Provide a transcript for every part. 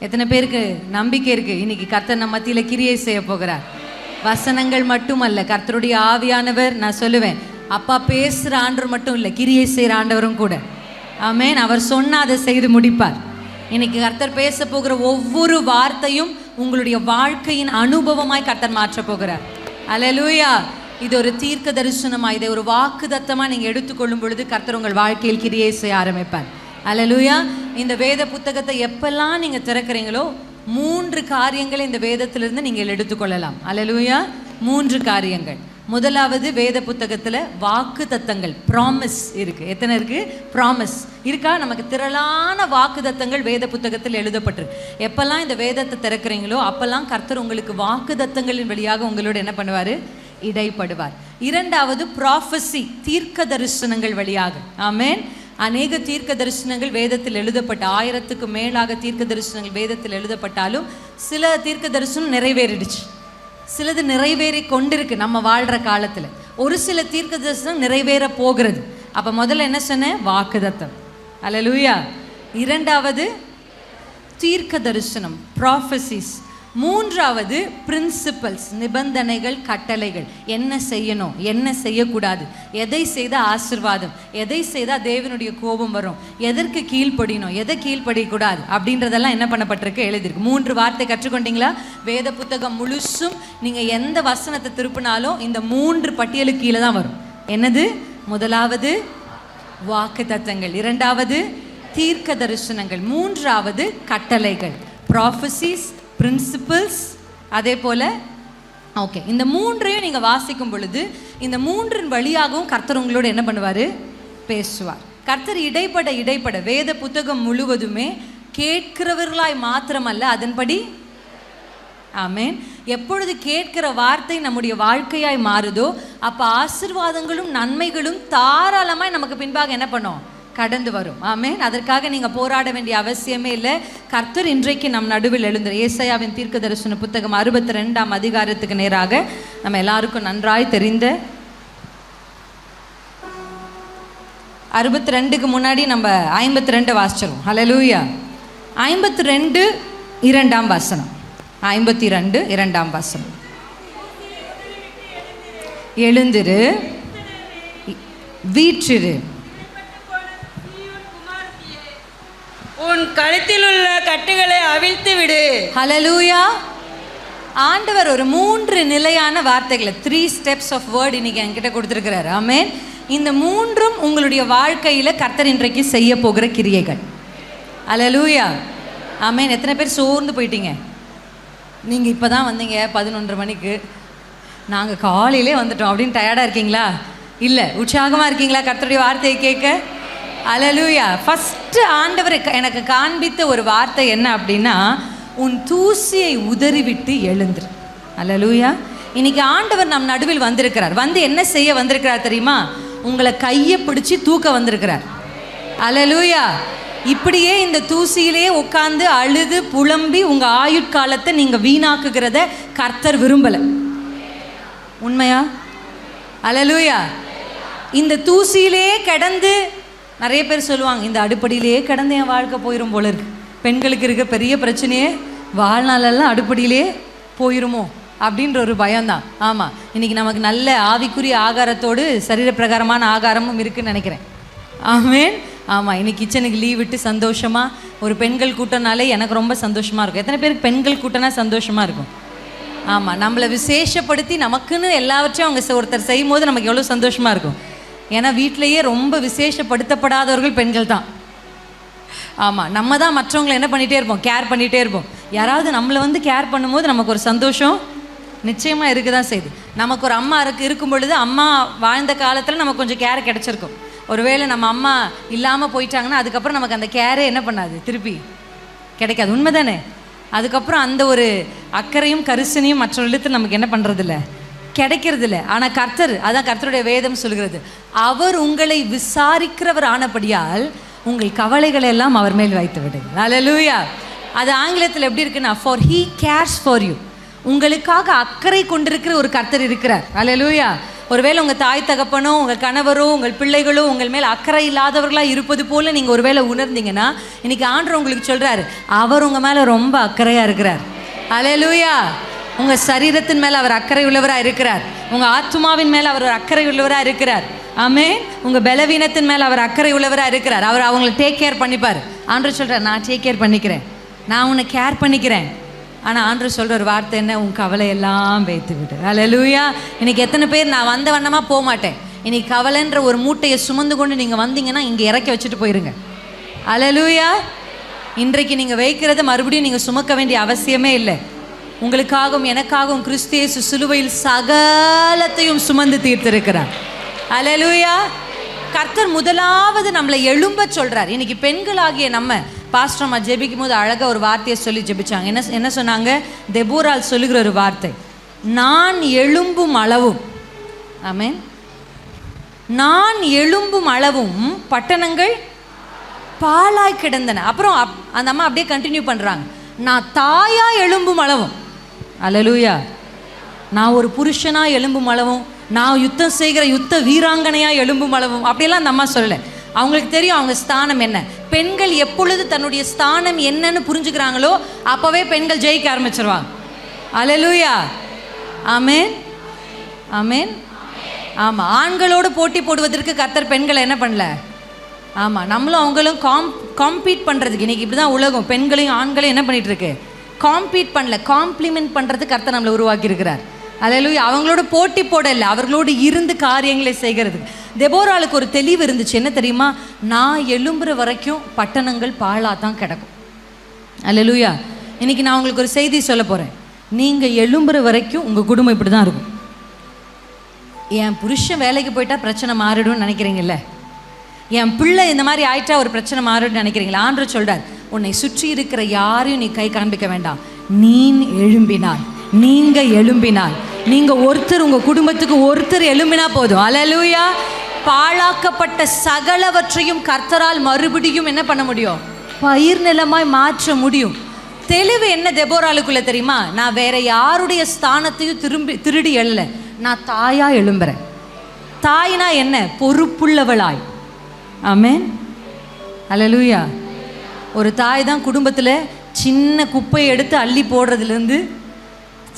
எத்தனை பேருக்கு நம்பிக்கை இருக்கு இன்னைக்கு கர்த்தர் நம்ம மத்தியில கிரியை செய்ய போகிறார்? வசனங்கள் மட்டுமல்ல, கர்த்தருடைய ஆவியானவர், நான் சொல்லுவேன், அப்பா பேசுகிற ஆண்டவர் மட்டும் இல்லை, கிரியை செய்கிற ஆண்டவரும் கூட. ஆமென். அவர் சொன்ன அதை செய்து முடிப்பார். இன்னைக்கு கர்த்தர் பேச போகிற ஒவ்வொரு வார்த்தையும் உங்களுடைய வாழ்க்கையின் அனுபவமாய் கர்த்தர் மாற்ற போகிறார். அல்லேலூயா. இது ஒரு தீர்க்க தரிசனமாக, இதை ஒரு வாக்கு தத்தமாக நீங்கள் எடுத்துக்கொள்ளும் பொழுது கர்த்தர் உங்கள் வாழ்க்கையில் கிரியை செய்ய ஆரம்பிப்பார். அல்லேலூயா. இந்த வேத புத்தகத்தை எப்பெல்லாம் நீங்கள் திறக்கிறீங்களோ 3 காரியங்களை இந்த வேதத்திலிருந்து நீங்கள் எடுத்துக்கொள்ளலாம். அல்லேலூயா. 3 காரியங்கள். முதலாவது, வேத புத்தகத்தில் வாக்கு தத்தங்கள், ப்ராமிஸ் இருக்கு. எத்தனை இருக்கு? ப்ராமிஸ் இருக்கா? நமக்கு திரளான வாக்கு தத்தங்கள் வேத புத்தகத்தில் எழுதப்பட்டிருக்கு. எப்பெல்லாம் இந்த வேதத்தை திறக்கிறீங்களோ அப்பெல்லாம் கர்த்தர் உங்களுக்கு வாக்கு தத்தங்களின் வழியாக உங்களோட என்ன பண்ணுவார்? இடைப்படுவார். இரண்டாவது, ப்ராஃபஸி, தீர்க்க தரிசனங்கள் வழியாக. ஆமென். அநேக தீர்க்க தரிசனங்கள் வேதத்தில் எழுதப்பட்ட 1000க்கு மேலாக தீர்க்க தரிசனங்கள் வேதத்தில் எழுதப்பட்டாலும் சில தீர்க்க தரிசனம் நிறைவேறிடுச்சு, சிலது நிறைவேறி கொண்டிருக்கு நம்ம வாழ்கிற காலத்தில். ஒரு சில தீர்க்க தரிசனம் நிறைவேற போகிறது. அப்போ முதல்ல என்ன சொன்னேன்? வாக்குதத்தம். அல்லேலூயா. இரண்டாவது தீர்க்க தரிசனம், ப்ராஃபசிஸ். மூன்றாவது பிரின்சிபல்ஸ், நிபந்தனைகள், கட்டளைகள். என்ன செய்யணும், என்ன செய்யக்கூடாது, எதை செய்தால் ஆசீர்வாதம், எதை செய்தால் தேவனுடைய கோபம் வரும், எதற்கு கீழ்ப்படியணும், எதை கீழ்ப்படியக்கூடாது அப்படின்றதெல்லாம் என்ன பண்ணப்பட்டிருக்கு? எழுதியிருக்கு. 3 வார்த்தை கற்றுக்கொண்டீங்களா? வேத புத்தகம் முழுசும் நீங்கள் எந்த வசனத்தை திருப்பினாலும் இந்த 3 பட்டியலுக்கு கீழே தான் வரும். என்னது? முதலாவது வாக்கு தத்தங்கள், இரண்டாவது தீர்க்க தரிசனங்கள், மூன்றாவது கட்டளைகள், ப்ராஃபசிஸ், பிரின்சிபல்ஸ். அதே போல் ஓகே, இந்த 3ஐயும் நீங்கள் வாசிக்கும் பொழுது இந்த 3 வழியாகவும் கர்த்தர் உங்களோட என்ன பண்ணுவார்? பேசுவார். கர்த்தர் இடைப்பட வேத புத்தகம் முழுவதுமே கேட்கிறவர்களாய் மாத்திரமல்ல, அதன்படி. ஆமென். எப்பொழுது கேட்கிற வார்த்தை நம்முடைய வாழ்க்கையாய் மாறுதோ அப்போ ஆசீர்வாதங்களும் நன்மைகளும் தாராளமாய் நமக்கு பின்பாக என்ன பண்ணோம்? கடந்து வரும். ஆமென். அதற்காக நீங்கள் போராட வேண்டிய அவசியமே இல்லை. கர்த்தர் இன்றைக்கு நம் நடுவில் எழுந்தார். ஏசாயாவின் தீர்க்க தரிசன புத்தகம் 62ஆம் அதிகாரத்துக்கு நேராக நம்ம எல்லாருக்கும் நன்றாய் தெரிந்த 62க்கு முன்னாடி நம்ம 52 வாசிச்சிருவோம். ஹல்லேலூயா. 52 2ஆம் வசனம். 52 2ஆம் வசனம். எழுந்திரு, வீற்றிரு, உன் கழுத்தில் உள்ள கட்டுகளை அவிழ்த்து விடு. ஹல்லேலூயா. ஆண்டவர் ஒரு 3 நிலையான வார்த்தைகளை, 3 ஸ்டெப்ஸ் ஆஃப் வேர்ட் இன்னைக்கு என்கிட்ட கொடுத்துருக்கிறார். ஆமென். இந்த 3ம் உங்களுடைய வாழ்க்கையில் கர்த்தர் இன்றைக்கு செய்ய போகிற கிரியைகள். ஹல்லேலூயா. ஆமென். எத்தனை பேர் சோர்ந்து போயிட்டீங்க? நீங்கள் இப்போ தான் வந்தீங்க 11:30 மணிக்கு, நாங்கள் காலையிலே வந்துட்டோம் அப்படின்னு டயர்டாக இருக்கீங்களா? இல்லை, உற்சாகமாக இருக்கீங்களா கர்த்தருடைய வார்த்தையை கேட்க? அல்லேலூயா. ஃபஸ்ட்டு ஆண்டவர் எனக்கு காண்பித்த ஒரு வார்த்தை என்ன அப்படின்னா, உன் தூசியை உதறிவிட்டு எழுந்துரு. அல்லேலூயா. இன்னைக்கு ஆண்டவர் நம் நடுவில் வந்திருக்கிறார். வந்து என்ன செய்ய வந்திருக்கிறார் தெரியுமா? உங்களை கையை பிடிச்சி தூக்க வந்திருக்கிறார். அல்லேலூயா. இப்படியே இந்த தூசியிலே உட்கார்ந்து அழுது புலம்பி உங்கள் ஆயுட்காலத்தை நீங்கள் வீணாக்குகிறத கர்த்தர் விரும்பலை. உண்மையா? அல்லேலூயா. இந்த தூசியிலே கிடந்து, நிறைய பேர் சொல்லுவாங்க, இந்த அடுப்படியிலே கிடந்து என் வாழ்க்கை போயிடும் போல இருக்கு. பெண்களுக்கு இருக்க பெரிய பிரச்சனையே வாழ்நாளெல்லாம் அடுப்படியிலே போயிருமோ அப்படின்ற ஒரு பயம்தான். ஆமாம், இன்றைக்கி நமக்கு நல்ல ஆவிக்குரிய ஆகாரத்தோடு சரீர பிரகாரமான ஆகாரமும் இருக்குதுன்னு நினைக்கிறேன். ஆமென். ஆமாம், இன்னைக்கு கிச்சனுக்கு லீவ் விட்டு சந்தோஷமாக ஒரு பெண்கள் கூட்டம்னாலே எனக்கு ரொம்ப சந்தோஷமாக இருக்கும். எத்தனை பேருக்கு பெண்கள் கூட்டம்னா சந்தோஷமாக இருக்கும்? ஆமாம், நம்மளை விசேஷப்படுத்தி நமக்குன்னு எல்லாவற்றையும் அவங்க ஒருத்தர் செய்யும் போது நமக்கு எவ்வளோ சந்தோஷமாக இருக்கும். ஏன்னா வீட்டிலையே ரொம்ப விசேஷப்படுத்தப்படாதவர்கள் பெண்கள் தான். ஆமாம், நம்ம தான் மற்றவங்களை என்ன பண்ணிகிட்டே இருப்போம்? கேர் பண்ணிகிட்டே இருப்போம். யாராவது நம்மளை வந்து கேர் பண்ணும்போது நமக்கு ஒரு சந்தோஷம் நிச்சயமாக இருக்க தான் செய்யுது. நமக்கு ஒரு அம்மா இருக்கும் பொழுது, அம்மா வாழ்ந்த காலத்தில் நமக்கு கொஞ்சம் கேர் கிடச்சிருக்கும். ஒருவேளை நம்ம அம்மா இல்லாமல் போயிட்டாங்கன்னா அதுக்கப்புறம் நமக்கு அந்த கேரே என்ன பண்ணாது? திருப்பி கிடைக்காது. உண்மை தானே? அதுக்கப்புறம் அந்த ஒரு அக்கறையும் கரிசனையும் மற்ற இடத்துல நமக்கு என்ன பண்ணுறதில்ல? கிடைக்கிறதில்ல. ஆனால் கர்த்தர், அதான் கர்த்தருடைய வேதம் சொல்கிறது, அவர் உங்களை விசாரிக்கிறவர் ஆனபடியால் உங்கள் கவலைகளை எல்லாம் அவர் மேல் வைத்து விடுங்க. அல்லேலூயா. அது ஆங்கிலத்தில் எப்படி இருக்குன்னா, for he CARES for you. உங்களுக்காக அக்கறை கொண்டிருக்கிற ஒரு கர்த்தர் இருக்கிறார். அல்லேலூயா. ஒருவேளை உங்கள் தாய் தகப்பனோ உங்கள் கணவரோ உங்கள் பிள்ளைகளோ உங்கள் மேல் அக்கறை இல்லாதவர்களாக இருப்பது போல் நீங்கள் ஒருவேளை உணர்ந்தீங்கன்னா இன்னைக்கு ஆண்டவர் உங்களுக்கு சொல்கிறாரு, அவர் உங்கள் மேலே ரொம்ப அக்கறையாக இருக்கிறார். அல்லேலூயா. உங்கள் சரீரத்தின் மேலே அவர் அக்கறை உள்ளவராக இருக்கிறார். உங்கள் ஆத்மாவின் மேலே அவர் அக்கறை உள்ளவராக இருக்கிறார். ஆமென். உங்கள் பலவீனத்தின் மேலே அவர் அக்கறை உள்ளவராக இருக்கிறார். அவர் அவங்களை டேக் கேர் பண்ணிப்பார். ஆண்டவர் சொல்கிறார், நான் டேக் கேர் பண்ணிக்கிறேன், நான் உன்னை கேர் பண்ணிக்கிறேன். ஆனால் ஆண்டவர் சொல்கிற ஒரு வார்த்தை என்ன? உன் கவலையெல்லாம் வைத்து விடு. அல்லேலூயா. இன்றைக்கி எத்தனை பேர் நான் வந்த வண்ணமாக போக மாட்டேன், இன்றைக்கி கவலைன்ற ஒரு மூட்டையை சுமந்து கொண்டு நீங்கள் வந்தீங்கன்னா இங்கே இறக்கி வச்சுட்டு போயிருங்க. அல்லேலூயா. இன்றைக்கு நீங்கள் வைக்கிறத மறுபடியும் நீங்கள் சுமக்க வேண்டிய அவசியமே இல்லை. உங்களுக்காகவும் எனக்காகவும் கிறிஸ்து இயேசு சிலுவையில் சகலத்தையும் சுமந்து தீர்த்திருக்கிறார். அல்லேலூயா. கர்த்தர் முதலாவது நம்மளை எழும்ப சொல்கிறார். இன்றைக்கி பெண்களாகிய நம்ம பாஸ்டர் அம்மா ஜெபிக்கும் போது அழகாக ஒரு வார்த்தையை சொல்லி ஜெபிச்சாங்க. என்ன சொன்னாங்க? தெபோரால் சொல்லுகிற ஒரு வார்த்தை, நான் எழும்பும் அளவும், ஆமென், நான் எழும்பும் அளவும் பட்டணங்கள் பாழாய் கிடந்தன. அப்புறம் அந்த அம்மா அப்படியே கண்டினியூ பண்ணுறாங்க, நான் தாயா எழும்பும் அளவும். அல்லேலூயா. நான் ஒரு புருஷனாக எழும்பும் அளவும், நான் யுத்தம் செய்கிற யுத்த வீராங்கனையாக எழும்பும் அளவும் அப்படியெல்லாம் அந்த அம்மா சொல்லலை. அவங்களுக்கு தெரியும் அவங்க ஸ்தானம் என்ன. பெண்கள் எப்பொழுது தன்னுடைய ஸ்தானம் என்னன்னு புரிஞ்சுக்கிறாங்களோ அப்போவே பெண்கள் ஜெயிக்க ஆரம்பிச்சிருவாங்க. அல்லேலூயா. ஆமென், ஆமென். ஆமாம், ஆண்களோடு போட்டி போடுவதற்கு கர்த்தர் பெண்களை என்ன பண்ணல? ஆமாம், நம்மளும் அவங்களும் காம்பீட் பண்ணுறதுக்கு இன்றைக்கி இப்படி தான் உலகம். பெண்களையும் ஆண்களையும் என்ன பண்ணிகிட்டு இருக்கு? காம்பீட் பண்ணல, காம்ப்ளிமெண்ட் பண்ணுறதுக்கு கர்த்தர் நம்மளை உருவாக்கியிருக்கிறார். அல்லேலூயா. அவங்களோட போட்டி போடலை, அவர்களோடு இருந்து காரியங்களை செய்கிறதுக்கு. தெபோராளுக்கு ஒரு தெளிவு இருந்துச்சு. என்ன தெரியுமா? நான் எழும்புற வரைக்கும் பட்டணங்கள் பாழாக தான் கிடக்கும். அல்லேலூயா. இன்றைக்கி நான் உங்களுக்கு ஒரு செய்தி சொல்ல போகிறேன். நீங்கள் எழும்புற வரைக்கும் உங்கள் குடும்பம் இப்படி தான் இருக்கும். என் புருஷன் வேலைக்கு போயிட்டா பிரச்சனை மாறிடும்னு நினைக்கிறீங்கல்ல, என் பிள்ளை இந்த மாதிரி ஆயிட்டா ஒரு பிரச்சனை மாறிடும்னு நினைக்கிறீங்களா? ஆண்டவர் சொல்கிறார், உன்னை சுற்றி இருக்கிற யாரையும் நீ கை காண்பிக்க வேண்டாம். நீ எழும்பினால், நீங்கள் எழும்பினால், நீங்கள் ஒருத்தர் உங்கள் குடும்பத்துக்கு ஒருத்தர் எழும்பினா போதும். அல்லேலூயா. பாழாக்கப்பட்ட சகலவற்றையும் கர்த்தரால் மறுபடியும் என்ன பண்ண முடியும்? பயிர் நிலமாய் மாற்ற முடியும். தெளிவு என்ன தெபோராளுக்குள்ள தெரியுமா? நான் வேற யாருடைய ஸ்தானத்தையும் திருடி எழல, நான் தாயா எழும்புறேன். தாய்னா என்ன? பொறுப்புள்ளவளாய். ஆமென். அல்லேலூயா. ஒரு தாய் தான் குடும்பத்தில் சின்ன குப்பையை எடுத்து அள்ளி போடுறதுலேருந்து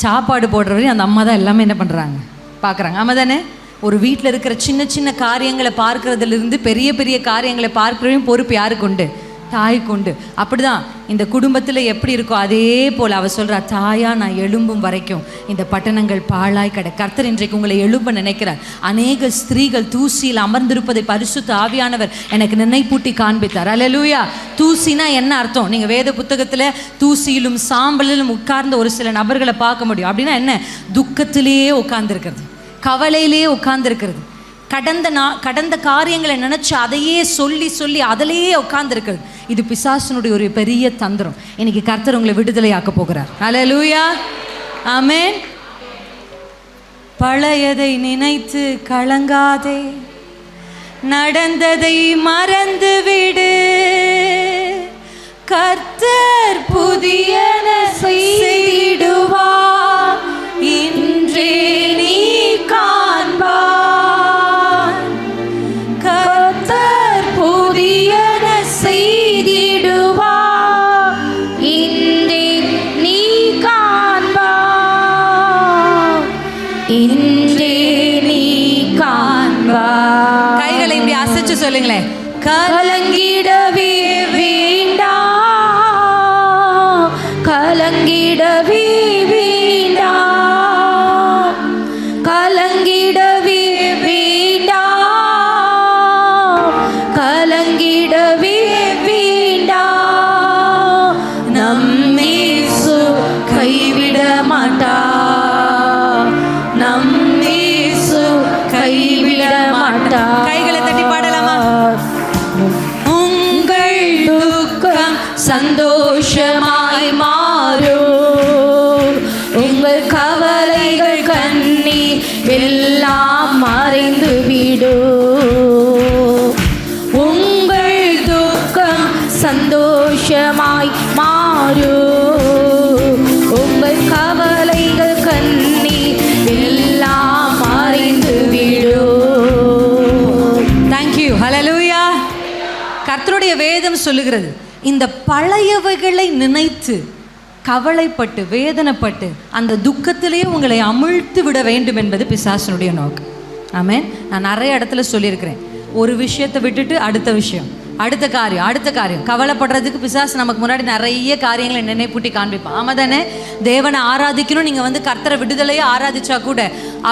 சாப்பாடு போடுற வரையும் அந்த அம்மா தான் எல்லாமே என்ன பண்ணுறாங்க, பார்க்குறாங்க. ஆமாம் தானே? ஒரு வீட்டில் இருக்கிற சின்ன சின்ன காரியங்களை பார்க்குறதுலேருந்து பெரிய பெரிய காரியங்களை பார்க்குறவையும் பொறுப்பு யாருக்கு உண்டு? தாய்க்கு உண்டு. அப்படி தான் இந்த குடும்பத்தில் எப்படி இருக்கோ அதே போல் அவள் சொல்கிறா, தாயா நான் எழும்பும் வரைக்கும் இந்த பட்டணங்கள் பாழாய் கிட. கர்த்தர் இன்றைக்கு உங்களை எழும்ப நினைக்கிறார். அநேக ஸ்திரீகள் தூசியில் அமர்ந்திருப்பதை பரிசுத்த ஆவியானவர் எனக்கு நினைப்பூட்டி காண்பித்தார். அல்லேலூயா. தூசினா என்ன அர்த்தம்? நீங்கள் வேத புத்தகத்தில் தூசியிலும் சாம்பலிலும் உட்கார்ந்த ஒரு சில நபர்களை பார்க்க முடியும். அப்படின்னா என்ன? துக்கத்திலேயே உட்கார்ந்துருக்கிறது, கவலையிலேயே உட்கார்ந்துருக்கிறது, கடந்த காரியங்களை நினச்சி அதையே சொல்லி சொல்லி அதிலேயே உட்கார்ந்துருக்கிறது. இது பிசாசனுடைய ஒரு பெரிய தந்திரம். இன்னைக்கு கர்த்தர் உங்களை விடுதலையாக்க போகிறார். அல்லேலூயா. ஆமென். பழையதை நினைத்து கலங்காதே, நடந்ததை மறந்து விடு, கர்த்தர் புதியன செய்திடுவார், இன்றே நீ காண்பார். கர்த்தர் புதியன செய்திடுவார், இன்றே நீ காண்பார், இன்றே நீ காண்பார். கைகளை இப்படி அசைச்சு சொல்லுங்களேன். கலங்கிடவே வேண்டாம், கலங்கிடவே வேண்டாம், கலங்கிடவே வேண்டாம், கலங்கிடவே வேண்டாம். நம் இயேசு கைவிட மாட்டார், நம் இயேசு கைவிட மாட்டார். கைகளை தட்டி பாடலாமா? உங்கள் துக்கம் சந்தோஷமாய் மாறும், வேதம் சொல்லுகிறது, இந்த பழையவைகளை நினைத்து கவலைப்பட்டு வேதனைப்பட்டு அந்த துக்கத்திலேயே உங்களை அமிழ்த்து விட வேண்டும் என்பது பிசாசனுடைய நோக்கம். ஆமென். நான் நிறைய இடத்துல சொல்லியிருக்கிறேன், ஒரு விஷயத்தை விட்டுட்டு அடுத்த விஷயம், அடுத்த காரியம் கவலைப்படுறதுக்கு பிசாசு நமக்கு முன்னாடி நிறைய காரியங்களை நினைப்பூட்டி காண்பிப்பான். ஆமாம் தானே? தேவனை ஆராதிக்கணும், நீங்கள் வந்து கர்த்தரை விடுதலையே ஆராதிச்சா கூட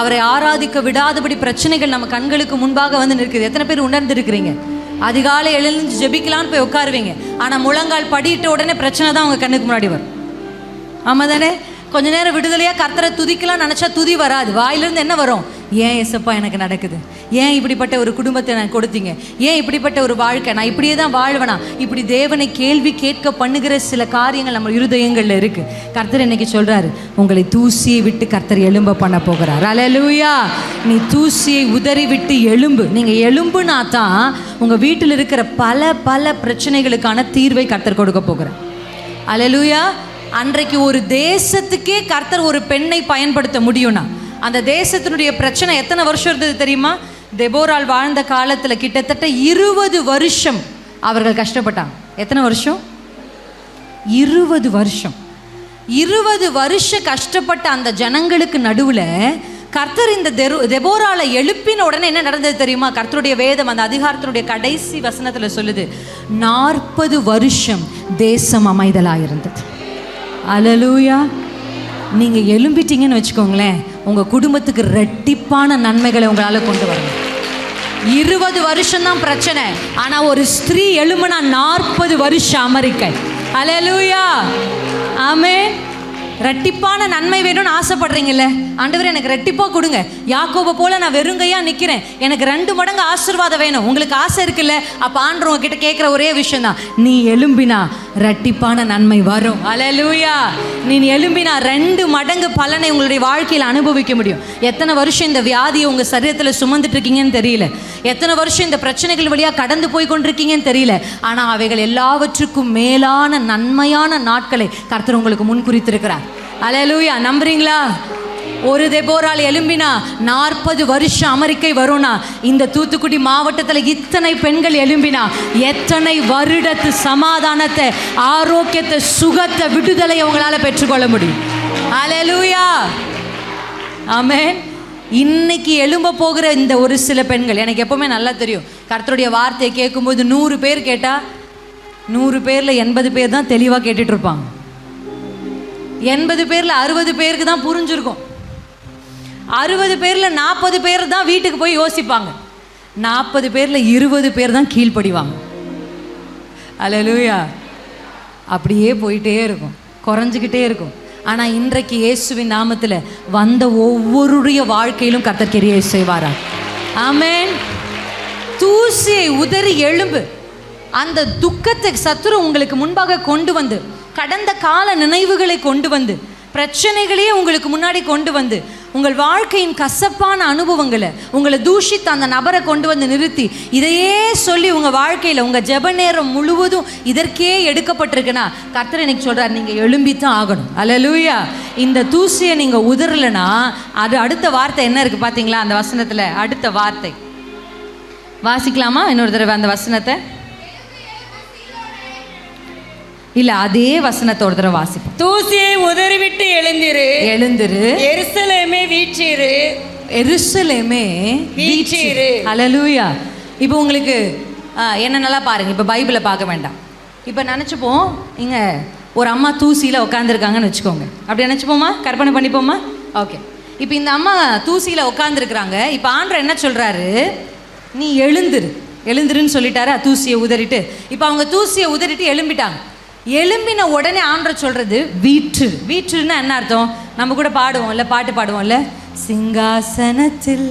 அவரை ஆராதிக்க விடாதபடி பிரச்சனைகள் நம்ம கண்களுக்கு முன்பாக வந்து நிற்குது. எத்தனை பேர் உணர்ந்து இருக்கிறீங்க? அதிகாலை எழுந்து ஜெபிக்கலான்னு போய் உட்காருவீங்க, ஆனால் முழங்கால் படியிட்ட உடனே பிரச்சனை தான் உங்கள் கண்ணுக்கு முன்னாடி வரும். ஆமாம் தானே? கொஞ்ச நேரம் விடுதலையாக கர்த்தரை துதிக்கலாம் நினச்சா துதி வராது. வாயிலிருந்து என்ன வரும்? ஏன் ஏசப்பா எனக்கு நடக்குது? ஏன் இப்படிப்பட்ட ஒரு குடும்பத்தை நான் கொடுத்தீங்க? ஏன் இப்படிப்பட்ட ஒரு வாழ்க்கை? நான் இப்படியே தான் வாழ்வேனா? இப்படி தேவனை கேள்வி கேட்க பண்ணுகிற சில காரியங்கள் நம்ம இருதயங்களில் இருக்குது. கர்த்தர் இன்னைக்கு சொல்கிறாரு, உங்களை தூசியை விட்டு கர்த்தர் எழும்ப பண்ண போகிறார். அல்லேலூயா. நீ தூசியை உதறி விட்டு எழும்பு. நீங்கள் எழும்புனா தான் உங்கள் வீட்டில் இருக்கிற பல பிரச்சனைகளுக்கான தீர்வை கர்த்தர் கொடுக்க போகிறார். அல்லேலூயா. அன்றைக்கு ஒரு தேசத்துக்கே கர்த்தர் ஒரு பெண்ணை பயன்படுத்த முடியும்னா அந்த தேசத்தினுடைய பிரச்சனை எத்தனை வருஷம் இருந்தது தெரியுமா? தெபோராள் வாழ்ந்த காலத்தில் கிட்டத்தட்ட 20 வருஷம் அவர்கள் கஷ்டப்பட்டாங்க. எத்தனை வருஷம்? 20 வருஷம். 20 வருஷம் கஷ்டப்பட்ட அந்த ஜனங்களுக்கு நடுவில் கர்த்தர் இந்த தெபோராளை எழுப்பின உடனே என்ன நடந்தது தெரியுமா? கர்த்தருடைய வேதம் அந்த அதிகாரத்தினுடைய கடைசி வசனத்தில் சொல்லுது, 40 வருஷம் தேசம் அமைதலாக இருந்தது. அல்லேலூயா. நீங்கள் எழும்பிட்டீங்கன்னு வச்சுக்கோங்களேன், உங்கள் குடும்பத்துக்கு ரெட்டிப்பான நன்மைகளை உங்களால் கொண்டு வரணும். 20 வருஷம்தான் பிரச்சனை, ஆனால் ஒரு ஸ்திரீ எழும்புனா 40 வருஷம் அமெரிக்கை. அல்லேலூயா. ஆமென். ரெட்டிப்பான நன்மை வேணும்னு ஆசைப்படுறீங்கல்ல, ஆண்டவர் எனக்கு ரெட்டிப்பாக கொடுங்க, யாக்கோபை போல நான் வெறுங்கையாக நிற்கிறேன், எனக்கு 2 மடங்கு ஆசீர்வாதம் வேணும். உங்களுக்கு ஆசை இருக்குல்ல, அப்போ ஆண்டவர் உங்ககிட்ட கேட்குற ஒரே விஷயம் தான், நீ எழும்பினா ரெட்டிப்பான நன்மை வரும். அல்லேலூயா. நீ எழும்பினா 2 மடங்கு பலனை உங்களுடைய வாழ்க்கையில் அனுபவிக்க முடியும். எத்தனை வருஷம் இந்த வியாதியை உங்கள் சரீரத்தில் சுமந்துட்டு இருக்கீங்கன்னு தெரியல, எத்தனை வருஷம் இந்த பிரச்சனைகள் வழியாக கடந்து போய் கொண்டிருக்கீங்கன்னு தெரியல, ஆனால் அவைகள் எல்லாவற்றுக்கும் மேலான நன்மையான நாட்களை கர்த்தர் உங்களுக்கு முன் குறித்திருக்கிறார். அல்லேலூயா. நம்புறீங்களா? ஒரு தெபோராள் எழும்பினா 40 வருஷம் அமெரிக்கை வரும்னா, இந்த தூத்துக்குடி மாவட்டத்தில் இத்தனை பெண்கள் எழும்பினா எத்தனை வருடத்து சமாதானத்தை, ஆரோக்கியத்தை, சுகத்தை, விடுதலையை உங்களால் பெற்றுக்கொள்ள முடியும். அல்லேலூயா. ஆமென். இன்னைக்கு எழும்ப போகிற இந்த ஒரு சில பெண்கள் எனக்கு எப்பவுமே நல்லா தெரியும். கர்த்தருடைய வார்த்தையை கேட்கும்போது 100 பேர் கேட்டால் 100 பேரில் 80 பேர் தான் தெளிவாக கேட்டுட்டு இருப்பாங்க. 80 பேரில் 60 பேருக்கு தான் புரிஞ்சிருக்கும். 60 பேரில் 40 பேர் தான் வீட்டுக்கு போய் யோசிப்பாங்க. 40 பேரில் 20 பேர் தான் கீழ்ப்படிவாங்க. அல்லேலூயா. அப்படியே போயிட்டே இருக்கும், குறைஞ்சிக்கிட்டே இருக்கும். ஆனால் இன்றைக்கு இயேசுவின் நாமத்தில் வந்த ஒவ்வொருடைய வாழ்க்கையிலும் கர்த்தர் கிரியை செய்வாரா? ஆமென். தூசியை உதறி எழும்பு. அந்த துக்கத்தை சத்துரு உங்களுக்கு முன்பாக கொண்டு வந்து, கடந்த கால நினைவுகளை கொண்டு வந்து, பிரச்சனைகளையே உங்களுக்கு முன்னாடி கொண்டு வந்து, உங்கள் வாழ்க்கையின் கசப்பான அனுபவங்களை, உங்களை தூஷித்த அந்த நபரை கொண்டு வந்து நிறுத்தி, இதையே சொல்லி உங்கள் வாழ்க்கையில் உங்கள் ஜெப நேரம் முழுவதும் இதற்கே எடுக்கப்பட்டிருக்குன்னா கர்த்தர் எனக்கு சொல்கிறார், நீங்கள் எழும்பித்தான் ஆகணும். அல்லேலூயா. இந்த தூசியை நீங்கள் உதறலைன்னா அது அடுத்த வார்த்தை என்ன இருக்குது பார்த்தீங்களா? அந்த வசனத்தில் அடுத்த வார்த்தை வாசிக்கலாமா? இன்னொரு தடவை அந்த வசனத்தை இல்ல, அதே வசனத்தை ஒரு தடவை வாசிப்போம். தூசியை உதறிவிட்டு எழுந்திரு, எருசலேமே வீற்றிரு, எருசலேமே வீற்றிரு. அல்லேலூயா. இப்போ உங்களுக்கு என்ன நல்லா பாருங்க, இப்போ பைபிளை பார்க்க வேண்டாம். இப்போ நினச்சிப்போம், இங்கே ஒரு அம்மா தூசியில் உட்காந்துருக்காங்கன்னு வச்சுக்கோங்க. அப்படி நினச்சிப்போமா? கற்பனை பண்ணிப்போமா? ஓகே. இப்போ இந்த அம்மா தூசியில் உட்காந்துருக்குறாங்க. இப்போ ஆண்டவர் என்ன சொல்கிறாரு? நீ எழுந்துருன்னு சொல்லிட்டாரு. தூசியை உதறிட்டு, இப்போ அவங்க தூசியை உதறிட்டு எழும்பிட்டாங்க. எழும்பின உடனே ஆண்டவர் சொல்கிறது வீற்றுன்னா என்ன அர்த்தம்? நம்ம கூட பாடுவோம்ல, பாட்டு பாடுவோம்ல, சிங்காசனத்தில்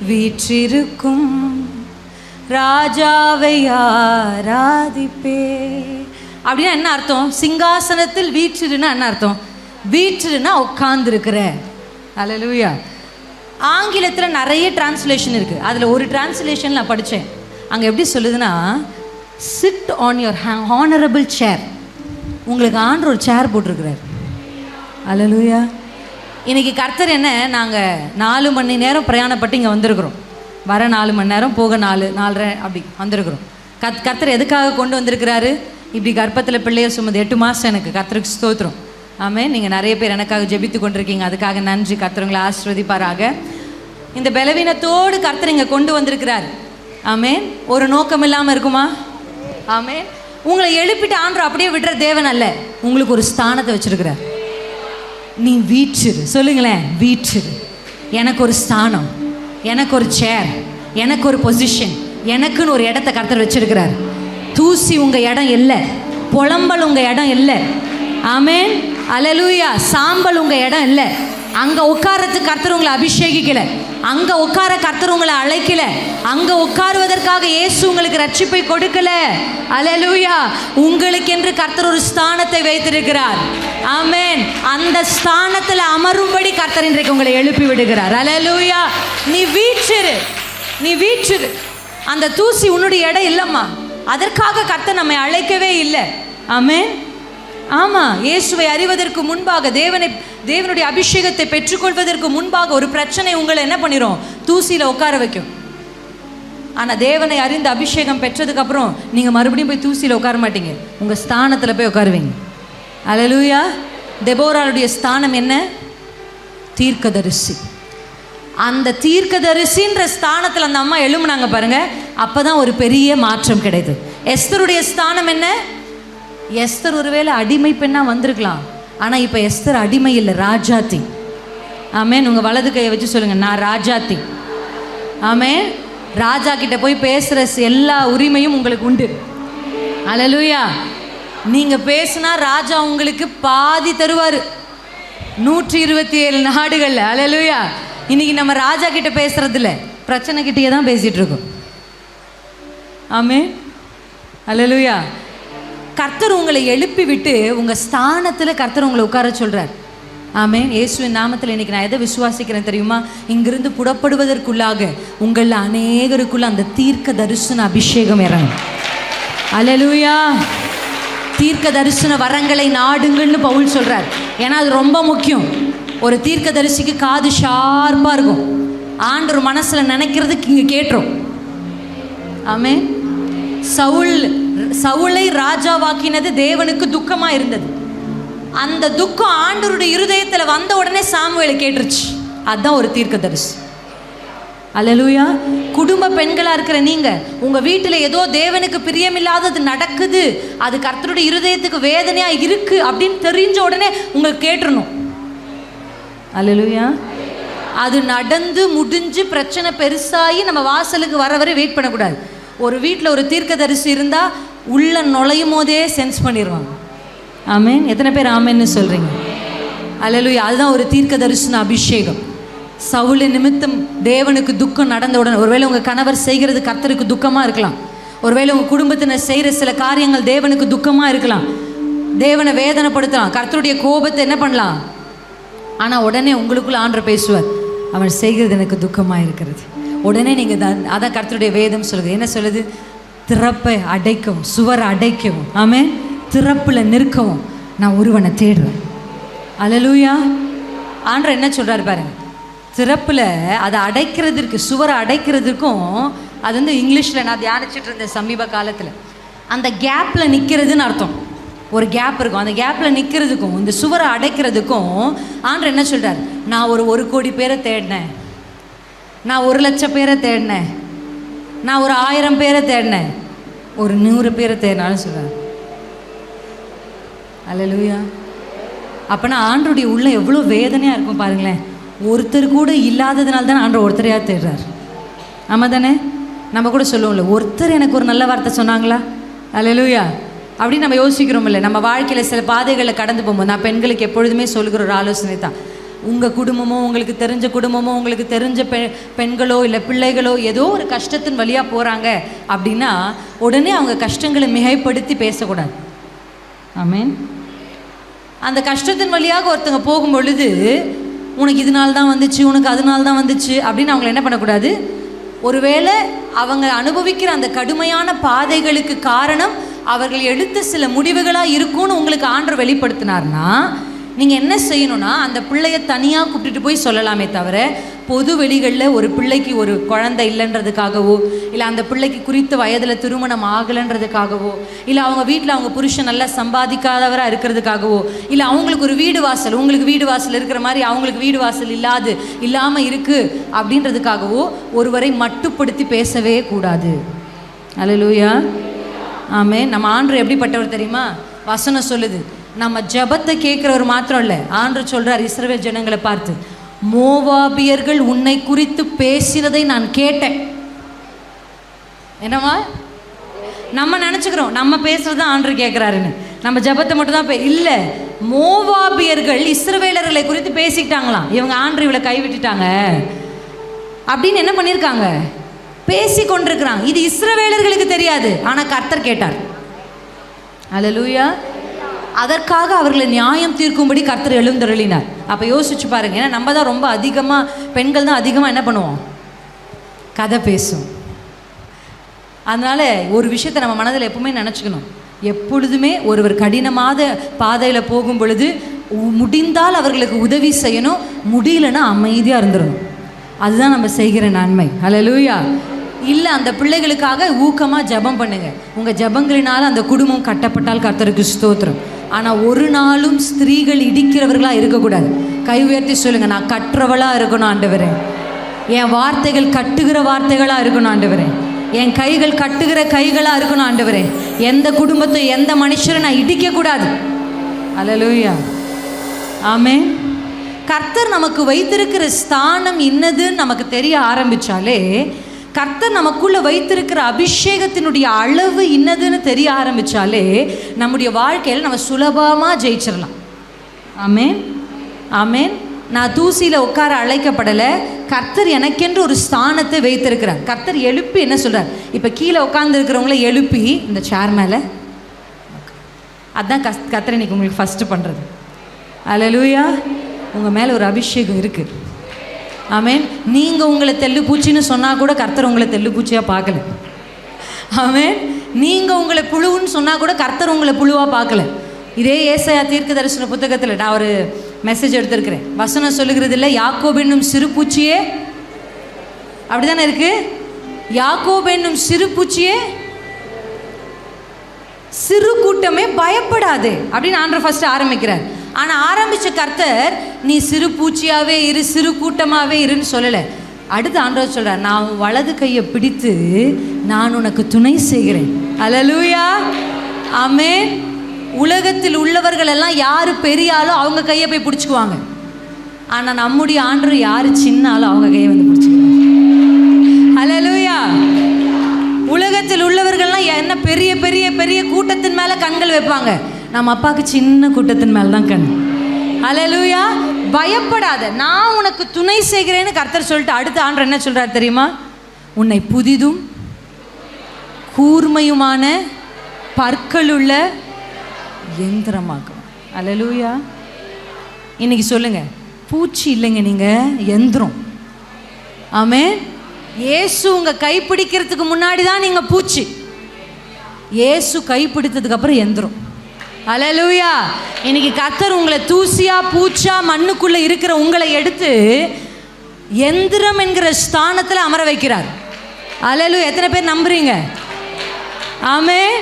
வீற்றிருக்கும் ராஜாவை ஆராதிப்பே. அப்படின்னா என்ன அர்த்தம்? சிங்காசனத்தில் வீற்றிருன்னா என்ன அர்த்தம்? வீற்றிருன்னா உட்கார்ந்துருக்கிற. அல்லேலூயா. ஆங்கிலத்தில் நிறைய டிரான்ஸ்லேஷன் இருக்குது. அதில் ஒரு டிரான்ஸ்லேஷன் நான் படித்தேன். அங்கே எப்படி சொல்லுதுன்னா, சிட் ஆன் யுவர் ஹானரபிள் சேர். உங்களுக்கு ஆண்டவர் ஒரு சேர் போட்டிருக்கிறார். அல்லேலூயா. இன்றைக்கி கர்த்தர் என்ன, நாங்கள் 4 மணி நேரம் பிரயாணப்பட்டு இங்கே வந்திருக்கிறோம். வர 4 மணி நேரம், போக 4, 4:30 அப்படி வந்திருக்கிறோம். கர்த்தர் எதுக்காக கொண்டு வந்திருக்கிறாரு? இப்படி கர்ப்பத்தில் பிள்ளைய சுமது 8 மாதம் எனக்கு. கர்த்தருக்கு ஸ்தோத்திரம். ஆமென். நீங்கள் நிறைய பேர் எனக்காக ஜெபித்து கொண்டிருக்கீங்க, அதுக்காக நன்றி. கர்த்தர் உங்களை ஆசீர்வதிப்பாராக. இந்த பலவீனத்தோடு கர்த்தர் இங்கே கொண்டு வந்திருக்கிறார். ஆமென். ஒரு நோக்கம் இல்லாமல் இருக்குமா? ஆமென். உங்களை எழுப்பிட்டு ஆண்டவர் அப்படியே விடுற தேவன் அல்ல, உங்களுக்கு ஒரு ஸ்தானத்தை வச்சிருக்கிறார். நீ வீற்றிரு. சொல்லுங்களேன், வீற்றிரு. எனக்கு ஒரு ஸ்தானம், எனக்கு ஒரு சேர், எனக்கு ஒரு பொசிஷன், எனக்குன்னு ஒரு இடத்த கர்த்தர் வச்சிருக்கிறார். தூசி உங்கள் இடம் இல்லை, புலம்பல் உங்கள் இடம் இல்லை. ஆமென். அல்லேலூயா. சாம்பல் உங்கள் இடம் இல்லை. அங்கே உட்காரத்துக்கு கர்த்தர் உங்களை அபிஷேகிக்கலை, அங்கே உட்கார கர்த்தர் உங்களை அழைக்கல, அங்கே உட்காருவதற்காக இயேசு உங்களுக்கு ரட்சிப்பை கொடுக்கல. அல்லேலூயா. உங்களுக்கென்று கர்த்தர் ஒரு ஸ்தானத்தை வைத்திருக்கிறார். ஆமென். அந்த ஸ்தானத்தில் அமரும்படி கர்த்தர் இன்றைக்கு உங்களை எழுப்பி விடுகிறார். அல்லேலூயா. நீ வீற்றிரு, நீ வீற்றிரு. அந்த தூசி உன்னுடைய இடம் இல்லைம்மா. அதற்காக கர்த்தர் நம்மை அழைக்கவே இல்லை. ஆமென். ஆமாம். இயேசுவை அறிவதற்கு முன்பாக, தேவனுடைய அபிஷேகத்தை பெற்றுக்கொள்வதற்கு முன்பாக ஒரு பிரச்சனை உங்களை என்ன பண்ணிடும்? தூசியில் உட்கார வைக்கும். ஆனால் தேவனை அறிந்த அபிஷேகம் பெற்றதுக்கப்புறம் நீங்கள் மறுபடியும் போய் தூசியில் உட்கார மாட்டீங்க, உங்கள் ஸ்தானத்தில் போய் உட்காருவீங்க. அல்லேலூயா. தெபோராளுடைய ஸ்தானம் என்ன? தீர்க்கதரிசி. அந்த தீர்க்கதரிசின்ற ஸ்தானத்தில் அந்த அம்மா எழும்புனாங்க பாருங்க. அப்போ தான் ஒரு பெரிய மாற்றம் கிடைத்தது. எஸ்தருடைய ஸ்தானம் என்ன? எஸ்தர் ஒருவேளை அடிமை பெண்ணாக வந்திருக்கலாம், ஆனால் இப்போ எஸ்தர் அடிமை இல்லை, ராஜாத்தி. ஆமென். உங்கள் வலது கையை வச்சு சொல்லுங்கள், நான் ராஜாத்தி. ஆமென். ராஜா கிட்ட போய் பேசுகிற எல்லா உரிமையும் உங்களுக்கு உண்டு. அல்லேலூயா. நீங்கள் பேசுனா ராஜா உங்களுக்கு பாதி தருவார். 127 நாடுகளில். அல்லேலூயா. இன்னைக்கு நம்ம ராஜா கிட்ட பேசுறதில்ல, பிரச்சனை கிட்டே தான் பேசிகிட்டு இருக்கோம். ஆமென். அல்லேலூயா. கர்த்தர் உங்களை எழுப்பி விட்டு உங்கள் ஸ்தானத்தில் கர்த்தர் உங்களை உட்கார சொல்கிறார். ஆமென். இயேசுவின் நாமத்தில் இன்றைக்கி நான் எதை விசுவாசிக்கிறேன் தெரியுமா? இங்கிருந்து புறப்படுவதற்குள்ளாக உங்களில் அநேகருக்குள்ள அந்த தீர்க்க தரிசன அபிஷேகம் இறங்கும். அல்லேலூயா. தீர்க்க தரிசன வரங்களை நாடுங்கள்னு பவுல் சொல்கிறார். ஏன்னா அது ரொம்ப முக்கியம். ஒரு தீர்க்க தரிசிக்கு காது ஷார்ப்பாக இருக்கும். ஆண்டவர் மனசில் நினைக்கிறதுக்கு இங்கே கேட்டுரும். ஆமென். சவுலை ராஜாவாக்கினது தேவனுக்கு துக்கமாக இருந்தது. அந்த துக்கம் ஆண்டவருடைய இருதயத்தில் வந்த உடனே சாமுவேலை கேட்டுருச்சு. அதுதான் ஒரு தீர்க்கதரிசி. அல்லேலூயா. குடும்ப பெண்களாக இருக்கிற நீங்கள், உங்கள் வீட்டில் ஏதோ தேவனுக்கு பிரியமில்லாதது நடக்குது, அது கர்த்தருடைய இருதயத்துக்கு வேதனையாக இருக்குது அப்படின்னு தெரிஞ்ச உடனே உங்களுக்கு கேட்டுறணும். அல்லேலூயா. அது நடந்து முடிஞ்சு பிரச்சனை பெருசாகி நம்ம வாசலுக்கு வர வரை வெயிட் பண்ணக்கூடாது. ஒரு வீட்டில் ஒரு தீர்க்கதரிசி இருந்தால் உள்ள நுழையும் போதே சென்ஸ் பண்ணிடுவாங்க. ஆமென். எத்தனை பேர் ஆமென்னு சொல்கிறீங்க? அல்லேலூயா. அதுதான் ஒரு தீர்க்கதரிசன அபிஷேகம். சவுல் நிமித்தம் தேவனுக்கு துக்கம் நடந்த உடனே, ஒருவேளை உங்கள் கணவர் செய்கிறது கர்த்தருக்கு துக்கமாக இருக்கலாம், ஒருவேளை உங்கள் குடும்பத்தினர் செய்கிற சில காரியங்கள் தேவனுக்கு துக்கமாக இருக்கலாம், தேவனை வேதனைப்படுத்தலாம், கர்த்தருடைய கோபத்தை என்ன பண்ணலாம். ஆனால் உடனே உங்களுக்குள்ள ஆண்டவர் பேசுவார், அவன் செய்கிறது எனக்கு துக்கமாக இருக்கிறது. உடனே நீங்கள் அதான் கர்த்தருடைய வேதம் சொல்லுது. என்ன சொல்லுது? திறப்பை அடைக்கவும் சுவரை அடைக்கவும், ஆமென், திறப்பில் நிற்கவும் நான் ஒருவனை தேடுறேன். அல்லேலூயா. ஆண்டவர் என்ன சொல்கிறாரு பாருங்க. திறப்பில் அதை அடைக்கிறதுக்கு, சுவரை அடைக்கிறதுக்கும், அது வந்து இங்கிலீஷில் நான் தியானிச்சுட்டு இருந்தேன் சமீப காலத்தில், அந்த கேப்பில் நிற்கிறதுன்னு அர்த்தம். ஒரு கேப் இருக்கும், அந்த கேப்பில் நிற்கிறதுக்கும் இந்த சுவரை அடைக்கிறதுக்கும் ஆண்டவர் என்ன சொல்கிறார்? நான் ஒரு கோடி பேரை தேடினேன், நான் 1,00,000 பேரை தேடினேன், நான் 1000 பேரை தேடினேன், 100 பேரை தேடினாலும் சொல்கிறார். அல்லேலூயா. அப்போனா ஆண்டருடைய உள்ள எவ்வளோ வேதனையாக இருக்கும் பாருங்களேன். ஒருத்தர் கூட இல்லாததுனால தான் ஆண்டவர் ஒருத்தரையாக தேடுறார். ஆமாம் தானே? நம்ம கூட சொல்லுவோம்ல, ஒருத்தர் எனக்கு ஒரு நல்ல வார்த்தை சொன்னாங்களா? அல்லேலூயா. அப்படின்னு நம்ம யோசிக்கிறோம்ல. நம்ம வாழ்க்கையில் சில பாதைகளில் கடந்து போகும்போது நான் பெண்களுக்கு எப்பொழுதுமே சொல்லுகிற ஒரு ஆலோசனை தான், உங்கள் குடும்பமோ, உங்களுக்கு தெரிஞ்ச குடும்பமோ, உங்களுக்கு தெரிஞ்ச பெண்களோ இல்லை பிள்ளைகளோ ஏதோ ஒரு கஷ்டத்தின் வழியாக போகிறாங்க அப்படின்னா உடனே அவங்க கஷ்டங்களை மிகைப்படுத்தி பேசக்கூடாது. ஆமென். அந்த கஷ்டத்தின் வழியாக ஒருத்தங்க போகும் பொழுது உனக்கு இதனால தான் வந்துச்சு, உனக்கு அதனால தான் வந்துச்சு அப்படின்னு அவங்கள என்ன பண்ணக்கூடாது. ஒருவேளை அவங்க அனுபவிக்கிற அந்த கடுமையான பாதைகளுக்கு காரணம் அவர்கள் எடுத்த சில முடிவுகளாக இருக்கும்னு உங்களுக்கு ஆண்டவர் வெளிப்படுத்தினார்னா நீங்கள் என்ன செய்யணும்னா அந்த பிள்ளைய தனியாக கூப்பிட்டுட்டு போய் சொல்லலாமே தவிர, பொது வெளிகளில் ஒரு பிள்ளைக்கு ஒரு குழந்தை இல்லைன்றதுக்காகவோ, இல்லை அந்த பிள்ளைக்கு குறித்த வயதில் திருமணம் ஆகலைன்றதுக்காகவோ, இல்லை அவங்க வீட்டில் அவங்க புருஷன் நல்லா சம்பாதிக்காதவராக இருக்கிறதுக்காகவோ, இல்லை அவங்களுக்கு ஒரு வீடு வாசல், உங்களுக்கு வீடு வாசல் இருக்கிற மாதிரி அவங்களுக்கு வீடு வாசல் இல்லாமல் இருக்குது அப்படின்றதுக்காகவோ ஒருவரை மட்டுப்படுத்தி பேசவே கூடாது. அல்லேலூயா, ஆமென். நம்ம ஆண்டவர் எப்படிப்பட்டவர் தெரியுமா? வசனம் சொல்லுது, நம்ம ஜெபத்தை கேட்குறவர் மாத்திரம் இல்லை, ஆண்டவர் சொல்கிறார் இஸ்ரவேல் ஜனங்களை பார்த்து, மோவாபியர்கள் உன்னை குறித்து பேசினதை நான் கேட்டேன். என்னவா? நம்ம நினச்சிக்கிறோம் நம்ம பேசுறது தான் ஆண்டவர் கேட்குறாருன்னு, நம்ம ஜெபத்தை மட்டும் தான் இல்லை. மோவாபியர்கள் இஸ்ரவேலர்களை குறித்து பேசிக்கிட்டாங்களாம். இவங்க ஆண்டவர் இவளை கைவிட்டுட்டாங்க அப்படின்னு என்ன பண்ணியிருக்காங்க? பேசி கொண்டிருக்கிறாங்க. இது இஸ்ரவேலர்களுக்கு தெரியாது, ஆனால் கர்த்தர் கேட்டார். அல்லேலூயா. அதற்காக அவர்களை நியாயம் தீர்க்கும்படி கர்த்தர் எழுந்தருளினார். அப்போ யோசிச்சு பாருங்க. ஏன்னா நம்ம தான் ரொம்ப அதிகமாக, பெண்கள் தான் அதிகமாக என்ன பண்ணுவோம்? கதை பேசும். அதனால் ஒரு விஷயத்தை நம்ம மனதில் எப்பவுமே நினச்சிக்கணும். எப்பொழுதுமே ஒருவர் கடினமான பாதையில் போகும் பொழுது முடிந்தால் அவர்களுக்கு உதவி செய்யணும், முடியலன்னா அமைதியாக இருந்துடணும். அதுதான் நம்ம செய்கிற நன்மை. அல்லேலூயா. இல்லை, அந்த பிள்ளைகளுக்காக ஊக்கமாக ஜெபம் பண்ணுங்க. உங்கள் ஜெபங்களினால் அந்த குடும்பம் கட்டப்பட்டால் கர்த்தருக்கு ஸ்தோத்திரம். ஆனால் ஒரு நாளும் ஸ்திரீகள் இடிக்கிறவர்களாக இருக்கக்கூடாது. கை உயர்த்தி சொல்லுங்கள், நான் கற்றவளாக இருக்கணும் ஆண்டவரே. என் வார்த்தைகள் கட்டுகிற வார்த்தைகளாக இருக்கணும் ஆண்டவரே. என் கைகள் கட்டுகிற கைகளாக இருக்கணும் ஆண்டவரே. எந்த குடும்பத்தை எந்த மனுஷரை நான் இடிக்கக்கூடாது. அல்லேலூயா, ஆமென். கர்த்தர் நமக்கு வைத்திருக்கிற ஸ்தானம் இன்னதுன்னு நமக்கு தெரிய ஆரம்பித்தாலே, கர்த்தர் நமக்குள்ளே வைத்திருக்கிற அபிஷேகத்தினுடைய அளவு இன்னதுன்னு தெரிய ஆரம்பித்தாலே, நம்முடைய வாழ்க்கையில் நம்ம சுலபமாக ஜெயிச்சிடலாம். ஆமென், ஆமென். நான் தூசியில் உட்கார அழைக்கப்படலை. கர்த்தர் எனக்கென்று ஒரு ஸ்தானத்தை வைத்திருக்கிறார். கர்த்தர் எழுப்பி என்ன சொல்கிறார்? இப்போ கீழே உட்காந்துருக்கிறவங்கள எழுப்பி இந்த சேர் மேலே, அதுதான் கர்த்தர் இன்னைக்கு உங்களுக்கு ஃபஸ்ட்டு பண்ணுறது. அல்லேலூயா. உங்கள் மேலே ஒரு அபிஷேகம் இருக்குது. ஆமென். நீங்கள் உங்களை தெல்லு பூச்சின்னு சொன்னால் கூட கர்த்தர் உங்களை தெல்லு பூச்சியாக பார்க்கல. ஆமென். நீங்கள் உங்களை புழுவுன்னு சொன்னால் கூட கர்த்தர் உங்களை புழுவாக பார்க்கல. இதே ஏசாயா தீர்க்க தரிசன புத்தகத்தில் நான் ஒரு மெசேஜ் எடுத்திருக்கிறேன். வசனம் சொல்லுகிறது இல்லை, யாக்கோபு என்னும் சிறு பூச்சியே, அப்படி தானே இருக்கு? யாக்கோபு என்னும் சிறு பூச்சியே, சிறு கூட்டமே பயப்படாது அப்படின்னு ஆண்டவர் ஃபர்ஸ்ட் ஆரம்பிக்கிறார். ஆனால் ஆரம்பித்த கர்த்தர் நீ சிறு பூச்சியாகவே இரு, சிறு கூட்டமாகவே இருன்னு சொல்லலை. அடுத்து ஆண்டவர் சொல்கிறார், நான் வலது கையை பிடித்து நான் உனக்கு துணை செய்கிறேன். அல்லேலூயா, ஆமென். உலகத்தில் உள்ளவர்கள் எல்லாம் யார் பெரியாலோ அவங்க கையை போய் பிடிச்சிக்குவாங்க. ஆனால் நம்முடைய ஆண்டவர் யார் சின்னாலோ அவங்க கையை வந்து பிடிச்சிக்குவாங்க. அல்லேலூயா. உலகத்தில் உள்ளவர்கள்லாம் என்ன பெரிய பெரிய பெரிய கூட்டத்தின் மேலே கண்கள் வைப்பாங்க. நம்ம அப்பாவுக்கு சின்ன கூட்டத்தின் மேலே தான் கண். அல்லேலூயா. பயப்படாத, நான் உனக்கு துணை செய்கிறேன்னு கர்த்தர் சொல்லிட்டு அடுத்த ஆண்டவர் என்ன சொல்கிறார் தெரியுமா? உன்னை புதிதும் கூர்மையுமான பற்களுள்ள யந்திரமாக்கும். அல்லேலூயா. இன்னைக்கு சொல்லுங்க, பூச்சி இல்லைங்க, நீங்கள் யந்திரம். ஆமென். இயேசு உங்கள் கைப்பிடிக்கிறதுக்கு முன்னாடி தான் நீங்கள் பூச்சி. இயேசு கைப்பிடித்ததுக்கு அப்புறம் யந்திரம். அல்லேலூயா. இன்னைக்கு கர்த்தர் உங்களை தூசியா பூச்சா மண்ணுக்குள்ளே இருக்கிற உங்களை எடுத்து யந்திரம் என்கிற ஸ்தானத்தில் அமர வைக்கிறார். அல்லேலூயா. எத்தனை பேர் நம்புறீங்க? ஆமென்,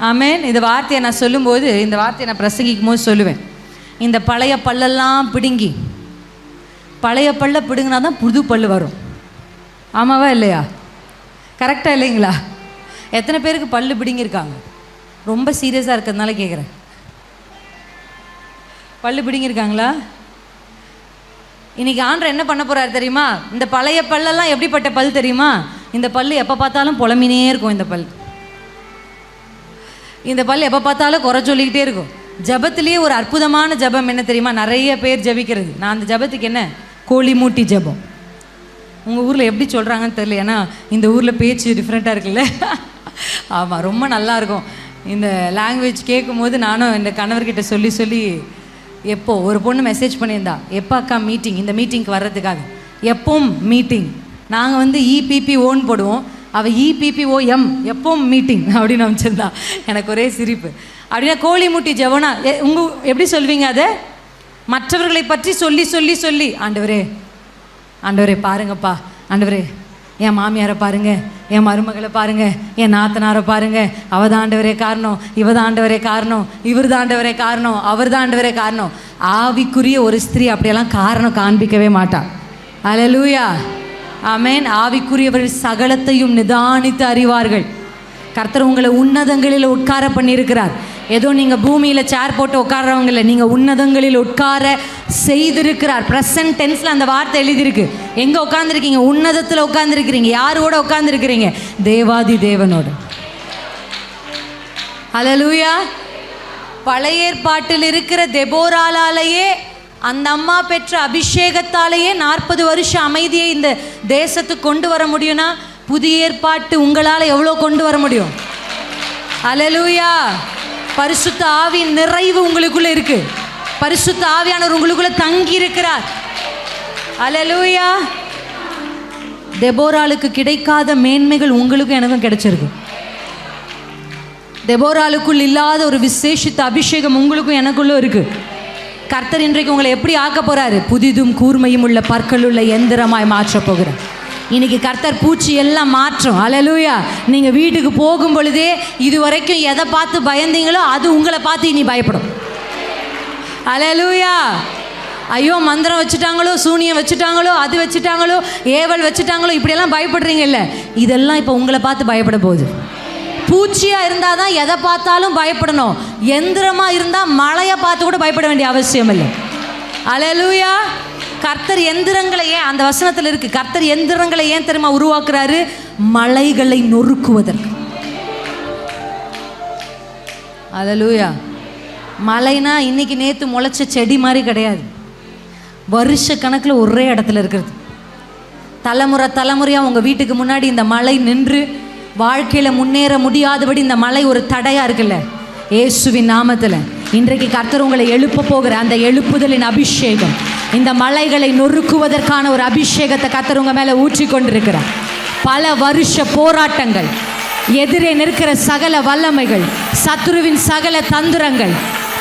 ஆமென். இந்த வார்த்தையை நான் சொல்லும்போது, இந்த வார்த்தையை நான் பிரசங்கிக்கும் போது சொல்லுவேன், இந்த பழைய பல்லெல்லாம் பிடுங்கி, பழைய பல்ல பிடுங்கினா தான் புது பல்லு வரும். ஆமாவா இல்லையா? கரெக்டாக இல்லைங்களா? எத்தனை பேருக்கு பல்லு பிடுங்கியிருக்காங்க? ரொம்ப சீரியஸாக இருக்கிறதுனால கேட்குறேன். பல்லு பிடுங்கியிருக்காங்களா? இன்றைக்கி ஆண்டவர் என்ன பண்ண போகிறார் தெரியுமா? இந்த பழைய பல்லெல்லாம் எப்படிப்பட்ட பல் தெரியுமா? இந்த பல் எப்போ பார்த்தாலும் புலம்பினே இருக்கும். இந்த பல் எப்போ பார்த்தாலும் குறை சொல்லிக்கிட்டே இருக்கும். ஜபத்திலேயே ஒரு அற்புதமான ஜபம் என்ன தெரியுமா? நிறைய பேர் ஜபிக்கிறது. நான் அந்த ஜபத்துக்கு என்ன, கோழி மூட்டி ஜபம். உங்கள் ஊரில் எப்படி சொல்கிறாங்கன்னு தெரியல, ஏன்னா இந்த ஊரில் பேச்சு டிஃப்ரெண்ட்டாக இருக்குல்ல. ஆமாம், ரொம்ப நல்லாயிருக்கும் இந்த லாங்குவேஜ் கேட்கும் போது. நானும் இந்த கணவர்கிட்ட சொல்லி சொல்லி, எப்போ ஒரு பொண்ணு மெசேஜ் பண்ணியிருந்தா, எப்போ அக்கா மீட்டிங், இந்த மீட்டிங்க்கு வர்றதுக்காக. எப்பவும் மீட்டிங், நாங்கள் வந்து இபிபிஓன்னு போடுவோம், அவள் இபிபிஓஎம், எப்பவும் மீட்டிங் அப்படின்னு அமைச்சிருந்தா. எனக்கு ஒரே சிரிப்பு. அப்படின்னா கோழி முட்டி ஜெபம்னா எப்படி சொல்வீங்க அதை? மற்றவர்களை பற்றி சொல்லி சொல்லி சொல்லி, ஆண்டவரே ஆண்டவரே பாருங்கப்பா, ஆண்டவரே என் மாமியாரை பாருங்க, என் மருமகளை பாருங்க, என் நாத்தனாரை பாருங்க, அவதான் ஆண்டவரே காரணம், இவதான் ஆண்டவரே காரணம், இவர் தான் ஆண்டவரே காரணம், அவர் தான் ஆண்டவரே காரணம். ஆவிக்குரிய ஒரு ஸ்திரீ அப்படியெல்லாம் காரணம் காண்பிக்கவே மாட்டா. அல்லேலூயா, ஆமென். ஆவிக்குரியவர்கள் சகலத்தையும் நிதானித்து அறிவார்கள். கர்த்தர் உங்களை உன்னதங்களில் உட்கார பண்ணியிருக்கிறார். ஏதோ நீங்கள் பூமியில் சேர் போட்டு உட்கார்றவங்கள நீங்கள் உன்னதங்களில் உட்கார செய்திருக்கிறார். ப்ரெசன்ட் டென்ஸில் அந்த வார்த்தை எழுதியிருக்கு. எங்கே உட்காந்துருக்கீங்க? உன்னதத்தில் உட்காந்துருக்கிறீங்க. யாரோட உட்காந்துருக்கிறீங்க? தேவாதி தேவனோடு. அல்லேலூயா. பழைய ஏற்பாட்டில் இருக்கிற தெபோராலாலேயே, அந்த அம்மா பெற்ற அபிஷேகத்தாலேயே 40 வருஷம் அமைதியை இந்த தேசத்துக்கு கொண்டு வர முடியும்னா, புதிய ஏற்பாட்டு உங்களால் எவ்வளோ கொண்டு வர முடியும்? அல்லேலூயா. பரிசுத்த ஆவியின் நிறைவு உங்களுக்குள்ள இருக்கு. பரிசுத்த ஆவியானவர் உங்களுக்குள்ள தங்கி இருக்கிறார். அல்லேலூயா. தெபோராளுக்கு கிடைக்காத மேன்மைகள் உங்களுக்கும் எனக்கும் கிடைச்சிருக்கு. தெபோராளுக்குள் இல்லாத ஒரு விசேஷித்த அபிஷேகம் உங்களுக்கும் எனக்குள்ள இருக்கு. கர்த்தர் இன்றைக்கு உங்களை எப்படி ஆக்க போறாரு? புதிதும் கூர்மையும் உள்ள பற்களுள்ள எந்திரமாய் மாற்ற போகிறார். இன்னைக்கு கர்த்தர் பூச்சி எல்லாம் மாற்றும். அல்லேலூயா. நீங்க வீட்டுக்கு போகும் பொழுதே இது வரைக்கும் எதை பார்த்து பயந்தீங்களோ அது உங்களை பார்த்து இனி பயப்படும். அல்லேலூயா. ஐயோ மந்திரம் வச்சுட்டாங்களோ, சூனியம் வச்சுட்டாங்களோ, அது வச்சுட்டாங்களோ, ஏவல் வச்சுட்டாங்களோ, இப்படியெல்லாம் பயப்படுறீங்க இல்லை, இதெல்லாம் இப்போ உங்களை பார்த்து பயப்பட போகுது. பூச்சியாக இருந்தால் தான் எதை பார்த்தாலும் பயப்படணும். எந்திரமாக இருந்தால் மழையை பார்த்து கூட பயப்பட வேண்டிய அவசியம் இல்லை. அல்லேலூயா. கர்த்தர் எந்திரங்களை ஏன், அந்த வசனத்தில் இருக்கு, கர்த்தர் எந்திரங்களை ஏன் தெரியுமா உருவாக்குறாரு? மலைகளை நொறுக்குவதற்கு. அல்லேலூயா. மலைனா இன்னைக்கு நேற்று முளைச்ச செடி மாதிரி கிடையாது. வருஷ கணக்கில் ஒரே இடத்துல இருக்கிறது. தலைமுறை தலைமுறையாக உங்கள் வீட்டுக்கு முன்னாடி இந்த மலை நின்று வாழ்க்கையில் முன்னேற முடியாதபடி இந்த மலை ஒரு தடையாக இருக்குல்ல, இயேசுவின் நாமத்தில் இன்றைக்கு கர்த்தர் உங்களை எழுப்ப போகிற அந்த எழுப்புதலின் அபிஷேகம், இந்த மலைகளை நொறுக்குவதற்கான ஒரு அபிஷேகத்தை கர்த்தர் உங்கள் மேலே ஊற்றி கொண்டிருக்கிறார். பல வருஷ போராட்டங்கள், எதிரே நிற்கிற சகல வல்லமைகள், சத்துருவின் சகல தந்திரங்கள்,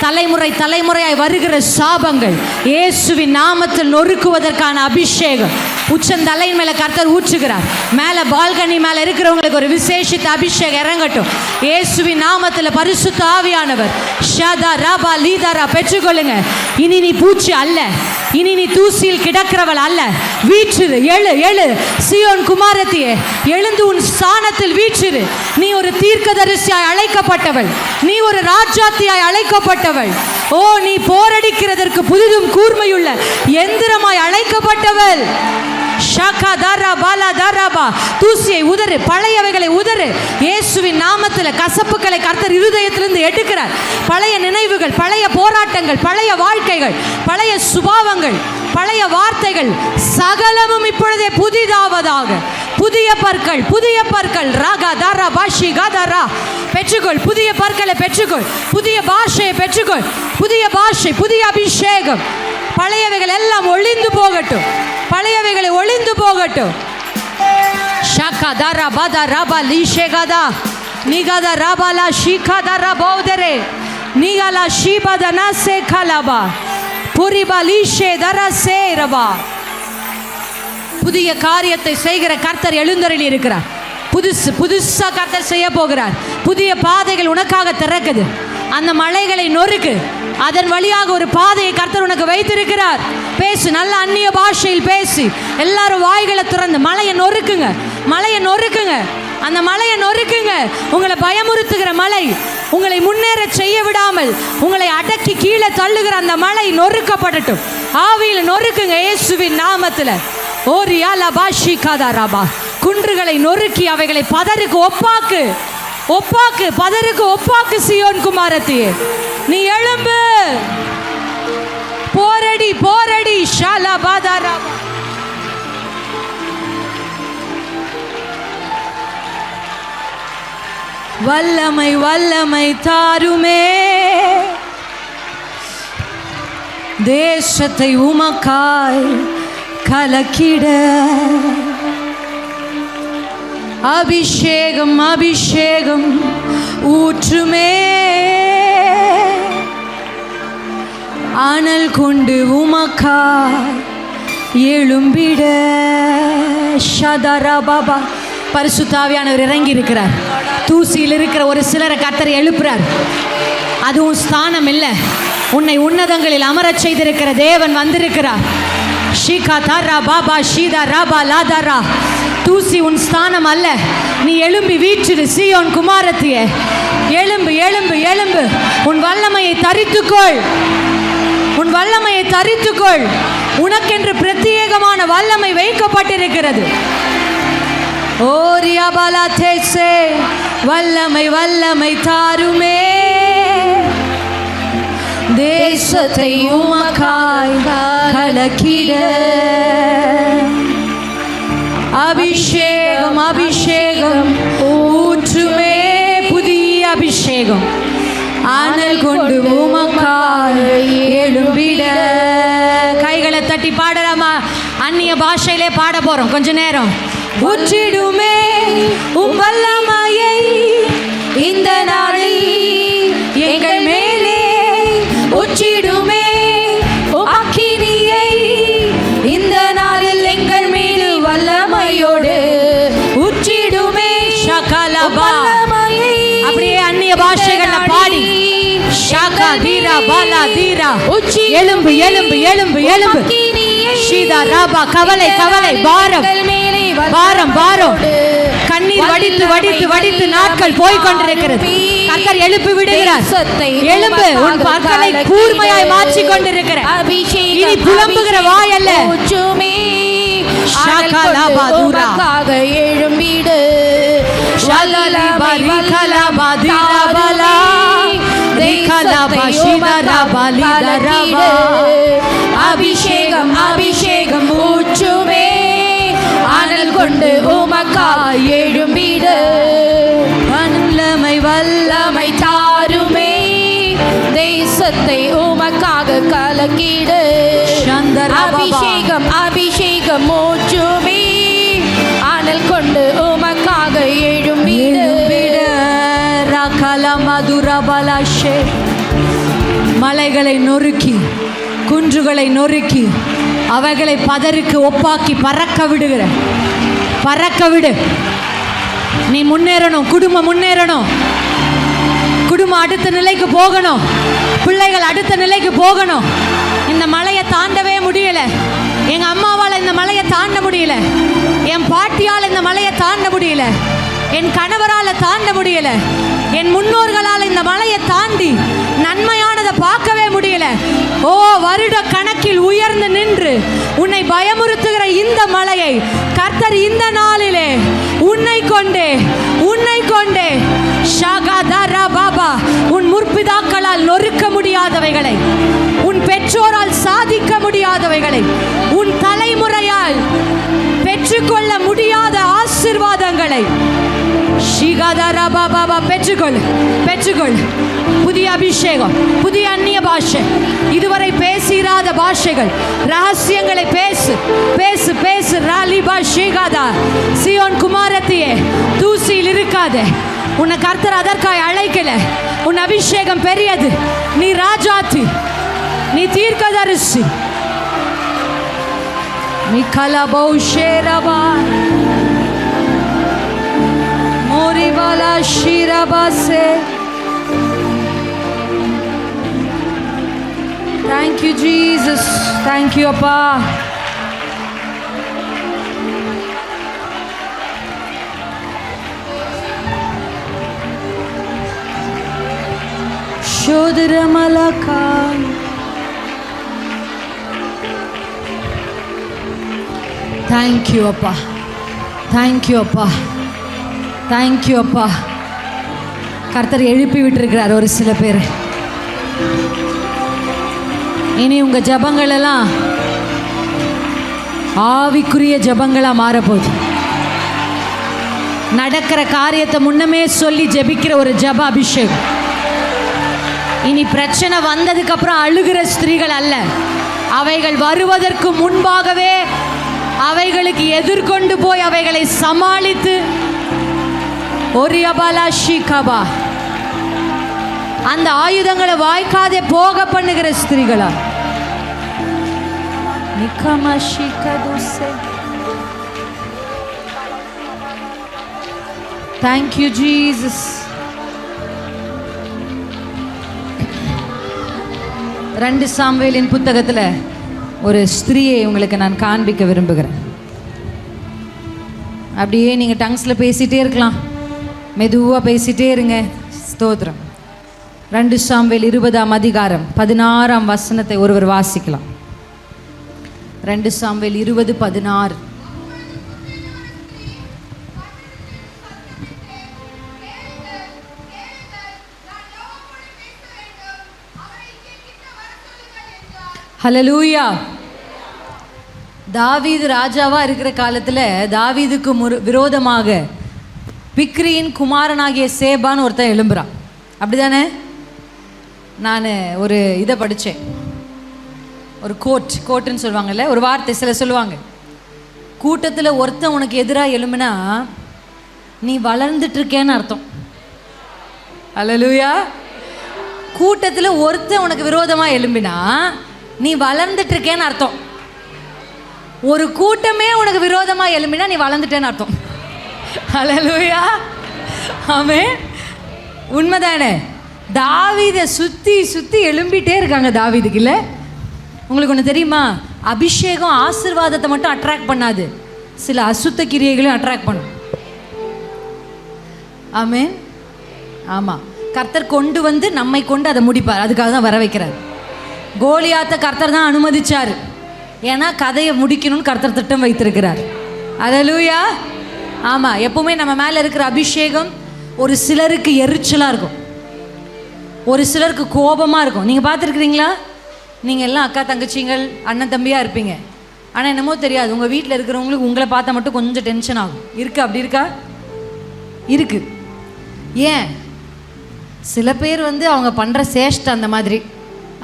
தலைமுறை தலைமுறையாய் வருகிற சாபங்கள் இயேசுவின் நாமத்தில் நொறுக்குவதற்கான அபிஷேகம் உச்சந்தலையின் மேலே கர்த்தர் ஊற்றுகிறார். மேலே பால்கனி மேலே இருக்கிறவங்களுக்கு ஒரு விசேஷித்த அபிஷேகம் இறங்கட்டும். இயேசுவின் நாமத்தில் பரிசுத்த ஆவியானவர் ஷதா ரபா லீதரா பெற்றுக்கொள்ளுங்க. இனி நீ பூச்சி அல்ல, இனி நீ தூசியில் கிடக்கிறவள் அல்ல. வீற்றிரு, எழு எழு சீயோன் குமாரத்தியே, எழுந்து உன் ஸ்தானத்தில் வீற்றிரு. நீ ஒரு தீர்க்கதரிசியாய் அழைக்கப்பட்டவள், நீ ஒரு ராஜாத்தியாய் அழைக்கப்பட்டவள். ஓ, நீ போரடிக்கிறதற்கு புதிதும் கூர்மையுள்ள எந்திரமாய் அழைக்கப்பட்டவள். தூசியை உதறு, பழையவைகளை உதறு. இயேசுவின் நாமத்தில் கசப்புகளை கர்த்தர் இருதயத்திலிருந்து எடுக்கிறார். பழைய நினைவுகள், பழைய போராட்டங்கள், பழைய வாழ்க்கைகள், பழைய சுபாவங்கள், பழைய வார்த்தைகள் சகலமும் இப்பொழுதே புதிதாவதாக. புதிய பற்கள், புதிய பற்கள். ராகா தாரா பாஷி காதாரா பெற்றுக்கொள். புதிய பற்களை பெற்றுக்கொள். புதிய பாஷையை பெற்றுக்கொள். புதிய பாஷை, புதிய அபிஷேகம். பழையவைகள் எல்லாம் ஒளிந்து போகட்டும். பழையவைகளை ஒளிந்து போகட்டும். ஷாக்கா தாரா பாதா ராபா லீஷேகாதா நிகாதா ராபாலா ஷீகாதா ராபௌதரே நிகாலா ஷீபாதா நாசே காலாபா புரிபா லீஷே தரா சேரபா. புதிய காரியத்தை செய்கிற கர்த்தர் எழுந்தருளி இருக்கிறார். புதுசா கர்த்தர் செய்ய போகிறார். புதிய பாதைகள் உனக்காக திறக்குது. அந்த மலைகளை நொறுக்கு. அதன் வழியாக ஒரு பாதையை கர்த்தர் உனக்கு வைத்திருக்கிறார். பேசு, நல்ல அந்நிய பாஷையில் பேசி, எல்லாரும் வாய்களை திறந்து மலையை நொறுக்குங்க, மலையை நொறுக்குங்க, அந்த மலையை நொறுக்குங்க. உங்களை பயமுறுத்துகிற மலை, உங்களை முன்னேற செய்ய விடாமல் உங்களை அடக்கி கீழே தள்ளுகிற அந்த மலை நொறுக்கப்படட்டும். ஆவியில் நொறுக்குங்க இயேசுவின் நாமத்தில். ஓரியாலா பாஷி காதாராபா. குன்றுகளை நொறுக்கி அவைகளை பதருக்கு ஒப்பாக்கு, ஒப்பாக்கு, பதருக்கு ஒப்பாக்கு. சீயோன் குமாரத்தியே, நீ எழும்பு, போரடி போரடி. ஷாலா பாதாரா. வல்லமை வல்லமை தாருமே, தேசத்தை உமக்காய் கலக்கிட. அபிஷேகம் அபிஷேகம் ஊற்றுமே, ஆனல் கொண்டு உமக்காய் எழும்பிட. ஷதரா பாபா. பரிசுத்த ஆவியானவர் இறங்கி இருக்கிறார். தூசியில் இருக்கிற ஒரு சிலரை கர்த்தர் எழுப்புறார். அதுவும் ஸ்தானம் இல்லை, உன்னை உன்னதங்களில் அமரச் செய்திருக்கிற தேவன் வந்திருக்கிறார். ஷீகா தாரா பாபா ஷீதா ராபா லாதாரா. தூசி உன் ஸ்தானம் அல்ல. நீ எழும்பி வீற்றிடு சீயோன் குமாரத்தியே. எழும்பு எழும்பு எழும்பு. உன் வல்லமையை தரித்துக்கொள், உன் வல்லமையை தரித்துக்கொள். உனக்கென்று பிரத்யேகமான வல்லமை வைக்கப்பட்டிருக்கிறது. ஓரியா பாலா தேசே. வல்லமை வல்லமை தாருமே. தேசத்தை உமக்காய் கலக்கிட. அபிஷேகம் அபிஷேகம் ஊற்றுமே. புதிய அபிஷேகம் ஆனல் கொண்டு உமக்காய் எழும்பிட. கைகளை தட்டி பாடலாமா? அந்நிய பாஷையிலே பாட போறோம் கொஞ்ச நேரம். ஊற்றிடுமே உம் வல்லமையை இந்த நாளில் எங்கள் மேலே. ஊற்றிடுமே அக்கினியை இந்த நாளில் எங்கள் மீது வல்லமையோடு. ஊற்றிடுமே வல்லமையை. அப்படியே அந்நிய பாஷைகள்ல பாடி ஷாகா தீரா பாலா தீரா. எலும்பு எலும்பு எலும்பு எலும்பு. ஷீதா ராபா. கவலை கவலை பாரம் பாரம் பாரம். கண்ணீர் வடித்து வடித்து வடித்து நாட்கள் போய் கொண்டிருக்கிறது. கர்த்தர் எழுப்பி விடுகிறார். எழும்பு. உன் பற்களை கூர்மையாய் மாற்றிக் கொண்டிருக்கிற. இனி புலம்புகிற வாய் அல்ல. எழும்பிடு. அபிஷேகம் அபிஷேகம் ஊற்றுமே. ஆனல் கொண்டு உமக்காய் எழும்பிடு. வல்லமை வல்லமை தாருமே. தேசத்தை உமக்காக கலக்கிடு. அபிஷேகம் அபிஷேகம் ஊற்றுமே. ஆனல் கொண்டு உமக்காக எழும்பிடு. மலைகளை நொறுக்கி குன்றுகளை நொறுக்கி அவைகளை பதருக்கு ஒப்பாக்கி பறக்க விடுகிற. பறக்க விடு. நீ முன்னேறணும். குடும்பம் முன்னேறணும். குடும்பம் அடுத்த நிலைக்கு போகணும். பிள்ளைகள் அடுத்த நிலைக்கு போகணும். இந்த மலையை தாண்டவே முடியல. எங்க அம்மாவால் இந்த மலையை தாண்ட முடியல. என் பாட்டியால் இந்த மலையை தாண்ட முடியல. என் கணவரால் தாண்ட முடியல. என் முன்னோர்களால் இந்த மலையை தாண்டி நன்மையானதை பார்க்கவே முடியல. ஓ, வருட கணக்கில் உயர்ந்து நின்று உன்னை பயமுறுத்துகிற இந்த மலையை கர்த்தர் இந்த நாளிலே உன்னை கொண்டே ஷாகாதாரா பாபா. உன் முற்பிதாக்களால் நொறுக்க முடியாதவைகளை, உன் பெற்றோரால் சாதிக்க முடியாதவைகளை, உன் தலைமுறையால் பெற்றுக்கொள்ள முடியாத ஆசீர்வாதங்களை ஷீகாதாரா பாபா பெற்றுக்கொள் பெற்றுக்கொள். புதிய அபிஷேகம், புதிய அந்நிய பாஷை, இதுவரை பேசிராத பாஷைகள், ரகசியங்களை பேசு பேசு பேசு. ராலிபா ஷீகாதா. சியோன் குமாரத்தியே, தூசியில் இருக்காதே. உன்னை கர்த்தர் அதற்காய் அழைக்கல. உன் அபிஷேகம் பெரியது. நீ ராஜாத்தி, நீ தீர்க்கதரிசி. மிகலா பௌஷேரபா மோரிவாலா ஷீரபாசே. Thank you Jesus. Thank you அப்பா. ஷோதரமலகா. Thank you அப்பா. Thank you அப்பா. Thank you அப்பா. கர்த்தர் எழுப்பி விட்டுருக்கிறார் ஒரு சில பேர். இனி உங்க ஜபங்கள் எல்லாம் ஆவிக்குரிய ஜபங்களா மாறப்போகுது. நடக்கிற காரியத்தை முன்னமே சொல்லி ஜெபிக்கிற ஒரு ஜப அபிஷேகம். இனி பிரச்சனை வந்ததுக்கு அப்புறம் அழுகிற ஸ்திரீகள் அல்ல. அவைகள் வருவதற்கு முன்பாகவே அவைகளுக்கு எதிர்கொண்டு போய் அவைகளை சமாளித்து ஒரியபாலா ஷீகபா அந்த ஆயுதங்களை வாய்க்காதே போக பண்ணுகிற ஸ்திரீகளா. Thank you Jesus. 2 சாமுவேலின் புத்தகத்துல ஒரு ஸ்திரீயை உங்களுக்கு நான் காண்பிக்க விரும்புகிறேன். அப்படியே நீங்கள் டங்ஸில் பேசிகிட்டே இருக்கலாம், மெதுவாக பேசிகிட்டே இருங்க. ஸ்தோத்திரம். 2 சாமுவேல் 20ஆம் அதிகாரம் 16ஆம் வசனத்தை ஒருவர் வாசிக்கலாம். 2 சாமுவேல் 20:16. ஹல்லேலூயா. தாவீது ராஜாவா இருக்கிற காலத்தில் தாவீதுக்கு விரோதமாக பிக்ரியின் குமாரனாகிய சேபான்னு ஒருத்தன் எழும்புறான். அப்படிதானே? நான் ஒரு இதை படித்தேன், ஒரு கோட்டுன்னு சொல்லுவாங்கல்ல, ஒரு வார்த்தை சில சொல்லுவாங்க. கூட்டத்தில் ஒருத்தன் உனக்கு எதிராக எழும்புனா நீ வளர்ந்துட்டு இருக்கேன்னு அர்த்தம். ஹல்லேலூயா. கூட்டத்தில் ஒருத்தன் உனக்கு விரோதமாக எழும்பினா நீ வளர்ந்துட்டு இருக்கேன்னு அர்த்தம். ஒரு கூட்டமே உனக்கு விரோதமாக எழும்பினா நீ வளர்ந்துட்டேன்னு அர்த்தம். ஹல்லேலூயா. ஆமென். உண்மைதானே? தாவீதை சுற்றி சுற்றி எழும்பிட்டே இருக்காங்க தாவீதுக்கு. இல்லை, உங்களுக்கு ஒன்று தெரியுமா? அபிஷேகம் ஆசீர்வாதத்தை மட்டும் அட்ராக்ட் பண்ணாது, சில அசுத்த கிரியைகளையும் அட்ராக்ட் பண்ணும். ஆமென். ஆமாம், கர்த்தர் கொண்டு வந்து நம்மை கொண்டு அதை முடிப்பார். அதுக்காக தான் வர வைக்கிறார். கோலியாத்தை கர்த்தர் தான் அனுமதிச்சார், ஏன்னா கதையை முடிக்கணும்னு கர்த்தர் திட்டம் வைத்திருக்கிறார். ஹல்லேலூயா. ஆமாம், எப்பவுமே நம்ம மேலே இருக்கிற அபிஷேகம் ஒரு சிலருக்கு எரிச்சலாக இருக்கும், ஒரு சிலருக்கு கோபமாக இருக்கும். நீங்கள் பார்த்துருக்குறீங்களா? நீங்கள் எல்லாம் அக்கா தங்கச்சிங்கள் அண்ணன் தம்பியாக இருப்பீங்க. ஆனால் என்னமோ தெரியாது, உங்கள் வீட்டில் இருக்கிறவங்களுக்கு உங்களை பார்த்தா மட்டும் கொஞ்சம் டென்ஷன் ஆகும். இருக்கா? அப்படி இருக்கா? இருக்குது. ஏன்? சில பேர் வந்து அவங்க பண்ணுற சேஷ்டை அந்த மாதிரி,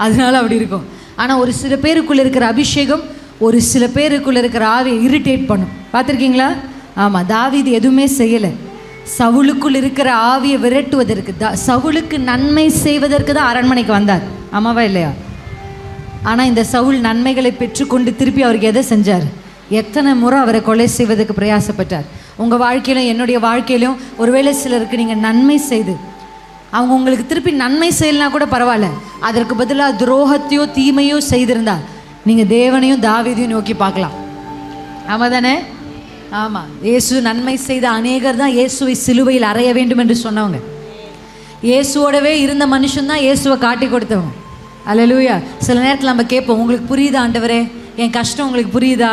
அதனால அப்படி இருக்கும். ஆனால் ஒரு சில பேருக்குள்ளே இருக்கிற அபிஷேகம் ஒரு சில பேருக்குள்ளே இருக்கிற ஆவியை இரிட்டேட் பண்ணும். பார்த்துருக்கீங்களா? ஆமாம், தாவீது எதுவுமே செய்யலை. சவுலுக்குள் இருக்கிற ஆவியை விரட்டுவதற்கு, சவுலுக்கு நன்மை செய்வதற்கு தான் அரண்மனைக்கு வந்தார். ஆமாவா இல்லையா? ஆனால் இந்த சவுல் நன்மைகளை பெற்றுக்கொண்டு திருப்பி அவருக்கு எதை செஞ்சார்? எத்தனை முறை அவரை கொலை செய்வதற்கு பிரயாசப்பட்டார். உங்கள் வாழ்க்கையிலும் என்னுடைய வாழ்க்கையிலும் ஒருவேளை சிலருக்கு நீங்கள் நன்மை செய்து அவங்க உங்களுக்கு திருப்பி நன்மை செய்யலைனா கூட பரவாயில்ல, அதற்கு பதிலாக துரோகத்தையோ தீமையோ செய்திருந்தா நீங்கள் தேவனையும் தாவீதையும் நோக்கி பார்க்கலாம். ஆமாம் தானே? ஆமாம், இயேசு நன்மை செய்த அநேகர் தான் இயேசுவை சிலுவையில் அறைய வேண்டும் என்று சொன்னவங்க. இயேசுவோடவே இருந்த மனுஷன்தான் இயேசுவை காட்டி கொடுத்தவங்க. ஹல்லேலூயா. சில நேரத்தில் நம்ம கேட்போம், உங்களுக்கு புரியுதா ஆண்டவரே, என் கஷ்டம் உங்களுக்கு புரியுதா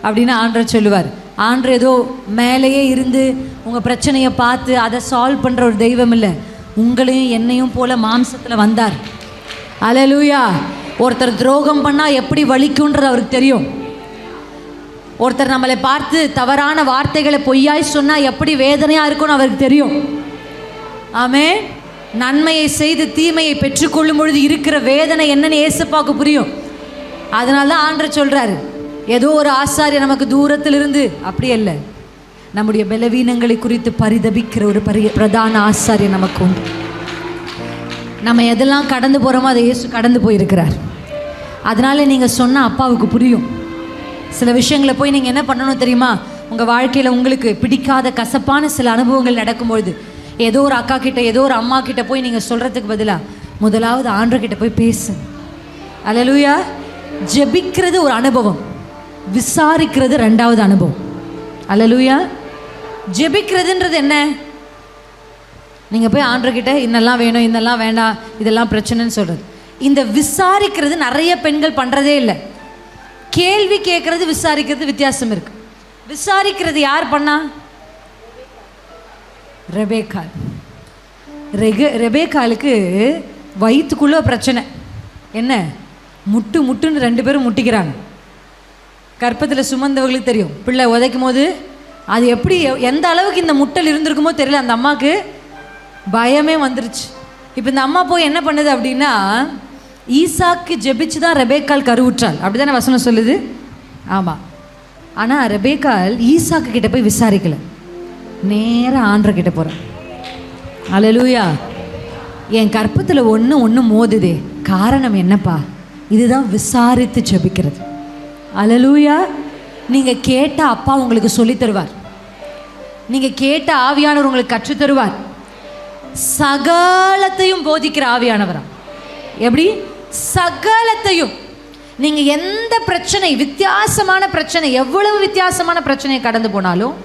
அப்படின்னு ஆண்டவர் சொல்லுவார். ஆண்டவர் ஏதோ மேலேயே இருந்து உங்கள் பிரச்சனையை பார்த்து அதை சால்வ் பண்ணுற ஒரு தெய்வம் இல்லை. உங்களையும் என்னையும் போல மாம்சத்தில் வந்தார். ஹல்லேலூயா. ஒருத்தர் துரோகம் பண்ணால் எப்படி வலிக்குன்றது அவருக்கு தெரியும். ஒருத்தர் நம்மளை பார்த்து தவறான வார்த்தைகளை பொய்யாய் சொன்னால் எப்படி வேதனையாக இருக்கும்னு அவருக்கு தெரியும். ஆமென். நன்மையை செய்து தீமையை பெற்றுக்கொள்ளும் பொழுது இருக்கிற வேதனை என்னன்னு ஏசப்பாவுக்கு புரியும். அதனால தான் ஆண்டவர் சொல்கிறாரு, ஏதோ ஒரு ஆசாரியர் நமக்கு தூரத்தில் இருந்து, அப்படி அல்ல, நம்முடைய பலவீனங்களை குறித்து பரிதபிக்கிற ஒரு பிரதான ஆசாரியர் நமக்கு உண்டு. நம்ம எதெல்லாம் கடந்து போகிறோமோ அதை இயேசு கடந்து போயிருக்கிறார். அதனால நீங்கள் சொன்னால் அப்பாவுக்கு புரியும். சில விஷயங்களை போய் நீங்கள் என்ன பண்ணணும் தெரியுமா? உங்கள் வாழ்க்கையில் உங்களுக்கு பிடிக்காத கசப்பான சில அனுபவங்கள் நடக்கும்பொழுது ஏதோ ஒரு அக்கா கிட்ட ஏதோ ஒரு அம்மா கிட்ட போய் நீங்கள் சொல்கிறதுக்கு பதிலாக முதலாவது ஆண்டவர்கிட்ட போய் பேசு. ஹல்லேலூயா. ஜெபிக்கிறது ஒரு அனுபவம், விசாரிக்கிறது 2வது அனுபவம். ஹல்லேலூயா. ஜெபிக்கிறதுன்றது என்ன? நீங்கள் போய் ஆண்டவர்கிட்ட இன்னெல்லாம் வேணும், இன்னெல்லாம் வேண்டாம், இதெல்லாம் பிரச்சனைன்னு சொல்கிறது. இந்த விசாரிக்கிறது நிறைய பெண்கள் பண்ணுறதே இல்லை. கேள்வி கேட்குறது விசாரிக்கிறது வித்தியாசம் இருக்குது. விசாரிக்கிறது யார் பண்ணா? ரெபேக்காள். ரெபேக்காளுக்கு வயிற்றுக்குள்ளே பிரச்சனை. என்ன? முட்டுன்னு 2 பேரும் முட்டிக்கிறாங்க. கற்பத்தில் சுமந்தவர்களுக்கு தெரியும், பிள்ளை உதைக்கும் போது அது எப்படி எந்த அளவுக்கு இந்த முட்டல் இருந்திருக்குமோ தெரியல. அந்த அம்மாவுக்கு பயமே வந்துருச்சு. இப்போ இந்த அம்மா போய் என்ன பண்ணுது அப்படின்னா, ஈசாக்கு ஜெபிச்சு தான் ரெபேக்காள் கருவுற்றாள். அப்படி தானே வசனம் சொல்லுது? ஆமாம். ஆனால் ரெபேக்காள் ஈசாக்கு கிட்ட போய் விசாரிக்கல, நேராக ஆண்டவர்கிட்ட போகிறான். ஹல்லேலூயா. என் கற்பத்தில் ஒன்று மோதுதே, காரணம் என்னப்பா? இதுதான் விசாரித்து ஜெபிக்கிறது. அல்லேலூயா. நீங்கள் கேட்ட அப்பா உங்களுக்கு சொல்லித் தருவார். நீங்கள் கேட்ட ஆவியானவர் உங்களுக்கு கற்றுத் தருவார். சகலத்தையும் போதிக்கிற ஆவியானவரா? எப்படி? சகலத்தையும். நீங்கள் எந்த பிரச்சனை, வித்தியாசமான பிரச்சனை, எவ்வளவு வித்தியாசமான பிரச்சனையை கடந்து போனாலும்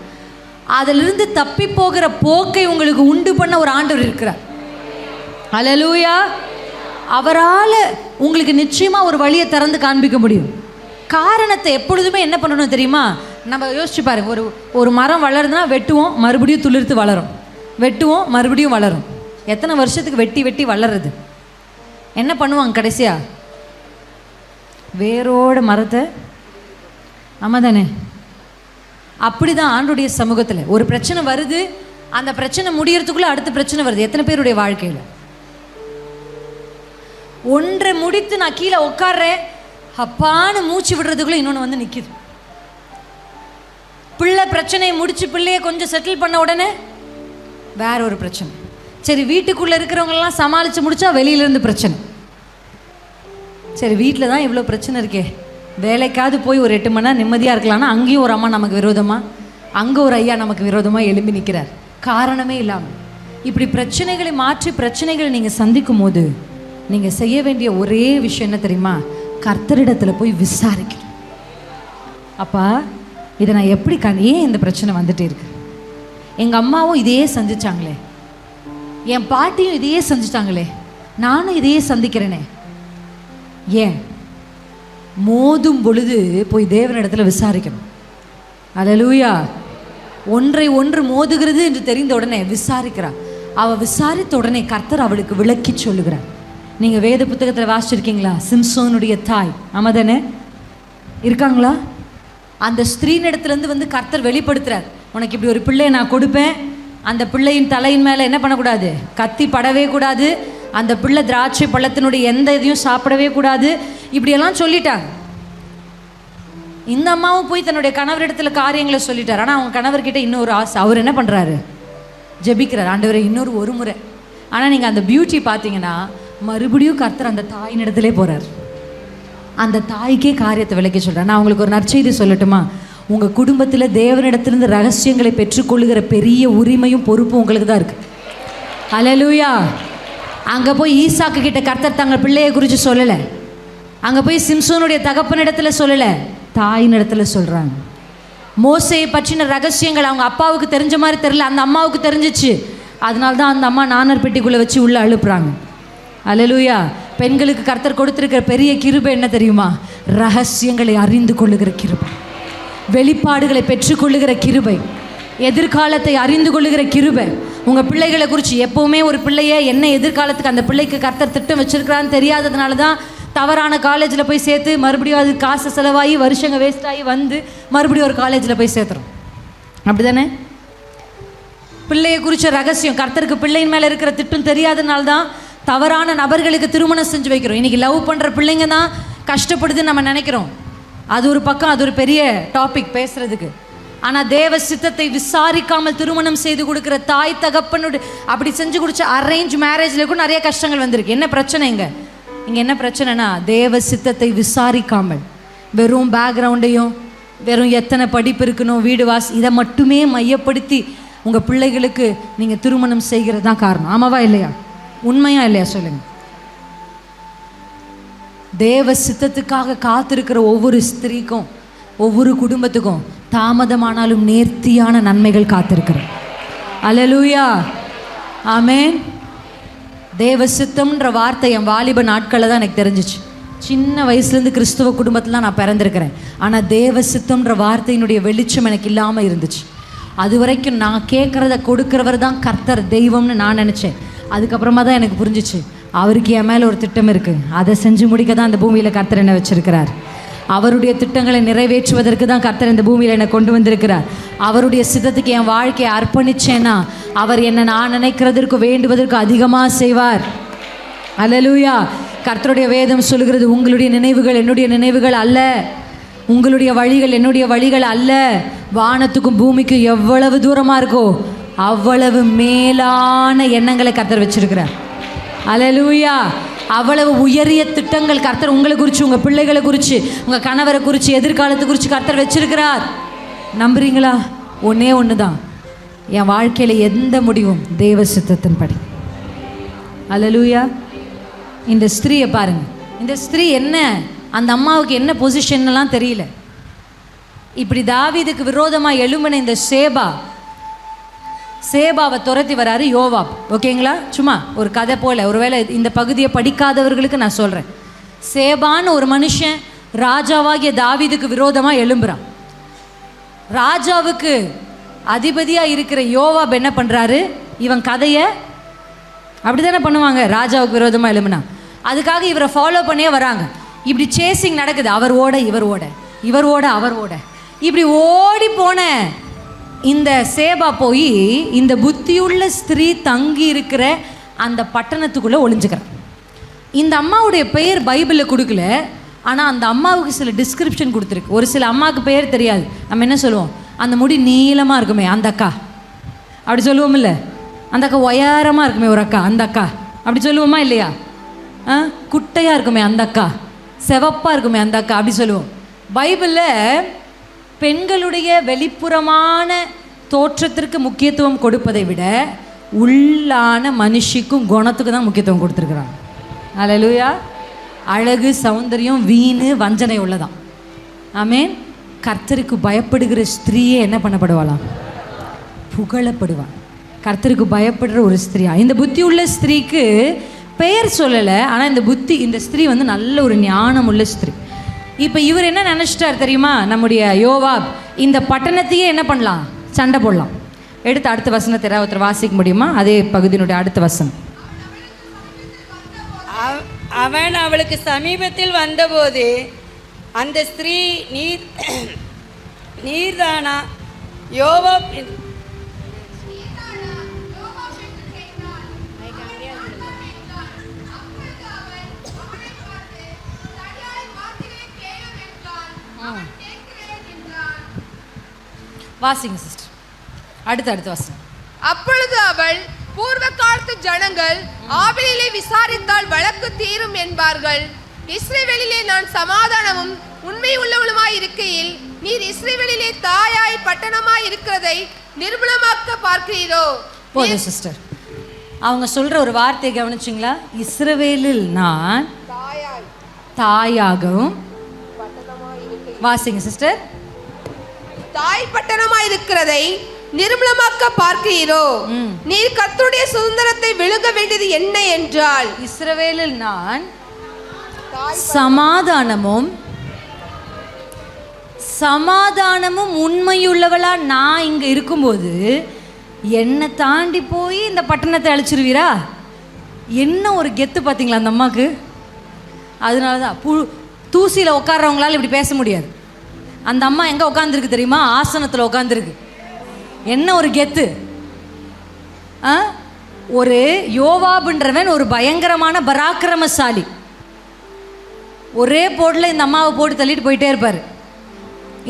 அதிலிருந்து தப்பி போகிற போக்கை உங்களுக்கு உண்டு பண்ண ஒரு ஆண்டவர் இருக்கிறார். அல்லேலூயா. அவரால் உங்களுக்கு நிச்சயமாக ஒரு வழியை திறந்து காண்பிக்க முடியும். காரணத்தை எப்பொழுதுமே என்ன பண்ணணும் தெரியுமா? நம்ம யோசிச்சு பாருங்க. ஒரு மரம் வளருதுன்னா வெட்டுவோம், மறுபடியும் துளிர்த்து வளரும், வெட்டுவோம், மறுபடியும் வளரும். எத்தனை வருஷத்துக்கு வெட்டி வெட்டி வளருது? என்ன பண்ணுவாங்க கடைசியா? வேரோட மரத்தை. ஆமாம் தானே? அப்படி தான் ஆண்டுடைய சமூகத்தில் ஒரு பிரச்சனை வருது, அந்த பிரச்சனை முடியறதுக்குள்ளே அடுத்த பிரச்சனை வருது. எத்தனை பேருடைய வாழ்க்கையில் ஒன்றை முடித்து நான் கீழே உட்கார்றேன், அப்பான்னு மூச்சு விடுறதுக்குள்ளே இன்னொன்று வந்து நிற்கிது. பிள்ளை பிரச்சனையை முடித்து பிள்ளையை கொஞ்சம் செட்டில் பண்ண உடனே வேற ஒரு பிரச்சனை. சரி, வீட்டுக்குள்ளே இருக்கிறவங்களெல்லாம் சமாளித்து முடித்தா வெளியிலேருந்து பிரச்சனை. சரி, வீட்டில் தான் இவ்வளோ பிரச்சனை இருக்கே, வேலைக்காவது போய் ஒரு 8 மணி நேரம் நிம்மதியாக இருக்கலாம்னா அங்கேயும் ஒரு அம்மா நமக்கு விரோதமாக, அங்கே ஒரு ஐயா நமக்கு விரோதமாக எழும்பி நிற்கிறார், காரணமே இல்லாமல். இப்படி பிரச்சனைகளை மாற்றி பிரச்சனைகளை நீங்கள் சந்திக்கும் போது நீங்கள் செய்ய வேண்டிய ஒரே விஷயம் என்ன தெரியுமா? கர்த்தரிடத்தில் போய் விசாரிக்கணும். அப்பா, இதை நான் எப்படி ஏன் இந்த பிரச்சனை வந்துட்டே இருக்கு? எங்கள் அம்மாவும் இதையே சந்திச்சாங்களே, என் பாட்டியும் இதையே சந்திச்சிட்டாங்களே, நானும் இதையே சந்திக்கிறேனே. ஏன்? மோதும் பொழுது போய் தேவனிடத்தில் விசாரிக்கணும். அல்லேலூயா. ஒன்றை ஒன்று மோதுகிறது என்று தெரிந்த உடனே விசாரிக்கிறார். அவள் விசாரித்த உடனே கர்த்தர் அவளுக்கு விளக்கி சொல்லுகிறார். நீங்கள் வேத புத்தகத்தில் வாசிச்சிருக்கீங்களா? சிம்சோனுடைய தாய், ஆமாதானே? இருக்காங்களா? அந்த ஸ்திரீனிடத்துலேருந்து வந்து கர்த்தர் வெளிப்படுத்துறார், உனக்கு இப்படி ஒரு பிள்ளையை நான் கொடுப்பேன், அந்த பிள்ளையின் தலையின் மேலே என்ன பண்ணக்கூடாது? கத்தி படவே கூடாது, அந்த பிள்ளை திராட்சை பழத்தினுடைய எந்த இதையும் சாப்பிடவே கூடாது, இப்படியெல்லாம் சொல்லிட்டாங்க. இந்த அம்மாவும் போய் தன்னுடைய கணவரிடத்தில் காரியங்களை சொல்லிட்டார். ஆனால் அவங்க கணவர்கிட்ட இன்னொரு ஆசை. அவர் என்ன பண்ணுறாரு? ஜெபிக்கிறார், ஆண்டவரே இன்னொரு ஒரு முறை. ஆனால் நீங்கள் அந்த பியூட்டி பார்த்தீங்கன்னா மறுபடியும் கர்த்தர் அந்த தாயின் இடத்துல போகிறார். அந்த தாய்க்கே காரியத்தை விளக்கி சொல்கிறார். நான் உங்களுக்கு ஒரு நற்செய்தி சொல்லட்டுமா? உங்கள் குடும்பத்தில் தேவனிடத்திலிருந்து ரகசியங்களை பெற்றுக்கொள்ளுகிற பெரிய உரிமையும் பொறுப்பும் உங்களுக்கு தான் இருக்குது. அல்லேலூயா. அங்கே போய் ஈசாக்கு கிட்ட கர்த்தர் தங்கள் பிள்ளையை குறித்து சொல்லலை, அங்கே போய் சிம்சோனுடைய தகப்பனிடத்தில் சொல்லலை, தாயின் இடத்துல சொல்கிறாங்க. மோசையை பற்றின ரகசியங்கள் அவங்க அப்பாவுக்கு தெரிஞ்ச மாதிரி தெரியல, அந்த அம்மாவுக்கு தெரிஞ்சிச்சு. அதனால தான் அந்த அம்மா நாணர் பெட்டிக்குள்ளே வச்சு உள்ளே அழுப்புறாங்க. அல்லேலூயா. பெண்களுக்கு கர்த்தர் கொடுத்துருக்கிற பெரிய கிருபை என்ன தெரியுமா? ரகசியங்களை அறிந்து கொள்ளுகிற கிருபை, வெளிப்பாடுகளை பெற்றுக்கொள்ளுகிற கிருபை, எதிர்காலத்தை அறிந்து கொள்ளுகிற கிருபை. உங்கள் பிள்ளைகளை குறித்து எப்போவுமே ஒரு பிள்ளையை என்ன எதிர்காலத்துக்கு அந்த பிள்ளைக்கு கர்த்தர் திட்டம் வச்சுருக்கிறான்னு தெரியாததுனால தான் தவறான காலேஜில் போய் சேர்த்து மறுபடியும் அது காசு செலவாகி வருஷங்க வேஸ்ட் ஆகி வந்து மறுபடியும் ஒரு காலேஜில் போய் சேர்த்துறோம். அப்படி தானே? பிள்ளையை குறித்த ரகசியம், கர்த்தருக்கு பிள்ளையின் மேலே இருக்கிற திட்டம் தெரியாதனால தான் தவறான நபர்களுக்கு திருமணம் செஞ்சு வைக்கிறோம். இன்றைக்கி லவ் பண்ணுற பிள்ளைங்க தான் கஷ்டப்படுதுன்னு நம்ம நினைக்கிறோம். அது ஒரு பக்கம், அது ஒரு பெரிய டாபிக் பேசுகிறதுக்கு. ஆனால் தேவ சித்தத்தை விசாரிக்காமல் திருமணம் செய்து கொடுக்குற தாய் தகப்பனுடைய அப்படி செஞ்சு கொடுத்த அரேஞ்ச் மேரேஜில் கூட நிறைய கஷ்டங்கள் வந்திருக்கு. என்ன பிரச்சனை இங்கே என்ன பிரச்சனைனா, தேவ சித்தத்தை விசாரிக்காமல் வெறும் பேக்ரவுண்டையும் வெறும் எத்தனை படிப்பு இருக்கணும், வீடு வாசி, இதை மட்டுமே மையப்படுத்தி உங்கள் பிள்ளைகளுக்கு நீங்கள் திருமணம் செய்கிறது தான் காரணம். ஆமாவா இல்லையா? உண்மையா இல்லையா சொல்லுங்க? தேவ சித்தத்துக்காக காத்திருக்கிற ஒவ்வொரு ஸ்திரீக்கும் ஒவ்வொரு குடும்பத்துக்கும் தாமதமானாலும் நேர்த்தியான நன்மைகள் காத்திருக்கிறேன். அல்லேலூயா. ஆமென். தேவ சித்தம்ன்ற வார்த்தை என் வாலிப நாட்களில் தான் எனக்கு தெரிஞ்சிச்சு. சின்ன வயசுலேருந்து கிறிஸ்துவ குடும்பத்தில் தான் நான் பிறந்திருக்கிறேன். ஆனால் தேவ சித்தம்ன்ற வார்த்தையினுடைய வெளிச்சம் எனக்கு இல்லாமல் இருந்துச்சு. அது வரைக்கும் நான் கேட்குறத கொடுக்குறவர் தான் கர்த்தர், தெய்வம்னு நான் நினச்சேன். அதுக்கப்புறமா தான் எனக்கு புரிஞ்சிச்சு, அவருக்கு என் மேலே ஒரு திட்டம் இருக்குது, அதை செஞ்சு முடிக்க தான் அந்த பூமியில் கர்த்தர் என்ன வச்சிருக்கிறார். அவருடைய திட்டங்களை நிறைவேற்றுவதற்கு தான் கர்த்தர் இந்த பூமியில் என்னை கொண்டு வந்திருக்கிறார். அவருடைய சித்தத்துக்கு என் வாழ்க்கையை அர்ப்பணிச்சேன்னா அவர் என்னை நான் நினைக்கிறதற்கு வேண்டுவதற்கு அதிகமாக செய்வார். அல்லேலூயா. கர்த்தருடைய வேதம் சொல்கிறது, உங்களுடைய நினைவுகள் என்னுடைய நினைவுகள் அல்ல, உங்களுடைய வழிகள் என்னுடைய வழிகள் அல்ல. வானத்துக்கும் பூமிக்கும் எவ்வளவு தூரமாக இருக்கோ அவ்வளவு மேலான எண்ணங்களை கர்த்தர் வச்சிருக்கிறார். அல்லேலூயா. அவ்வளவு உயரிய திட்டங்கள் கர்த்தர் உங்களை குறித்து, உங்கள் பிள்ளைகளை குறித்து, உங்கள் கணவரை குறித்து, எதிர்காலத்தை குறித்து கர்த்தர் வச்சிருக்கிறார். நம்புறீங்களா? ஒன்றே ஒன்று தான், என் வாழ்க்கையில் எந்த முடிவும் தேவ சித்தத்தின்படி. அல்லேலூயா. இந்த ஸ்திரீயை பாருங்கள். இந்த ஸ்திரீ என்ன, அந்த அம்மாவுக்கு என்ன பொசிஷன்லாம் தெரியல. இப்படி தாவீதுக்கு விரோதமாக எழும்பின இந்த சேபாவை துரத்தி வராரு யோவாப். ஓகேங்களா? சும்மா ஒரு கதை போல். ஒருவேளை இந்த பகுதியை படிக்காதவர்களுக்கு நான் சொல்கிறேன். சேபான்னு ஒரு மனுஷன் ராஜாவாகிய தாவீதுக்கு விரோதமாக எழும்புறான். ராஜாவுக்கு அதிபதியாக இருக்கிற யோவாப் என்ன பண்ணுறாரு, இவன் கதையை அப்படி தானே பண்ணுவாங்க, ராஜாவுக்கு விரோதமாக எழும்புனா. அதுக்காக இவரை ஃபாலோ பண்ணியே வராங்க. இப்படி சேசிங் நடக்குது. அவர் ஓட இவர் ஓட, இவர் ஓட அவர் ஓட. இப்படி ஓடி போன இந்த சேபா போய் இந்த புத்தியுள்ள ஸ்திரீ தங்கி இருக்கிற அந்த பட்டணத்துக்குள்ளே ஒளிஞ்சுக்கிறான். இந்த அம்மாவுடைய பெயர் பைபிளில் கொடுக்கல, ஆனால் அந்த அம்மாவுக்கு சில டிஸ்கிரிப்ஷன் கொடுத்துருக்கு. ஒரு சில அம்மாவுக்கு பெயர் தெரியாது. நம்ம என்ன சொல்லுவோம், அந்த முடி நீளமாக இருக்குமே அந்த அக்கா, அப்படி சொல்லுவோம்ல. அந்த அக்கா உயரமாக இருக்குமே ஒரு அக்கா, அந்த அக்கா அப்படி சொல்லுவோமா இல்லையா? குட்டையாக இருக்குமே அந்த அக்கா, செவப்பாக இருக்குமே அந்த அக்கா, அப்படி சொல்லுவோம். பைபிளில் பெண்களுடைய வெளிப்புறமான தோற்றத்திற்கு முக்கியத்துவம் கொடுப்பதை விட உள்ளான மனுஷிக்கும் குணத்துக்கு தான் முக்கியத்துவம் கொடுத்துருக்குறாங்க. அல்லேலூயா. அழகு, சௌந்தரியம், வீணு, வஞ்சனை உள்ளதான். ஆமேன். கர்த்தருக்கு பயப்படுகிற ஸ்திரீயே என்ன பண்ணப்படுவாளாம்? புகழப்படுவாள். கர்த்தருக்கு பயப்படுற ஒரு ஸ்திரீயா. இந்த புத்தி உள்ள ஸ்திரீக்கு பெயர் சொல்லலை, ஆனால் இந்த ஸ்திரீ வந்து நல்ல ஒரு ஞானம் உள்ள ஸ்திரீ. இப்போ இவர் என்ன நினச்சிட்டார் தெரியுமா, நம்முடைய யோவாப் இந்த பட்டணத்தையே என்ன பண்ணலாம், சண்டை போடலாம். எடுத்து அடுத்த வசனத்தை ஒருத்தர் வாசிக்க முடியுமா? அதே பகுதியினுடைய அடுத்த வசனம். அவன் அவளுக்கு சமீபத்தில் வந்தபோது அந்த ஸ்திரீ நீர்தானா யோவாப் வாசிங்க சிஸ்டர். அடுத்த வசனம். அப்பொழுது அவள், பூர்வ காலத்து ஜனங்கள் ஆபேலை விசாரித்தால் வழக்கு தீரும் என்பார்கள். இஸ்ரவேலிலே நான் சமாதானமும் உண்மை உள்ளவளுமாய் இருக்கையில் நீர் இஸ்ரவேலிலே தாயாய் பட்டணமாய் இருக்கிறதை நிர்மூலமாக்க பார்க்கிறீரோ? போதும் சிஸ்டர். அவங்க சொல்ற ஒரு வார்த்தையை கவனிச்சிங்களா? இஸ்ரவேலில் நான் தாயாகவும். வாசிங்க சிஸ்டர். தாய் பட்டணமாய் இருக்கிறதை நிர்மூலமாக்க பார்க்கிறீரோ? நீர் கர்த்தருடைய சுதந்திரத்தை விழுங்க வேண்டியது என்ன என்றால், இஸ்ரவேலில் நான் சமாதானமும் உண்மையுள்ளவளா நான் இங்க இருக்கும்போது என்னை தாண்டி போய் இந்த பட்டணத்தை அழிச்சிருவீரா? என்ன ஒரு கெத்து பார்த்தீங்களா அந்த அம்மாவுக்கு? அதனால தான் தூசியில் உட்கார்றவங்களால இப்படி பேச முடியாது. அந்த அம்மா எங்கே உட்காந்துருக்கு தெரியுமா? ஆசனத்தில் உட்காந்துருக்கு. என்ன ஒரு கெத்து! ஒரு யோவாபுன்றவன் ஒரு பயங்கரமான பராக்கிரமசாலி. ஒரே போட்டில் இந்த அம்மாவை போட்டு தள்ளிட்டு போயிட்டே இருப்பார்.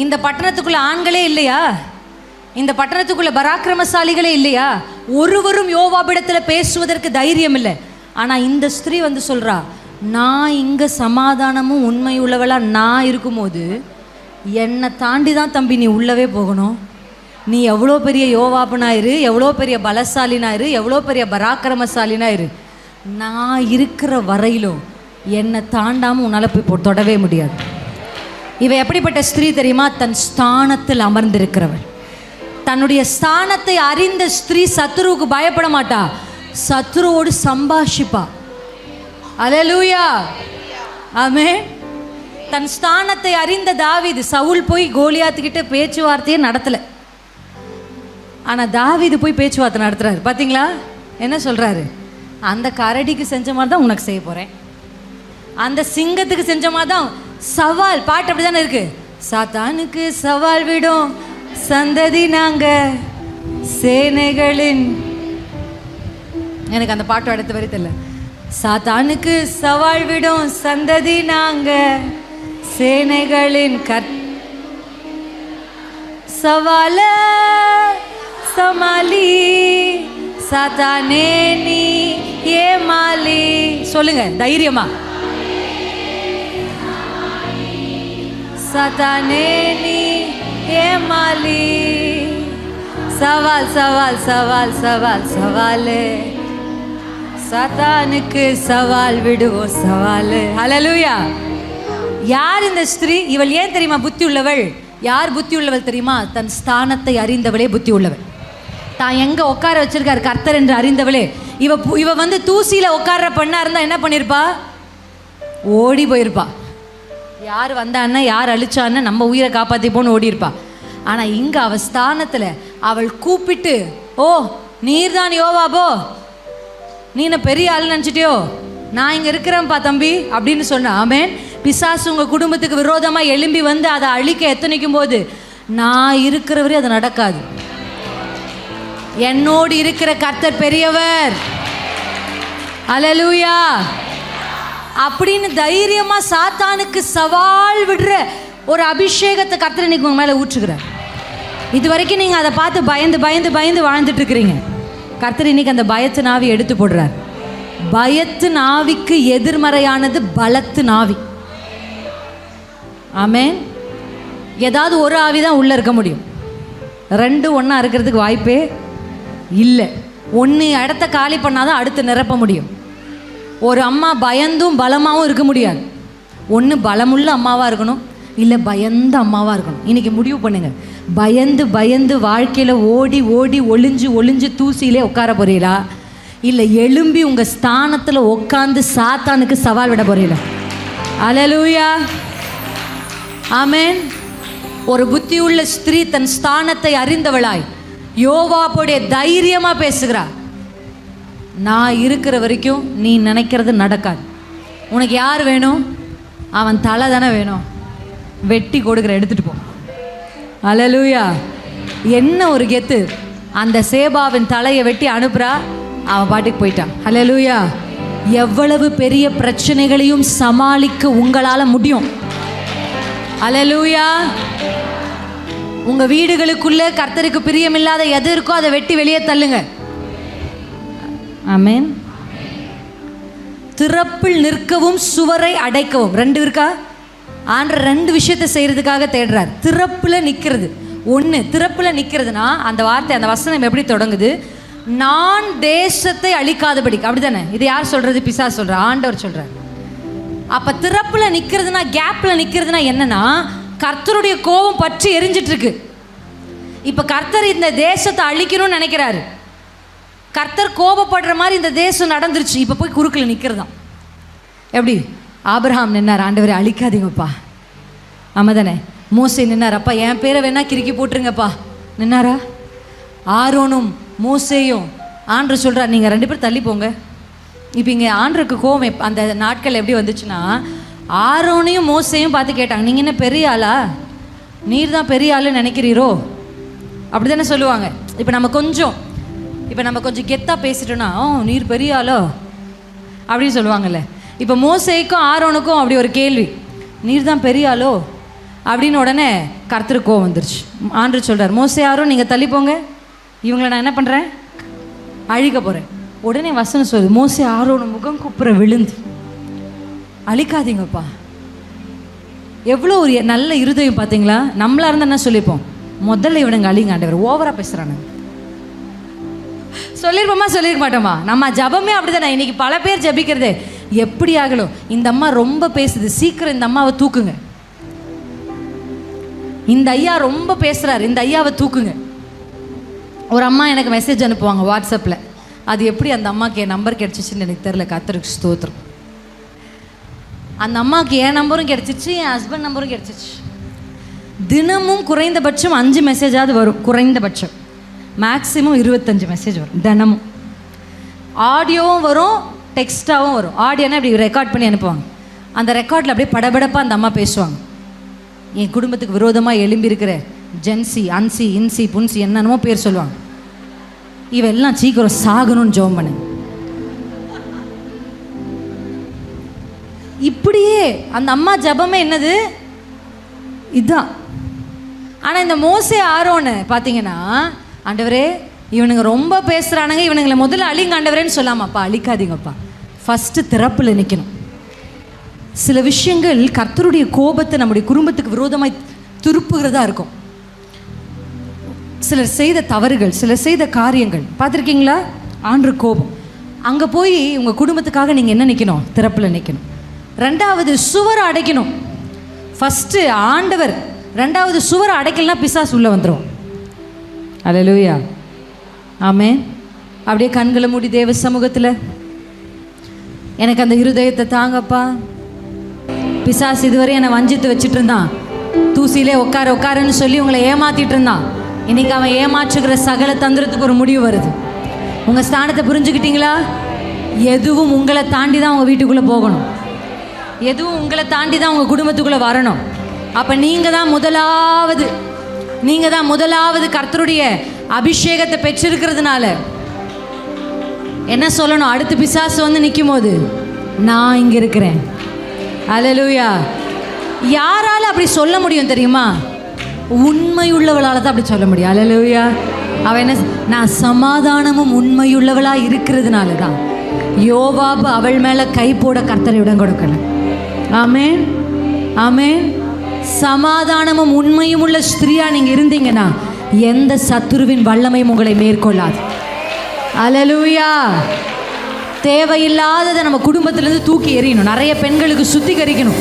இந்த பட்டணத்துக்குள்ளே ஆண்களே இல்லையா? இந்த பட்டணத்துக்குள்ளே பராக்கிரமசாலிகளே இல்லையா? ஒருவரும் யோவாபிடத்தில் பேசுவதற்கு தைரியம் இல்லை. ஆனால் இந்த ஸ்திரீ வந்து சொல்கிறா, நான் இங்கே சமாதானமும் உண்மை உள்ளவளாக நான் இருக்கும்போது என்னை தாண்டி தான் தம்பி நீ உள்ளவே போகணும். நீ எவ்வளோ பெரிய யோவாபனாயிரு, எவ்வளோ பெரிய பலசாலினாயிரு, எவ்வளோ பெரிய பராக்கிரமசாலினாயிரு, நான் இருக்கிற வரையிலும் என்னை தாண்டாமல் உன்னால் போய் தொடவே முடியாது. இவ எப்படிப்பட்ட ஸ்திரீ தெரியுமா? தன் ஸ்தானத்தில் அமர்ந்திருக்கிறவள். தன்னுடைய ஸ்தானத்தை அறிந்த ஸ்திரீ சத்துருவுக்கு பயப்பட மாட்டா, சத்துருவோடு சம்பாஷிப்பா. அல்லேலூயா. ஆமென். தன் ஸ்தானத்தை அறிந்த தாவீது, சவுல் போய் கோலியாத்துக்கிட்ட பேச்சுவார்த்தையே நடத்தலை, ஆனால் தாவீது போய் பேச்சுவார்த்தை நடத்துறாரு. பார்த்தீங்களா என்ன சொல்கிறாரு? அந்த கரடிக்கு செஞ்ச மாதிரி தான் உனக்கு செய்ய போகிறேன், அந்த சிங்கத்துக்கு செஞ்ச மாதிரி தான். சவால் பாட்டு அப்படி தானே இருக்கு. சாத்தானுக்கு சவால் விடும் சந்ததி நாங்க சேனைகளின், எனக்கு அந்த பாட்டு அடுத்த வரி தெரியல. சாத்தானுக்கு சவால் விடும் சந்ததி நாங்க சேனைகளின் சவால சமாளி சாத்தானே நீ ஏமாளி. சொல்லுங்க தைரியமா. சாத்தானே நீ ஏமாளி. சவால் சவால் சவால் சவால் சவால். சாத்தானுக்கு சவால் விடுவோம் சவால். ஹல்லேலூயா. யார் இந்த ஸ்திரீ? இவள் ஏன் தெரியுமா புத்தி உள்ளவள்? யார் புத்தி உள்ளவள் தெரியுமா? தன் ஸ்தானத்தை அறிந்தவளே புத்தி உள்ளவள். தான் எங்க உட்கார வச்சிருக்காரு கர்த்தர் என்று அறிந்தவளே. இவ வந்து தூசியில உட்கார பண்ணா இருந்தா என்ன பண்ணிருப்பா? ஓடி போயிருப்பா. யார் வந்தான்னா யார் அழிச்சான்னு நம்ம உயிரை காப்பாற்றிப்போன்னு ஓடிருப்பா. ஆனால் இங்கே அவள் ஸ்தானத்தில் அவள் கூப்பிட்டு, ஓ நீர் தான் யோவாபோ, நீ என்ன பெரிய ஆள் நினச்சிட்டியோ, நான் இங்கே இருக்கிறேன்ப்பா தம்பி அப்படின்னு சொன்னேன். ஆமென். பிசாசு உங்கள் குடும்பத்துக்கு விரோதமாக எழும்பி வந்து அதை அழிக்க எத்தனைக்கும் போது நான் இருக்கிறவரே அது நடக்காது. என்னோடு இருக்கிற கர்த்தர் பெரியவர். அல்லேலூயா. அப்படின்னு தைரியமா சாத்தானுக்கு சவால் விடுற ஒரு அபிஷேகத்தை கர்த்தர் இன்னைக்கு உங்க மேல ஊற்றுகிறார். இது வரைக்கும் நீங்க அதை பார்த்து பயந்து பயந்து பயந்து வாழ்ந்துட்டு இருக்கிறீங்க. கர்த்தர் இன்னைக்கு அந்த பயத்து நாவி எடுத்து போடுறார். பயத்து நாவிக்கு எதிர்மறையானது பலத்து நாவி. ஆமென். ஏதாவது ஒரு ஆவி தான் உள்ள இருக்க முடியும். ரெண்டு ஒன்றா இருக்கிறதுக்கு வாய்ப்பே இல்லை. ஒன்று இடத்த காலி பண்ணாதான் அடுத்து நிரப்ப முடியும். ஒரு அம்மா பயந்தும் பலமாகவும் இருக்க முடியாது. ஒன்று பலமுள்ள அம்மாவாக இருக்கணும், இல்லை பயந்த அம்மாவாக இருக்கணும். இன்றைக்கி முடிவு பண்ணுங்கள். பயந்து பயந்து வாழ்க்கையில் ஓடி ஓடி ஒளிஞ்சு ஒளிஞ்சு தூசியிலே உட்கார போகிறீங்களா, இல்லை எழும்பி உங்கள் ஸ்தானத்தில் உட்காந்து சாத்தானுக்கு சவால் விட போகிறீங்களா? அல்லேலூயா. ஆமென். ஒரு புத்தியுள்ள ஸ்திரீ தன் ஸ்தானத்தை அறிந்தவளாய் யோவாபுடைய தைரியமாக பேசுகிறா. நான் இருக்கிற வரைக்கும் நீ நினைக்கிறது நடக்காது. உனக்கு யார் வேணும்? அவன் தலை தானே வேணும். வெட்டி கொடுக்குற, எடுத்துகிட்டு போ. அல்லேலூயா. என்ன ஒரு கெத்து. அந்த சேபாவின் தலையை வெட்டி அனுப்புகிறா, அவன் பாட்டுக்கு போயிட்டான். அல்லேலூயா. எவ்வளவு பெரிய பிரச்சனைகளையும் சமாளிக்க உங்களால் முடியும். அல்லேலூயா. உங்கள் வீடுகளுக்குள்ளே கர்த்தருக்கு பிரியமில்லாத எது இருக்கோ அதை வெட்டி வெளியே தள்ளுங்க. ஆமென். திறப்பில் நிற்கவும் சுவரை அடைக்கவும் ரெண்டு இருக்கா? ஆண்டவர் ரெண்டு விஷயத்தை செய்கிறதுக்காக தேடுறார். திறப்பில் நிற்கிறது ஒன்று. திறப்பில் நிற்கிறதுனா அந்த வார்த்தை, அந்த வசனம் எப்படி தொடங்குது? நான் தேசத்தை அழிக்காதபடிக்கு. அப்படி தானே? இது யார் சொல்கிறது? பிசாசு சொல்கிற, ஆண்டவர் சொல்கிறார். அப்போ திறப்பில் நிற்கிறதுனா, கேப்பில் நிற்கிறதுனா என்னன்னா, கர்த்தருடைய கோபம் பற்றி எரிஞ்சிட்ருக்கு. இப்போ கர்த்தர் இந்த தேசத்தை அழிக்கணும்னு நினைக்கிறாரு. கர்த்தர் கோபப்படுற மாதிரி இந்த தேசம் நடந்துருச்சு. இப்போ போய் குறுக்கில் நிற்கிறதான். எப்படி? ஆபிரகாம் நின்னார், ஆண்டவரை அழிக்காதீங்கப்பா. ஆமாம் தானே? மோசே நின்னார், அப்பா என் பேரை வேணா கிறுக்கி போட்டுருங்கப்பா. நின்னாரா? ஆரோனும் மோசேயும் ஆண்டவர் சொல்கிறார், நீங்கள் ரெண்டு பேரும் தள்ளி போங்க. இப்போ இங்கே ஆண்டருக்கு கோபம் அந்த நாட்கள் எப்படி வந்துச்சுன்னா, ஆரோனையும் மோசையும் பார்த்து கேட்டாங்க, நீங்கள் என்ன பெரிய ஆளா? நீர் தான் பெரிய ஆளுன்னு நினைக்கிறீரோ? அப்படி தானே சொல்லுவாங்க. இப்போ நம்ம கொஞ்சம் கெத்தாக பேசிட்டோன்னா, ஓ நீர் பெரிய ஆளோ அப்படின்னு சொல்லுவாங்கல்ல. இப்போ மோசேக்கும் ஆரோனுக்கும் அப்படி ஒரு கேள்வி, நீர் தான் பெரிய ஆளோ அப்படின்னு. உடனே கர்த்தருக்கு கோவம் வந்துருச்சு. ஆண்டவர் சொல்கிறார், மோசே ஆரோன் நீங்கள் தள்ளி போங்க, இவங்களை நான் என்ன பண்ணுறேன்? அழிக்க போகிறேன். உடனே வசனம் சொல்லுது, மோசே ஆரோன் முகம் குப்புற விழுந்து, அழிக்காதீங்கப்பா. எவ்வளோ ஒரு நல்ல இருதயம் பார்த்தீங்களா? நம்மளா இருந்தால் என்ன சொல்லிப்போம்? முதல்ல இவனுங்க அழிங்க ஆண்டவர், ஓவராக பேசுகிறானுங்க சொல்லியிருப்போமா? சொல்லியிருக்க மாட்டோமா? நம்ம ஜபமே அப்படி தானே. இன்றைக்கி பல பேர் ஜபிக்கிறது எப்படி ஆகணும், இந்த அம்மா ரொம்ப பேசுது, சீக்கிரம் இந்த அம்மாவை தூக்குங்க. இந்த ஐயா ரொம்ப பேசுகிறாரு, இந்த ஐயாவை தூக்குங்க. ஒரு அம்மா எனக்கு மெசேஜ் அனுப்புவாங்க வாட்ஸ்அப்பில். அது எப்படி அந்த அம்மாவுக்கு என் நம்பர் கிடச்சிச்சின்னு எனக்கு தெரில. கர்த்தருக்கு ஸ்தோத்திரம். அந்த அம்மாவுக்கு என் நம்பரும் கிடச்சிச்சு, என் ஹஸ்பண்ட் நம்பரும் கிடச்சிச்சு. தினமும் குறைந்தபட்சம் 5 மெசேஜாவது வரும். குறைந்தபட்சம் மேக்ஸிமம் 25 மெசேஜ் வரும் தினமும். ஆடியோவும் வரும், டெக்ஸ்ட்டாகவும் வரும். ஆடியோனா இப்படி ரெக்கார்ட் பண்ணி அனுப்புவாங்க. அந்த ரெக்கார்டில் அப்படியே படபடப்பாக அந்த அம்மா பேசுவாங்க. என் குடும்பத்துக்கு விரோதமாக எழும்பியிருக்கிற ஜென்சி, அன்சி, இன்சி, புன்சி என்னென்னமோ பேர் சொல்லுவாங்க. இவெல்லாம் சீக்கிரம் சாகணும்னு ஜெபம் பண்ணு. இப்படியே அந்த அம்மா ஜபமே என்னது இதுதான். ஆனால் இந்த மோசே ஆரோன்னு பார்த்தீங்கன்னா, ஆண்டவரே இவனுங்க ரொம்ப பேசுகிறானுங்க, இவனுங்களை முதல்ல அழிங்க ஆண்டவரேன்னு சொல்லாமாப்பா, அழிக்காதீங்கப்பா. ஃபஸ்ட்டு திறப்பில் நிற்கணும். சில விஷயங்கள் கர்த்தருடைய கோபத்தை நம்முடைய குடும்பத்துக்கு விரோதமாய் திருப்புகிறதா இருக்கும். சிலர் செய்த தவறுகள், சிலர் செய்த காரியங்கள் பார்த்துருக்கீங்களா? ஆண்டவர் கோபம். அங்கே போய் உங்கள் குடும்பத்துக்காக நீங்கள் என்ன நிற்கணும்? திறப்பில் நிற்கணும். ரெண்டாவது, சுவரை அடைக்கணும். ஃபஸ்ட்டு ஆண்டவர், ரெண்டாவது சுவரை அடைக்கலனா பிசாசு உள்ளே வந்துடும். அல்லேலூயா, ஆமென். அப்படியே கண்களை மூடி தேவ சமூகத்தில், எனக்கு அந்த இருதயத்தை தாங்கப்பா. பிசாசு இதுவரை என்னை வஞ்சித்து வச்சுட்டு இருந்தான், தூசியிலே உட்காருன்னு சொல்லி உங்களை ஏமாற்றிட்டு இருந்தான். இன்றைக்கி அவன் ஏமாற்றுகிற சகல தந்திரத்துக்கு ஒரு முடிவு வருது. உங்கள் ஸ்தானத்தை புரிஞ்சுக்கிட்டீங்களா? எதுவும் உங்களை தாண்டி தான் உங்கள் வீட்டுக்குள்ளே போகணும், எதுவும் உங்களை தாண்டி தான் உங்கள் குடும்பத்துக்குள்ளே வரணும். அப்போ நீங்கள் தான் முதலாவது கர்த்தருடைய அபிஷேகத்தை பெற்றிருக்கிறதுனால என்ன சொல்லணும்? அடுத்து பிசாசு வந்து நிற்கும் போது நான் இங்கே இருக்கிறேன். அல்லேலூயா. யாரால அப்படி சொல்ல முடியும் தெரியுமா? உண்மையுள்ளவளால் தான் அப்படி சொல்ல முடியும். அல்லேலூயா. அவன் என்ன, நான் சமாதானமும் உண்மையுள்ளவளாக இருக்கிறதுனால தான் யோவாபு அவள் மேலே கை போட கர்த்தரை இடம் கொடுக்கல. ஆமென், ஆமென். சமாதானமும் உண்மையும் உள்ள ஸ்திரியா நீங்கள் இருந்தீங்கன்னா எந்த சத்துருவின் வல்லமையும் உங்களை மேற்கொள்ளாது. அல்லேலூயா. தேவையில்லாததை நம்ம குடும்பத்திலேருந்து தூக்கி எறியணும். நிறைய பெண்களுக்கு சுத்திகரிக்கணும்,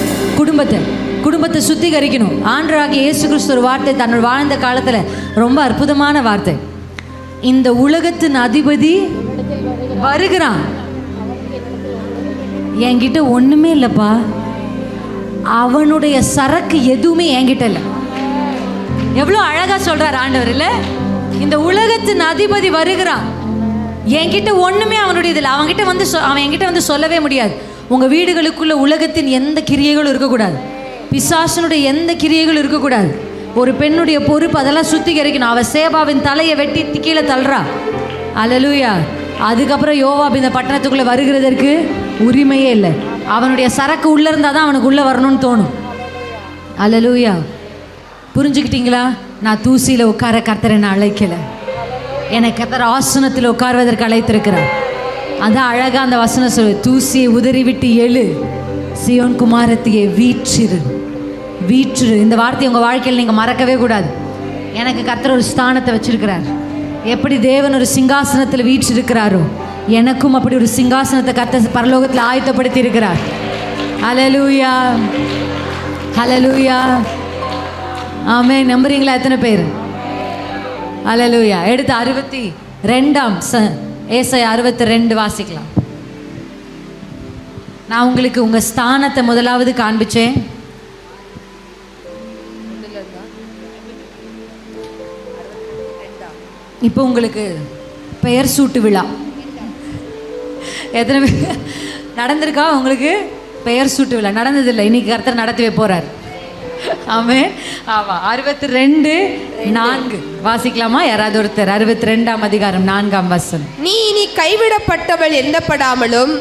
குடும்பத்தை சுத்திகரிக்கணும். ஆண்டவராகிய இயேசு கிறிஸ்து ஒரு வார்த்தை தன்னோட வாழ்ந்த காலத்தில் ரொம்ப அற்புதமான வார்த்தை. இந்த உலகத்தின் அதிபதி வருகிறான், என்கிட்ட ஒன்றுமே இல்லைப்பா, அவனுடைய சரக்கு எதுவுமே என்கிட்ட இல்லை. எவ்வளோ அழகாக சொல்கிறார் ஆண்டவர் இல்லை? இந்த உலகத்தின் அதிபதி வருகிறான், என்கிட்ட ஒன்றுமே அவனுடைய இதில், அவன் என்கிட்ட வந்து சொல்லவே முடியாது. உங்கள் வீடுகளுக்குள்ள உலகத்தின் எந்த கிரியைகளும் இருக்கக்கூடாது, பிசாசனுடைய எந்த கிரியைகளும் இருக்கக்கூடாது. ஒரு பெண்ணுடைய பொறுப்பு அதெல்லாம் சுத்திகரிக்கணும். அவள் சேபாவின் தலையை வெட்டி கீழே தள்ளுறா. அல்லேலூயா. அதுக்கப்புறம் யோவாப் இந்த பட்டணத்துக்குள்ளே வருகிறதற்கு உரிமையே இல்லை. அவனுடைய சரக்கு உள்ளே இருந்தால் தான் அவனுக்கு உள்ளே வரணும்னு தோணும். அல்லேலூயா. புரிஞ்சுக்கிட்டீங்களா? நான் தூசியில் உட்கார கர்த்தரை நான் அழைக்கலை, எனக்கு கர்த்தர் ஆசனத்தில் உட்கார்வதற்கு அழைத்திருக்கிறார். அதான் அழகாக அந்த வசனம் சொல்லு, தூசியை உதறி விட்டு எழு, சியோன் குமாரத்தியை வீற்றிரு. இந்த வார்த்தையை உங்கள் வாழ்க்கையில் நீங்கள் மறக்கவே கூடாது. எனக்கு கர்த்தர் ஒரு ஸ்தானத்தை வச்சிருக்கிறார். எப்படி தேவன் ஒரு சிங்காசனத்தில் வீற்றிருக்கிறாரோ, எனக்கும் அப்படி ஒரு சிங்காசனத்தை கர்த்தர் பரலோகத்தில் ஆயத்தப்படுத்தி இருக்கிறார். அல்லேலூயா, அல்லேலூயா, ஆமென். நம்புறீங்களா எத்தனை பேர்? அல்லேலூயா. எடுத்து 62 ஏசாயா 62 வாசிக்கலாம். நான் உங்களுக்கு உங்கள் ஸ்தானத்தை முதலாவது காண்பிச்சேன். இப்போ உங்களுக்கு பெயர் சூட்டு விழா எத்தனை பேர் நடந்திருக்கா? உங்களுக்கு பெயர் சூட்டு விழா நடந்ததில்லை, இன்னைக்கு கர்த்தர் நடத்தவே போகிறார். ஆமென். ஆமாம். 62:4 வாசிக்கலாமா? யாராவது ஒருத்தர் 62ஆம் அதிகாரம் 4ஆம் வசனம். நீ இனி கைவிடப்பட்டவள் எண்ணப்படாமலும்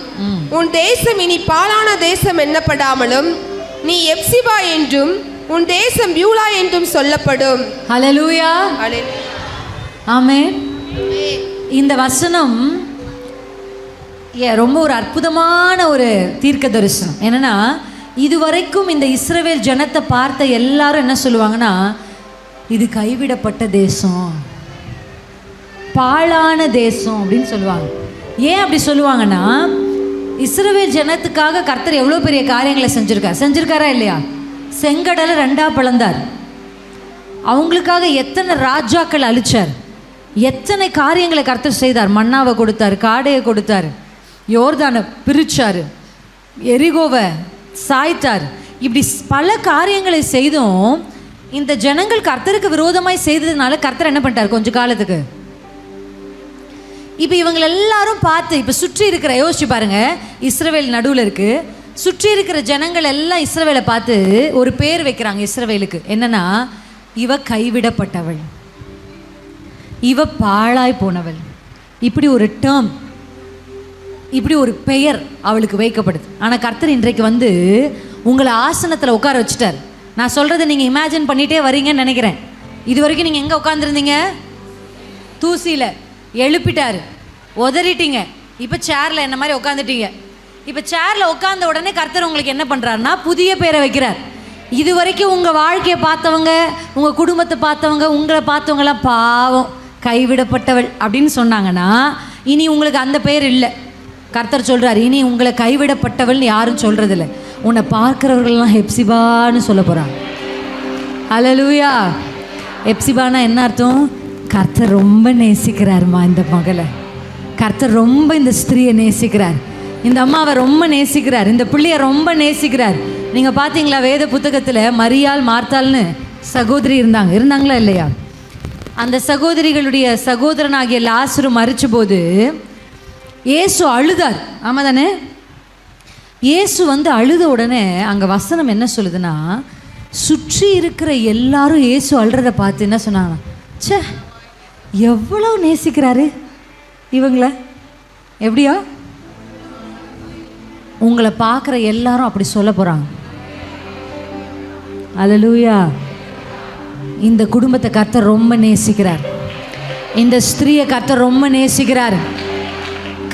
உன் தேசம் இனி பாழான தேசம் எண்ணப்படாமலும் நீ எப்சிபா என்றும் உன் தேசம் பியூலா என்றும் சொல்லப்படும். ஹல்லேலூயா, ஆமென். இந்த வசனம் ரொம்ப ஒரு அற்புதமான ஒரு தீர்க்க தரிசனம். என்னன்னா, இதுவரைக்கும் இந்த இஸ்ரவேல் ஜனத்தை பார்த்த எல்லாரும் என்ன சொல்லுவாங்கன்னா, இது கைவிடப்பட்ட தேசம், பாழான தேசம் அப்படின்னு சொல்லுவாங்க. ஏன் அப்படி சொல்லுவாங்கன்னா, இஸ்ரவேல் ஜனத்துக்காக கர்த்தர் எவ்வளோ பெரிய காரியங்களை செஞ்சிருக்காரா இல்லையா? செங்கடலை 2ஆ பிளந்தார். அவங்களுக்காக எத்தனை ராஜாக்கள் அழிச்சார், எத்தனை காரியங்களை கர்த்தர் செய்தார். மன்னாவை கொடுத்தார், காடையை கொடுத்தார், யோர்தானை பிரிச்சார், எரிகோவை சாய்த்தார். இப்படி பல காரியங்களை செய்தும் இந்த ஜனங்கள் கர்த்தருக்கு விரோதமாய் செய்ததுனால கர்த்தர் என்ன பண்ணிட்டார் கொஞ்ச காலத்துக்கு. இப்போ இவங்க எல்லாரும் பார்த்து, இப்போ சுற்றி இருக்கிற, யோசிச்சு பாருங்க, இஸ்ரவேல் நடுவில் இருக்கு, சுற்றி இருக்கிற ஜனங்கள் எல்லாம் இஸ்ரவேலை பார்த்து ஒரு பேர் வைக்கிறாங்க இஸ்ரவேலுக்கு. என்னன்னா, இவ கைவிடப்பட்டவள், இவ பாழாய் போனவள், இப்படி ஒரு டேர்ம், இப்படி ஒரு பெயர் அவளுக்கு வைக்கப்படுது. ஆனால் கர்த்தர் இன்றைக்கு வந்து உங்களை ஆசனத்தில் உட்கார வச்சுட்டார். நான் சொல்கிறத நீங்கள் இமேஜின் பண்ணிகிட்டே வரீங்கன்னு நினைக்கிறேன். இது வரைக்கும் நீங்கள் எங்கே உட்காந்துருந்தீங்க? தூசியில். எழுப்பிட்டாரு. உதறிட்டீங்க, இப்போ சேரில் என்ன மாதிரி உட்காந்துட்டீங்க. இப்போ சேரில் உட்காந்த உடனே கர்த்தர் உங்களுக்கு என்ன பண்ணுறாருன்னா புதிய பேரை வைக்கிறார். இது வரைக்கும் உங்கள் வாழ்க்கையை பார்த்தவங்க, உங்கள் குடும்பத்தை பார்த்தவங்க, உங்களை பார்த்தவங்களாம் பாவம் கைவிடப்பட்டவள் அப்படின்னு சொன்னாங்கன்னா இனி உங்களுக்கு அந்த பேர் இல்லை. கர்த்தர் சொல்கிறார், இனி உங்களை கைவிடப்பட்டவள்னு யாரும் சொல்கிறதில்ல. உன்னை பார்க்குறவர்கள்லாம் ஹெப்சிபான்னு சொல்ல போகிறாங்க. அல்லேலூயா. ஹெப்சிபானா என்ன அர்த்தம்? கர்த்தர் ரொம்ப நேசிக்கிறாருமா இந்த மகளை, கர்த்தர் ரொம்ப இந்த ஸ்திரியை நேசிக்கிறார், இந்த அம்மாவை ரொம்ப நேசிக்கிறார், இந்த பிள்ளையை ரொம்ப நேசிக்கிறார். நீங்கள் பார்த்தீங்களா வேத புத்தகத்தில் மரியாள் மார்த்தாள்னு சகோதரி இருந்தாங்களா இல்லையா? அந்த சகோதரிகளுடைய சகோதரனாகிய லாசரு மரிச்ச போது இயேசு அழுதார். ஆமாம் தானே? இயேசு அழுத உடனே அங்கே வசனம் என்ன சொல்லுதுன்னா, சுற்றி இருக்கிற எல்லாரும் இயேசு அழுறத பார்த்து என்ன சொன்னாங்க? ச்சே, எவ்வளோ நேசிக்கிறாரு இவங்கள. எப்படியா? உங்களை பார்க்குற எல்லாரும் அப்படி சொல்ல போகிறாங்க. அல்லேலூயா. இந்த குடும்பத்தை கர்த்தர் ரொம்ப நேசிக்கிறார், இந்த ஸ்திரியை கர்த்தர் ரொம்ப நேசிக்கிறார்.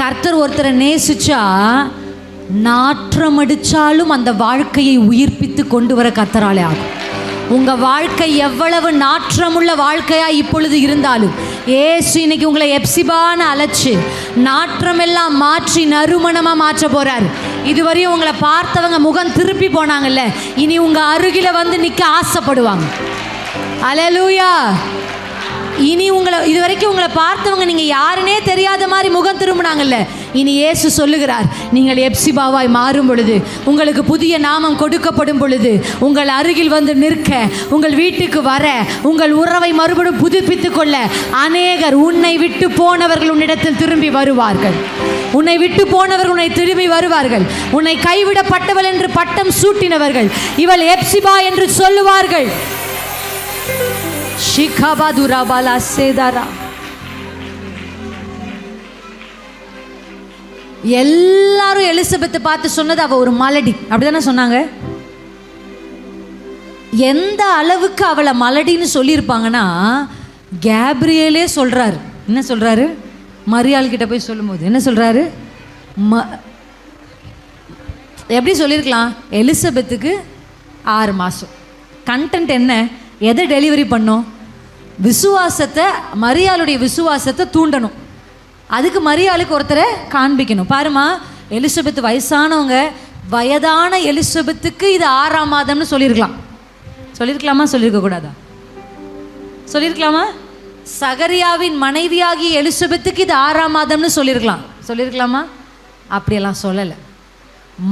கர்த்தர் ஒருத்தரை நேசிச்சா நாற்றம் அடித்தாலும் அந்த வாழ்க்கையை உயிர்ப்பித்து கொண்டு வர கர்த்தராலே ஆகும். உங்கள் வாழ்க்கை எவ்வளவு நாற்றமுள்ள வாழ்க்கையாக இப்பொழுது இருந்தாலும் ஏசு இன்னைக்கு உங்களை எப்சிபான்னு அழைச்சி நாற்றமெல்லாம் மாற்றி நறுமணமாக மாற்ற போகிறார். இதுவரையும் உங்களை பார்த்தவங்க முகம் திருப்பி போனாங்கல்ல, இனி உங்கள் அருகில் நிற்க ஆசைப்படுவாங்க. அல்லேலூயா. இனி இதுவரைக்கும் உங்களை பார்த்தவங்க நீங்கள் யாருன்னே தெரியாத மாதிரி முகம் திரும்பினாங்கல்ல, இனி இயேசு சொல்லுகிறார், நீங்கள் எப்சிபாவாய் மாறும் பொழுது, உங்களுக்கு புதிய நாமம் கொடுக்கப்படும் பொழுது, உங்கள் அருகில் நிற்க, உங்கள் வீட்டுக்கு வர, உங்கள் உறவை மறுபடியும் புதுப்பித்து கொள்ள அநேகர், உன்னை விட்டு போனவர்கள் உன்னிடத்தில் திரும்பி வருவார்கள். உன்னை விட்டு போனவர்கள் உன்னை திரும்பி வருவார்கள். உன்னை கைவிடப்பட்டவள் என்று பட்டம் சூட்டினவர்கள் இவள் எப்சிபா என்று சொல்லுவார்கள். எல்லாரும் எலிசபெத்தை பார்த்து சொன்னது அவ ஒரு மலடி, அப்படிதானே சொன்னாங்க. எந்த அளவுக்கு அவளை மலடின்னு சொல்லியிருப்பாங்கன்னா, கேப்ரியலே சொல்றாரு. என்ன சொல்றாரு? மரியாள் கிட்ட போய் சொல்லும்போது என்ன சொல்றாரு? எப்படி சொல்லியிருக்கலாம்? எலிசபெத்துக்கு 6 மாதம். கண்டென்ட் என்ன? எதை டெலிவரி பண்ணோம்? விசுவாசத்தை, மரியாளுடைய விசுவாசத்தை தூண்டணும். அதுக்கு மரியாளுக்கு ஒருத்தரை காண்பிக்கணும். பாருமா, எலிசபெத் வயசானவங்க, வயதான எலிசபெத்துக்கு இது 6ஆம் மாதம்னு சொல்லியிருக்கலாமா? சொல்லியிருக்கக்கூடாதா? சொல்லியிருக்கலாமா? சகரியாவின் மனைவியாகிய எலிசபெத்துக்கு இது 6ஆம் மாதம்னு சொல்லியிருக்கலாமா? அப்படியெல்லாம் சொல்லலை.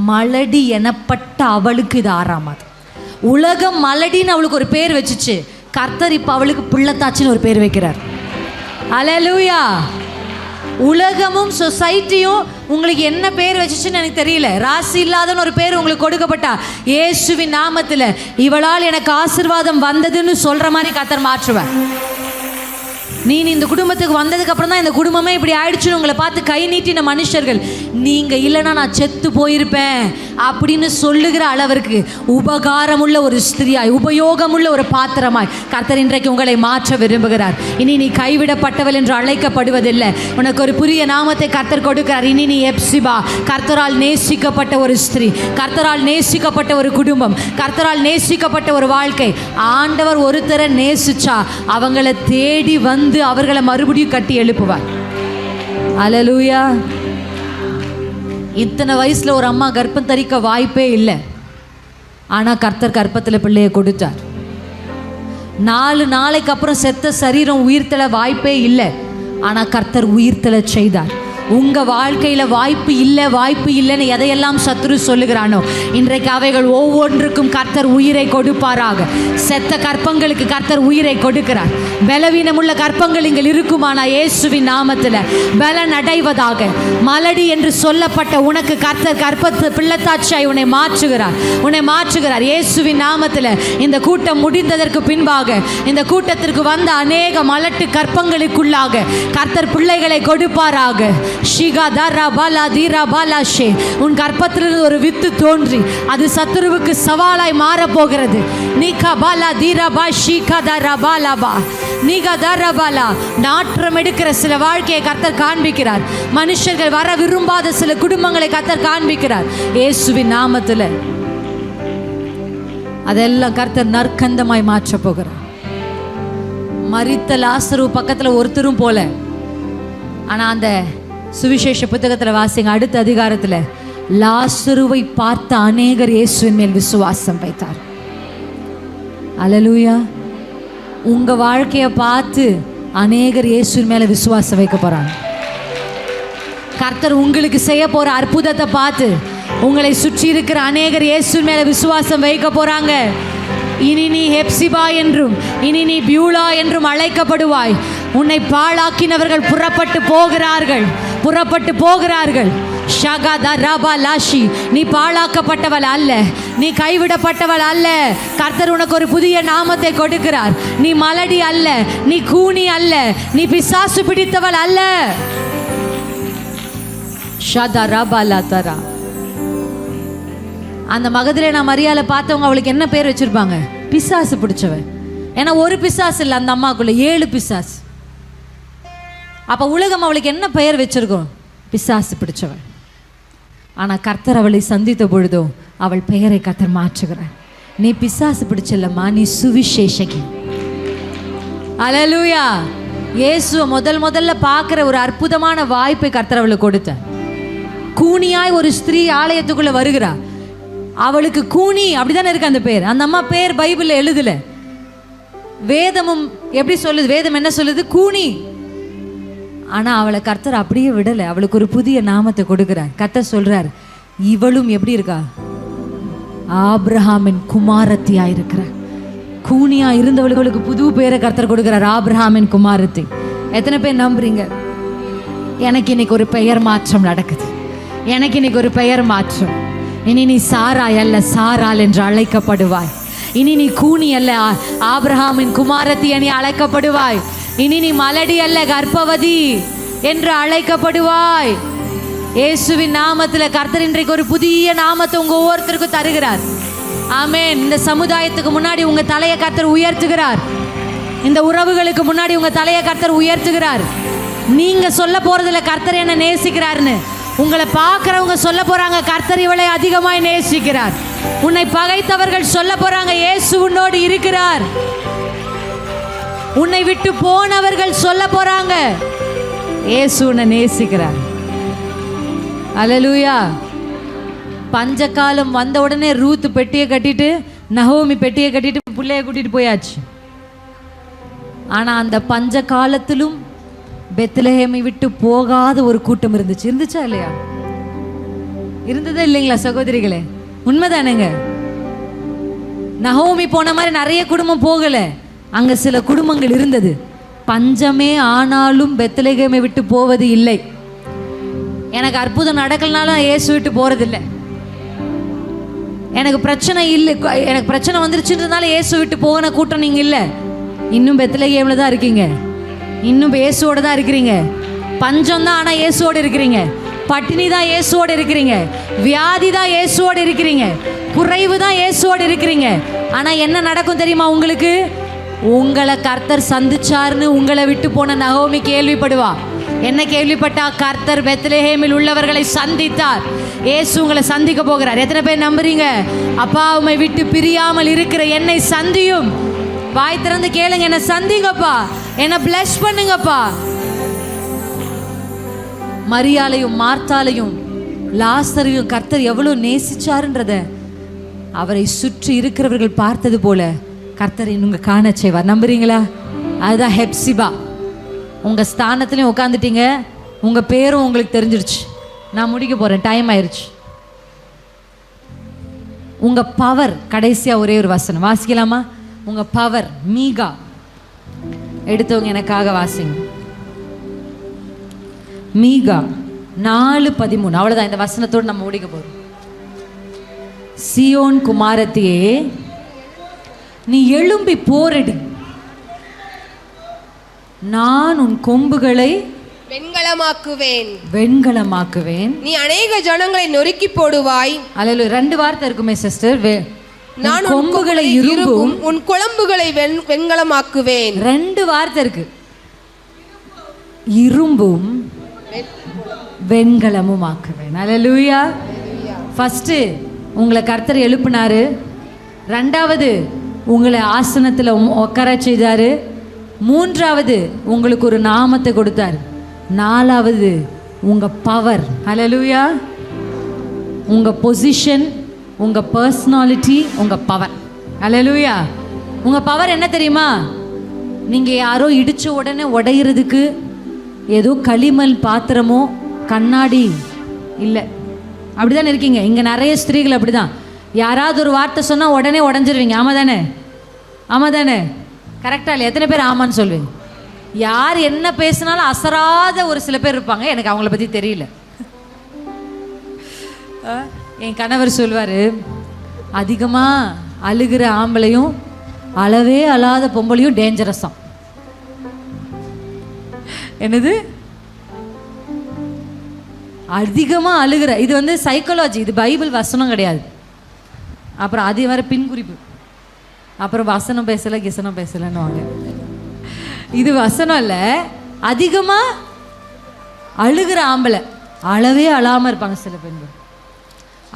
மலடி எனப்பட்ட அவளுக்கு இது 6ஆம் மாதம். உலகம் மலடின்னு அவளுக்கு ஒரு பேர் வச்சுச்சு. கர்த்தர் இப்போ அவளுக்கு பிள்ளைத்தாச்சின்னு ஒரு பேர் வைக்கிறார். அல்லேலூயா. உலகமும் சொசைட்டியும் உங்களுக்கு என்ன பேர் வச்சுச்சுன்னு எனக்கு தெரியல. ராசி இல்லாதன்னு ஒரு பேர் உங்களுக்கு கொடுக்கப்பட்டா, இயேசுவின் நாமத்தில் இவளால் எனக்கு ஆசீர்வாதம் வந்ததுன்னு சொல்கிற மாதிரி கர்த்தர் மாற்றுவார். நீ இந்த குடும்பத்துக்கு வந்ததுக்கு அப்புறம் தான் இந்த குடும்பமே இப்படி ஆயிடுச்சுன்னு உங்களை பார்த்து கை நீட்டின மனுஷர்கள், நீங்கள் இல்லைன்னா நான் செத்து போயிருப்பேன் அப்படின்னு சொல்லுகிற அளவிற்கு உபகாரமுள்ள ஒரு ஸ்திரியாய், உபயோகமுள்ள ஒரு பாத்திரமாய் கர்த்தர் இன்றைக்கு உங்களை மாற்ற விரும்புகிறார். இனி நீ கைவிடப்பட்டவள் என்று அழைக்கப்படுவதில்லை. உனக்கு ஒரு புதிய நாமத்தை கர்த்தர் கொடுக்கிறார். இனி நீ எப்சிபா, கர்த்தரால் நேசிக்கப்பட்ட ஒரு ஸ்திரீ, கர்த்தரால் நேசிக்கப்பட்ட ஒரு குடும்பம், கர்த்தரால் நேசிக்கப்பட்ட ஒரு வாழ்க்கை. ஆண்டவர் ஒருத்தரை நேசிச்சா அவங்கள தேடி அவர்களை மறுபடியும் கட்டி எழுப்புவார். அல்லேலூயா. இத்தனை வயசுல ஒரு அம்மா கர்ப்பம் தரிக்க வாய்ப்பே இல்லை. ஆனா கர்த்தர் கர்ப்பத்தில் பிள்ளையை கொடுத்தார். 4 நாளைக்கு அப்புறம் செத்த சரீரம் உயிர்த்தெழ வாய்ப்பே இல்லை. ஆனா கர்த்தர் உயிர்த்தெழ செய்தார். உங்க வாழ்க்கையில வாய்ப்பு இல்லைன்னு எதையெல்லாம் சத்துரு சொல்லுகிறானோ, இன்றைக்கு அவைகள் ஒவ்வொன்றுக்கும் கர்த்தர் உயிரை கொடுப்பாராக. செத்த கற்பங்களுக்கு கர்த்தர் உயிரை கொடுக்கிறார். பலவீனமுள்ள கற்பங்கள் இங்கே இருக்குமானா இயேசுவின் நாமத்தில் பலன் அடைவதாக. மலடி என்று சொல்லப்பட்ட உனக்கு கர்த்தர் கற்பத்து பிள்ளைத்தாட்சியாய் உன்னை மாற்றுகிறார் இயேசுவின் நாமத்தில். இந்த கூட்டம் முடிந்ததற்கு பின்பாக இந்த கூட்டத்திற்கு வந்த அநேக மலட்டு கற்பங்களுக்குள்ளாக கர்த்தர் பிள்ளைகளை கொடுப்பாராக. உன் கற்பத்திலிருந்து ஒரு வித்து தோன்றி அது சத்துருவுக்கு சவாலாய் மாறப்போகிறது. நிகதரபலா நாற்றம் எடுக்கிற சில வாழ்க்கையை கர்த்தர் காண்பிக்கிறார். மனுஷர்கள் வர விரும்பாத சில குடும்பங்களை கர்த்தர் காண்பிக்கிறார். இயேசுவின் நாமத்தில் அதெல்லாம் கர்த்தர் நற்கந்தமாய் மாற்ற போகிறார். மரித்த லாசரு பக்கத்துல ஒருத்தரும் போல. ஆனா அந்த சுவிசேஷ புத்தகத்துல வாசிங்க, அடுத்த அதிகாரத்துல லாசருவை பார்த்த அநேகர் இயேசுவின் மேல் விசுவாசம் வைத்தார். அல்லேலூயா. உங்க வாழ்க்கையை பார்த்து அநேகர் இயேசுவின் மேல விசுவாசம் வைக்க போறாங்க. கர்த்தர் உங்களுக்கு செய்ய போற அற்புதத்தை பார்த்து உங்களை சுற்றி இருக்கிற அநேகர் இயேசுவின் மேல விசுவாசம் வைக்க போறாங்க. இனி நீ ஹெப்சிபா என்றும் இனி நீ பியூலா என்றும் அழைக்கப்படுவாய். உன்னை பாழாக்கினவர்கள் புறப்பட்டு போகிறார்கள். ஷகதா ரபா லாஷி, நீ பாழாக்கப்பட்டவள் அல்ல, நீ கைவிடப்பட்டவள் அல்ல. கர்த்தர் உனக்கு ஒரு புதிய நாமத்தை கொடுக்கிறார். நீ மலடி அல்ல, நீ கூனி அல்ல, நீ பிசாசு பிடித்தவள் அல்ல. ஷதா ரபா லதரா. அந்த மகதிலேனா மரியாதை பார்த்தவங்க அவளுக்கு என்ன பேர் வச்சிருப்பாங்க? பிசாசு பிடிச்சவன். ஏன்னா ஒரு பிசாசு இல்லை அந்த அம்மாக்குள்ள 7 பிசாசு. அப்ப உலகம் அவளுக்கு என்ன பெயர் வச்சிருக்கோம்? பிசாசு பிடிச்சவன். ஆனா கர்த்தர் அவளை சந்தித்த பொழுதோ அவள் பெயரை கர்த்தர் மாற்றுகிறார். நீ பிசாசு பிடிச்சல்லம்மா, நீ சுவிசேஷகி. அல்லேலூயா. இயேசுவை முதல்ல பார்க்கிற ஒரு அற்புதமான வாய்ப்பை கர்த்தர் அவளுக்கு கொடுத்த. கூனியாய் ஒரு ஸ்திரீ ஆலயத்துக்குள்ள வருகிறா. அவளுக்கு கூனி அப்படிதானே இருக்கு அந்த பேர். அந்த அம்மா பேர் பைபிள்ல எழுதல. வேதமும் எப்படி சொல்லுது? வேதம் என்ன சொல்லுது? கூனி. ஆனா அவளை கர்த்தர் அப்படியே விடல. அவளுக்கு ஒரு புதிய நாமத்தை கொடுக்கிறார். கர்த்தர் சொல்றார், இவளும் எப்படி இருக்கா? ஆபிரகாமின் குமாரத்தியா இருக்கிற. கூனியா இருந்தவளுக்கு புது பேரை கர்த்தர் கொடுக்கிறார், ஆபிரகாமின் குமாரத்தி. எத்தனை பேர் நம்புறீங்க? எனக்கு இன்னைக்கு ஒரு பெயர் மாற்றம் நடக்குது. எனக்கு இன்னைக்கு ஒரு பெயர் மாற்றம். இனி நீ சாராய் அல்ல, சாராள் என்று அழைக்கப்படுவாய். இனி நீ கூனி அல்ல, ஆபிரகாமின் குமாரத்தி நீ அழைக்கப்படுவாய். இனி நீ மலடி அல்ல, கர்ப்பவதி என்று அழைக்கப்படுவாய். இயேசுவின் நாமத்தில் கர்த்தர் இன்றைக்கு ஒரு புதிய நாமத்தை உங்க ஒவ்வொருத்தருக்கும் தருகிறார். ஆமென். இந்த சமுதாயத்துக்கு முன்னாடி உங்க தலையை கர்த்தர் உயர்த்துகிறார். இந்த உறவுகளுக்கு முன்னாடி உங்க தலையை கர்த்தர் உயர்த்துகிறார். நீங்க சொல்ல போறதுல கர்த்தர் என்ன நேசிக்கிறார்னு உங்களை பார்க்கிறவங்க சொல்ல போறாங்க, கர்த்தர் இவளை அதிகமாய் நேசிக்கிறார். உன்னை பகைத்தவர்கள் சொல்ல போறாங்க, இயேசு உன்னோடு இருக்கிறார். உன்னை விட்டு போனவர்கள் சொல்ல போறாங்க, இயேசு உன்னை நேசிக்கிறார். அல்லேலூயா. பஞ்சகாலம் வந்த உடனே ரூத் பெட்டியை கட்டிட்டு, நகோமி பெட்டியை கட்டிட்டு பிள்ளைய கூட்டிட்டு போயாச்சு. ஆனா அந்த பஞ்ச காலத்திலும் பெத்லஹேமை விட்டு போகாத ஒரு கூட்டம் இருந்துச்சா இல்லையா? இருந்ததா இல்லைங்களா சகோதரிகளே? உண்மைதானுங்க. நகோமி போன மாதிரி நிறைய குடும்பம் போகல, அங்க சில குடும்பங்கள் இருந்தது. பஞ்சமே ஆனாலும் பெத்லஹேமை விட்டு போவது இல்லை. எனக்கு அற்புதம் நடக்கலனாலும் இயேசு விட்டு போறதில்லை. எனக்கு பிரச்சனை இல்லை, எனக்கு பிரச்சனை வந்துருச்சுன்றதுனால இயேசு விட்டு போகின கூட்டம் நீங்க இல்லை. இன்னும் பெத்லஹேம்ல தான் இருக்கீங்க, இன்னும் இயேசுவோட தான் இருக்கிறீங்க. பஞ்சம் தான் ஆனால் இயேசுவோடு இருக்கிறீங்க. பட்டினி தான் இயேசுவோடு இருக்கிறீங்க. வியாதி தான் இயேசுவோடு இருக்கிறீங்க. குறைவு தான் இயேசுவோடு இருக்கிறீங்க. ஆனால் என்ன நடக்கும் தெரியுமா உங்களுக்கு? உங்களை கர்த்தர் சந்திச்சார்னு உங்களை விட்டு போன நகோமி கேள்விப்படுவா. என்ன கேள்விப்பட்டா? கர்த்தர் பெத்லஹேமில் உள்ளவர்களை சந்தித்தார். இயேசு உங்களை சந்திக்க போகிறார். எத்தனை பேர் நம்புறீங்க? அப்பா, உம்மை விட்டு பிரியாமல் இருக்கிற என்னை சந்தியும். வாய் திறந்து கேளுங்க, என்ன சந்திங்கப்பா, என்ன பிளஸ் பண்ணுங்கப்பா. மரியாளையும் மார்த்தாளையும் லாசரையும் கர்த்தர் எவ்வளவு நேசிச்சாருன்றத அவரை சுற்றி இருக்கிறவர்கள் பார்த்தது போல கர்த்தரை உங்க காண செய்வார். நம்புறீங்களா? அதுதான் ஹெப்சிபா. உங்க ஸ்தானத்திலையும் உட்காந்துட்டீங்க, உங்க பேரும் உங்களுக்கு தெரிஞ்சிருச்சு. நான் முடிக்க போறேன், டைம் ஆயிருச்சு. உங்க பவர், கடைசியா ஒரே ஒரு வசனம் வாசிக்கலாமா? உங்க பவர். மீகா எடுத்தவங்க எனக்காக வாசிங்க. மீகா 4:13. அவ்வளவுதான், இந்த வசனத்தோடு நம்ம முடிக்க போறோம். சியோன் குமாரத்தியே, நீ எழும்பி போரடி, நான் உன் கொம்புகளை வெண்கலமாக்குவேன். நீ அநேக ஜனங்களை நொறுக்கி போடுவாய். அல்ல, 2 வார்த்தை இருக்குமே சிஸ்டர். நான் உன் கொம்புகளை இரும்பும் உன் குழம்புகளை வெண்கலமாக்குவேன். 2 வார்த்தை இருக்கு, இரும்பும் வெண்கலமும் ஆக்குவேன். அல்லேலூயா. ஃபர்ஸ்ட் உங்களை கர்த்தர் எழுப்பினாரு, 2வது உங்களை ஆசனத்தில் உட்கார செய்தாரு, 3வது உங்களுக்கு ஒரு நாமத்தை கொடுத்தாரு, 4வது உங்க பவர். அல்லேலூயா. உங்க பொசிஷன், உங்க பர்சனாலிட்டி, உங்க பவர். அல்லேலூயா. உங்க பவர் என்ன தெரியுமா? நீங்க யாரோ இடிச்ச உடனே உடையிறதுக்கு ஏதோ களிமண் பாத்திரமோ கண்ணாடி இல்லை, அப்படிதான் இருக்கீங்க. இங்க நிறைய ஸ்திரீகள் அப்படிதான். யாராவது ஒரு வார்த்தை சொன்னா உடனே உடஞ்சிருவீங்க. ஆமா தானே? ஆமா தானே? கரெக்டா இல்லையா? எத்தனை பேர் ஆமான்னு சொல்லுவீங்க? யார் என்ன பேசினாலும் அசராத ஒரு சில பேர் இருப்பாங்க. எனக்கு அவங்கள பத்தி தெரியல. என் கணவர் சொல்வாரு, அதிகமா அழுகிற ஆம்பளையும் அளவே அழாத பொம்பளையும் டேஞ்சரஸாம். என்னது? அதிகமா அழுகிற, இது வந்து சைக்காலஜி, இது பைபிள் வசனம் கிடையாது. அப்புறம் அது வர பின் குறிப்பு, அப்புறம் வசனம் பேசல கிசனம் பேசலன்னு வாங்க. இது வசனம் இல்ல. அதிகமா அழுகிற ஆம்பளை அளவே அழாம இருப்பாங்க சில பெண்கள்.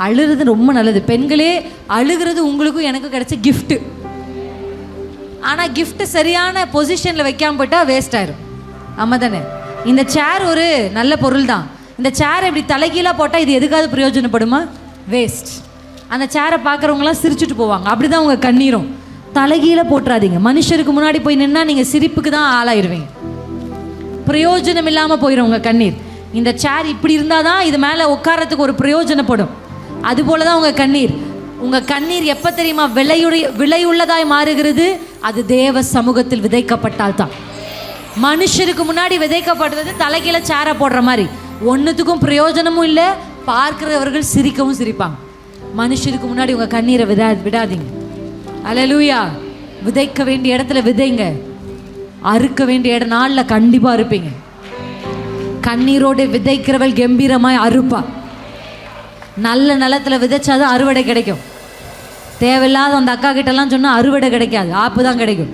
அழுகிறது ரொம்ப நல்லது. பெண்களே, அழுகிறது உங்களுக்கும் எனக்கும் கிடைச்ச கிஃப்ட். ஆனா கிஃப்ட் சரியான பொசிஷன்ல வைக்காம போயிட்டா வேஸ்ட் ஆயிரும். ஆமா தானே? இந்த சேர் ஒரு நல்ல பொருள் தான். இந்த சேரை இப்படி தலைகீழா போட்டா இது எதுக்காவது பிரயோஜனப்படுமா? வேஸ்ட். அந்த சேரை பார்க்குறவங்களாம் சிரிச்சுட்டு போவாங்க. அப்படிதான் உங்க கண்ணீரும். தலைகீழ போட்டுறாதீங்க. மனுஷருக்கு முன்னாடி போய் நின்னா நீங்க சிரிப்புக்கு தான் ஆளாயிருவீங்க. பிரயோஜனம் இல்லாம போயிடும் உங்க கண்ணீர். இந்த சேர் இப்படி இருந்தாதான் இது மேல உட்காரத்துக்கு ஒரு பிரயோஜனப்படும். அது போலதான் உங்க கண்ணீர். உங்க கண்ணீர் எப்ப தெரியுமா விலையுள்ளதாய் மாறுகிறது? அது தேவ சமூகத்தில் விதைக்கப்பட்டால் தான். மனுஷருக்கு முன்னாடி விதைக்கப்படுறது தலைகீழ சேரை போடுற மாதிரி. ஒன்னுத்துக்கும் பிரயோஜனமும் இல்லை, பார்க்கிறவர்கள் சிரிக்கவும் சிரிப்பாங்க. மனுஷருக்கு முன்னாடி உங்க கண்ணீரை விடாதீங்க. அல்லேலூயா. விதைக்க வேண்டிய இடத்துல விதைங்க, அறுக்க வேண்டிய நாள்ல கண்டிப்பா இருப்பீங்க. கண்ணீரோடு விதைக்கிறவள் கம்பீரமாய் அறுப்பா. நல்ல நிலத்துல விதைச்சாதான் அறுவடை கிடைக்கும். தேவையில்லாத அந்த அக்கா கிட்டலாம் சொன்னா அறுவடை கிடைக்காது, ஆப்பு தான் கிடைக்கும்.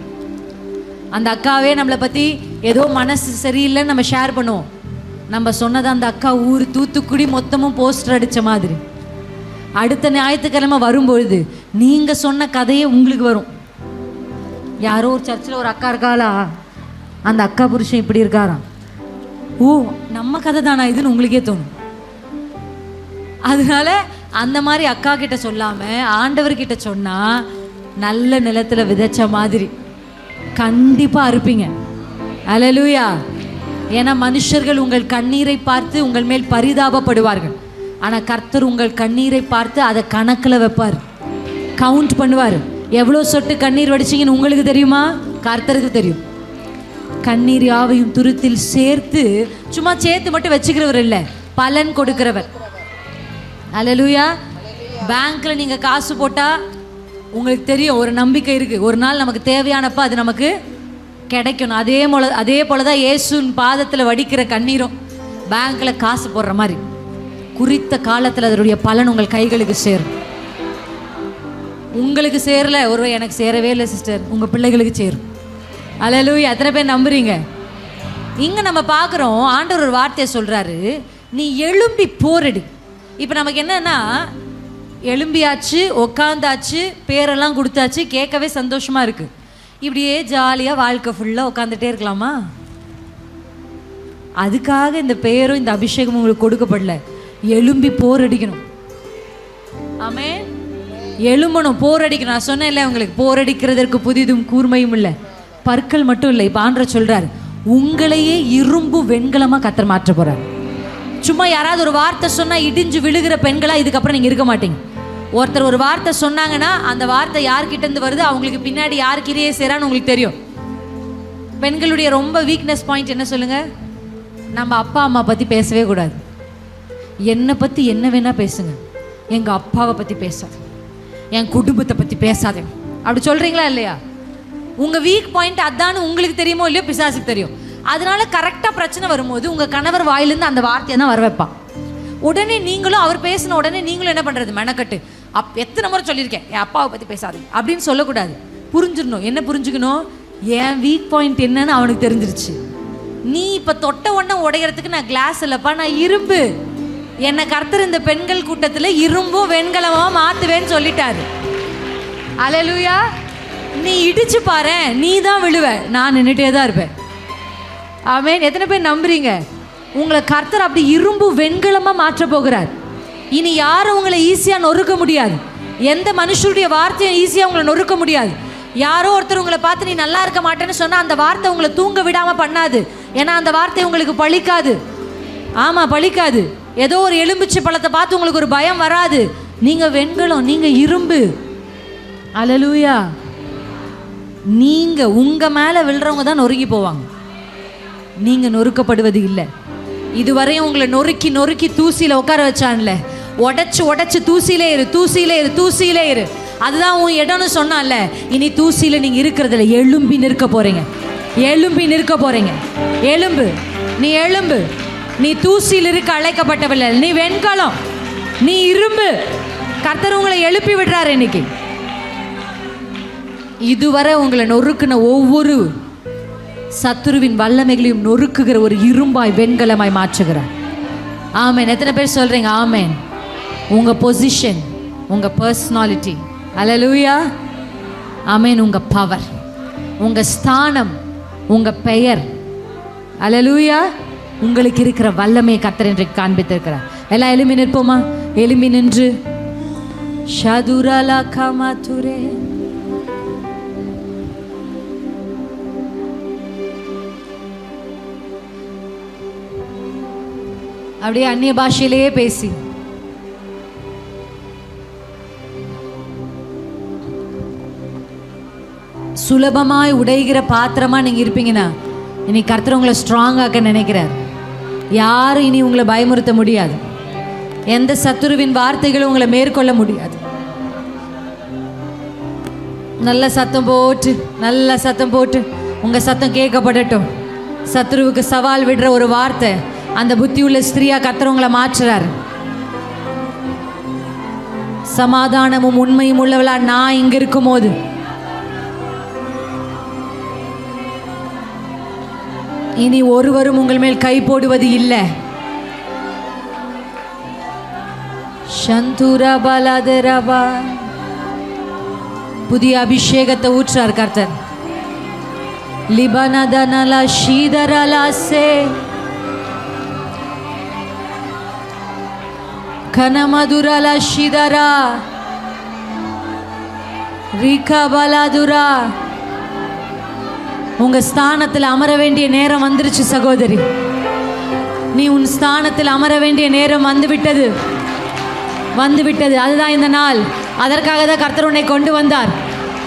அந்த அக்காவே நம்மளை பத்தி ஏதோ மனசு சரியில்லைன்னு நம்ம ஷேர் பண்ணுவோம். நம்ம சொன்னதை அந்த அக்கா ஊர் தூத்துக்குடி மொத்தமும் போஸ்டர் அடிச்ச மாதிரி. அடுத்த ஞாயிற்றுக்கிழமை வரும்பொழுது நீங்க சொன்ன கதையே உங்களுக்கு வரும். யாரோ ஒரு சர்ச்சில் ஒரு அக்கா இருக்காளா, அந்த அக்கா புருஷன் இப்படி இருக்காராம். ஓ, நம்ம கதை தானா இதுன்னு உங்களுக்கே தோணும். அதனால அந்த மாதிரி அக்கா கிட்ட சொல்லாம ஆண்டவர்கிட்ட சொன்னா நல்ல நிலத்துல விதைச்ச மாதிரி கண்டிப்பா அறுப்பீங்க. அல்லேலூயா. ஏன்னா மனுஷர்கள் உங்கள் கண்ணீரை பார்த்து உங்கள் மேல் பரிதாபப்படுவார்கள். ஆனா கர்த்தர் உங்கள் கண்ணீரை பார்த்து அதை கணக்கில் வைப்பார், கவுண்ட் பண்ணுவார். எவ்வளோ சொட்டு கண்ணீர் வடிச்சிங்கன்னு உங்களுக்கு தெரியுமா? கர்த்தருக்கு தெரியும். கண்ணீர் யாவையும் துருத்தில் சேர்த்து, சும்மா சேர்த்து மட்டும் வச்சுக்கிறவர் இல்லை, பலன் கொடுக்கிறவர். அல்லேலூயா. பேங்க்ல நீங்க காசு போட்டா உங்களுக்கு தெரியும், ஒரு நம்பிக்கை இருக்கு, ஒரு நாள் நமக்கு தேவையானப்ப அது நமக்கு கிடைக்கணும். அதே போலதான் இயேசுவின் பாதத்தில் வடிக்கிற கண்ணீரும் பேங்க்ல காசு போடுற மாதிரி குறித்த காலத்தில் அதனுடைய பலன் உங்கள் கைகளுக்கு சேரும். உங்களுக்கு சேரல, ஒரு எனக்கு சேரவே இல்லை சிஸ்டர், உங்க பிள்ளைகளுக்கு சேரும். அல்லேலூயா. எத்தனை பேர் நம்புறீங்க? இங்க நம்ம பார்க்குறோம், ஆண்டவர் ஒரு வார்த்தையை சொல்றாரு, நீ எழும்பி போரடி. இப்போ நமக்கு என்னன்னா, எழும்பியாச்சு, உக்காந்தாச்சு, பேரெல்லாம் கொடுத்தாச்சு, கேட்கவே சந்தோஷமா இருக்கு. இப்படியே ஜாலியாக வாழ்க்கை ஃபுல்லாக உட்காந்துட்டே இருக்கலாமா? அதுக்காக இந்த பேரும் இந்த அபிஷேகமும் உங்களுக்கு கொடுக்கப்படல. எழும்பி போர் அடிக்கணும். ஆமென். எழும்பணும், போர் அடிக்கணும். நான் சொன்னேன் இல்லை உங்களுக்கு, போர் அடிக்கிறதற்கு புதிதும் கூர்மையும் இல்லை, பற்கள் மட்டும் இல்லை. இப்போ ஆண்டவர் சொல்றாரு, உங்களையே இரும்பு வெண்கலமாக கர்த்தர் மாற்ற போறார். சும்மா யாராவது ஒரு வார்த்தை சொன்னா இடிஞ்சு விழுகிற பெண்களா இதுக்கப்புறம் நீங்க இருக்க மாட்டீங்க. ஒருத்தர் ஒரு வார்த்தை சொன்னாங்கன்னா அந்த வார்த்தை யார்கிட்ட இருந்து வருது, அவங்களுக்கு பின்னாடி யார் கிரியை செய்றான்னு உங்களுக்கு தெரியும். பெண்களுடைய ரொம்ப வீக்னஸ் பாயிண்ட் என்ன சொல்லுங்க? நம்ம அப்பா அம்மா பத்தி பேசவே கூடாது. என்னை பத்தி என்ன வேணா பேசுங்க, எங்க அப்பாவை பத்தி பேசாது, என் குடும்பத்தை பத்தி பேசாதே. அப்படி சொல்றீங்களா இல்லையா? உங்க வீக் பாயிண்ட் அதான்னு உங்களுக்கு தெரியுமோ இல்லையோ, பிசாசுக்கு தெரியும். அதனால கரெக்டா பிரச்சனை வரும்போது உங்க கணவர் வாயிலிருந்து அந்த வார்த்தையை தான் வர வைப்பான். உடனே நீங்களும், அவர் பேசின உடனே நீங்களும் என்ன பண்றது, மெனக்கட்டு எத்தனை முறை சொல்லியிருக்கேன், என் அப்பாவை பற்றி பேசாதீங்க அப்படின்னு சொல்லக்கூடாது. புரிஞ்சிடணும். என்ன புரிஞ்சுக்கணும்? என் வீக் பாயிண்ட் என்னன்னு அவனுக்கு தெரிஞ்சிருச்சு. நீ இப்போ தொட்ட உடனே உடையறதுக்கு நான் கிளாஸ் இல்லைப்பா, நான் இரும்பு. என்னை கர்த்தர் இந்த பெண்கள் கூட்டத்தில் இரும்பும் வெண்கலமாக மாற்றுவேன்னு சொல்லிட்டாரு. அல்லேலூயா. நீ இடிச்சு பாரு, நீ தான் விழுவ, நான் நின்றுட்டே தான் இருப்பேன். ஆமென். எத்தனை பேர் நம்புறீங்க? உங்களை கர்த்தர் அப்படி இரும்பு வெண்கலமாக மாற்ற போகிறார். இனி யாரும் உங்களை ஈஸியாக நொறுக்க முடியாது. எந்த மனுஷருடைய வார்த்தையும் ஈஸியாக உங்களை நொறுக்க முடியாது. யாரோ ஒருத்தர் உங்களை பார்த்து நீ நல்லா இருக்க மாட்டேன்னு சொன்னால் அந்த வார்த்தை உங்களை தூங்க விடாமல் பண்ணாது. ஏன்னா அந்த வார்த்தை உங்களுக்கு பழிக்காது. ஆமாம், பழிக்காது. ஏதோ ஒரு எலும்பிச்சை பழத்தை பார்த்து உங்களுக்கு ஒரு பயம் வராது. நீங்கள் வெண்கலம், நீங்கள் இரும்பு. அல்லேலூயா. நீங்கள் உங்கள் மேலே விழுறவங்க தான் நொறுங்கி போவாங்க, நீங்கள் நொறுக்கப்படுவது இல்லை. இதுவரையும் உங்களை நொறுக்கி நொறுக்கி தூசியில் உட்கார வச்சான்ல, உடச்சி உடச்சி தூசியிலே இரு, தூசியிலே இரு, தூசியிலே இரு. அதுதான் உன் இடம்னு சொன்னான்ல. இனி தூசியில் நீங்கள் இருக்கிறதில்ல, எழும்பி நிற்க போகிறீங்க. எழும்பி நிற்க போகிறீங்க. எலும்பு, நீ எலும்பு. நீ தூசியில் இருக்க அழைக்கப்பட்டவில்லை, நீ வெண்கலம், நீ இரும்பு. கர்த்தர் உங்களை எழுப்பி விடுறாரு இன்னைக்கு. இதுவரை உங்களை நொறுக்குன ஒவ்வொரு சத்துருவின் வல்லமைகளையும் நொறுக்குகிற ஒரு இரும்பாய் வெண்கலமாய் மாற்றுகிறார். ஆமென். எத்தனை பேர் சொல்றீங்க ஆமென்? உங்க பொசிஷன், உங்க பர்சனாலிட்டி, அல்லேலூயா, ஆமென், உங்க பவர், உங்க ஸ்தானம், உங்க பெயர், அல்லேலூயா, உங்களுக்கு இருக்கிற வல்லமையை கர்த்தர் இன்றைக்கு காண்பித்திருக்கிறார். எல்லாம் எழும்பி நிற்போமா? எழும்பி நின்று ஷதுரலா கமதுரே. அப்படியே அந்நிய பாஷையிலேயே பேசி சுலபமாய் உடைகிற பாத்திரமா நீங்க இருப்பீங்கன்னா இனி கர்த்தர் உங்களை ஸ்ட்ராங் ஆக்க நினைக்கிறார். யாரும் இனி உங்களை பயமுறுத்த முடியாது. எந்த சத்துருவின் வார்த்தைகளும் உங்களை மேற்கொள்ள முடியாது. நல்ல சத்தம் போட்டு, நல்ல சத்தம் போட்டு உங்க சத்தம் கேட்கப்படட்டும். சத்துருவுக்கு சவால் விடுற ஒரு வார்த்தை, அந்த புத்தி உள்ள ஸ்திரியா கர்த்தர் உங்களை மாற்றுறார். சமாதானமும் உண்மையும் உள்ளவளா நான் இங்க இருக்கும் போது இனி ஒருவரும் உங்கள் மேல் கை போடுவது இல்லை. சந்துரபலதரபா. புதிய அபிஷேகத்தை ஊற்றார் கர்த்தர். லிபனதனலா ஷீதரலாசே கனமதுரலா ஷீதரா ரிகபலதுரா. உங்க ஸ்தானத்தில் அமர வேண்டிய நேரம் வந்துருச்சு சகோதரி. நீ உன் ஸ்தானத்தில் அமர வேண்டிய நேரம் வந்துவிட்டது, வந்துவிட்டது. அதுதான் இந்த நாள். அதற்காக தான் கர்த்தர் உன்னை கொண்டு வந்தார்.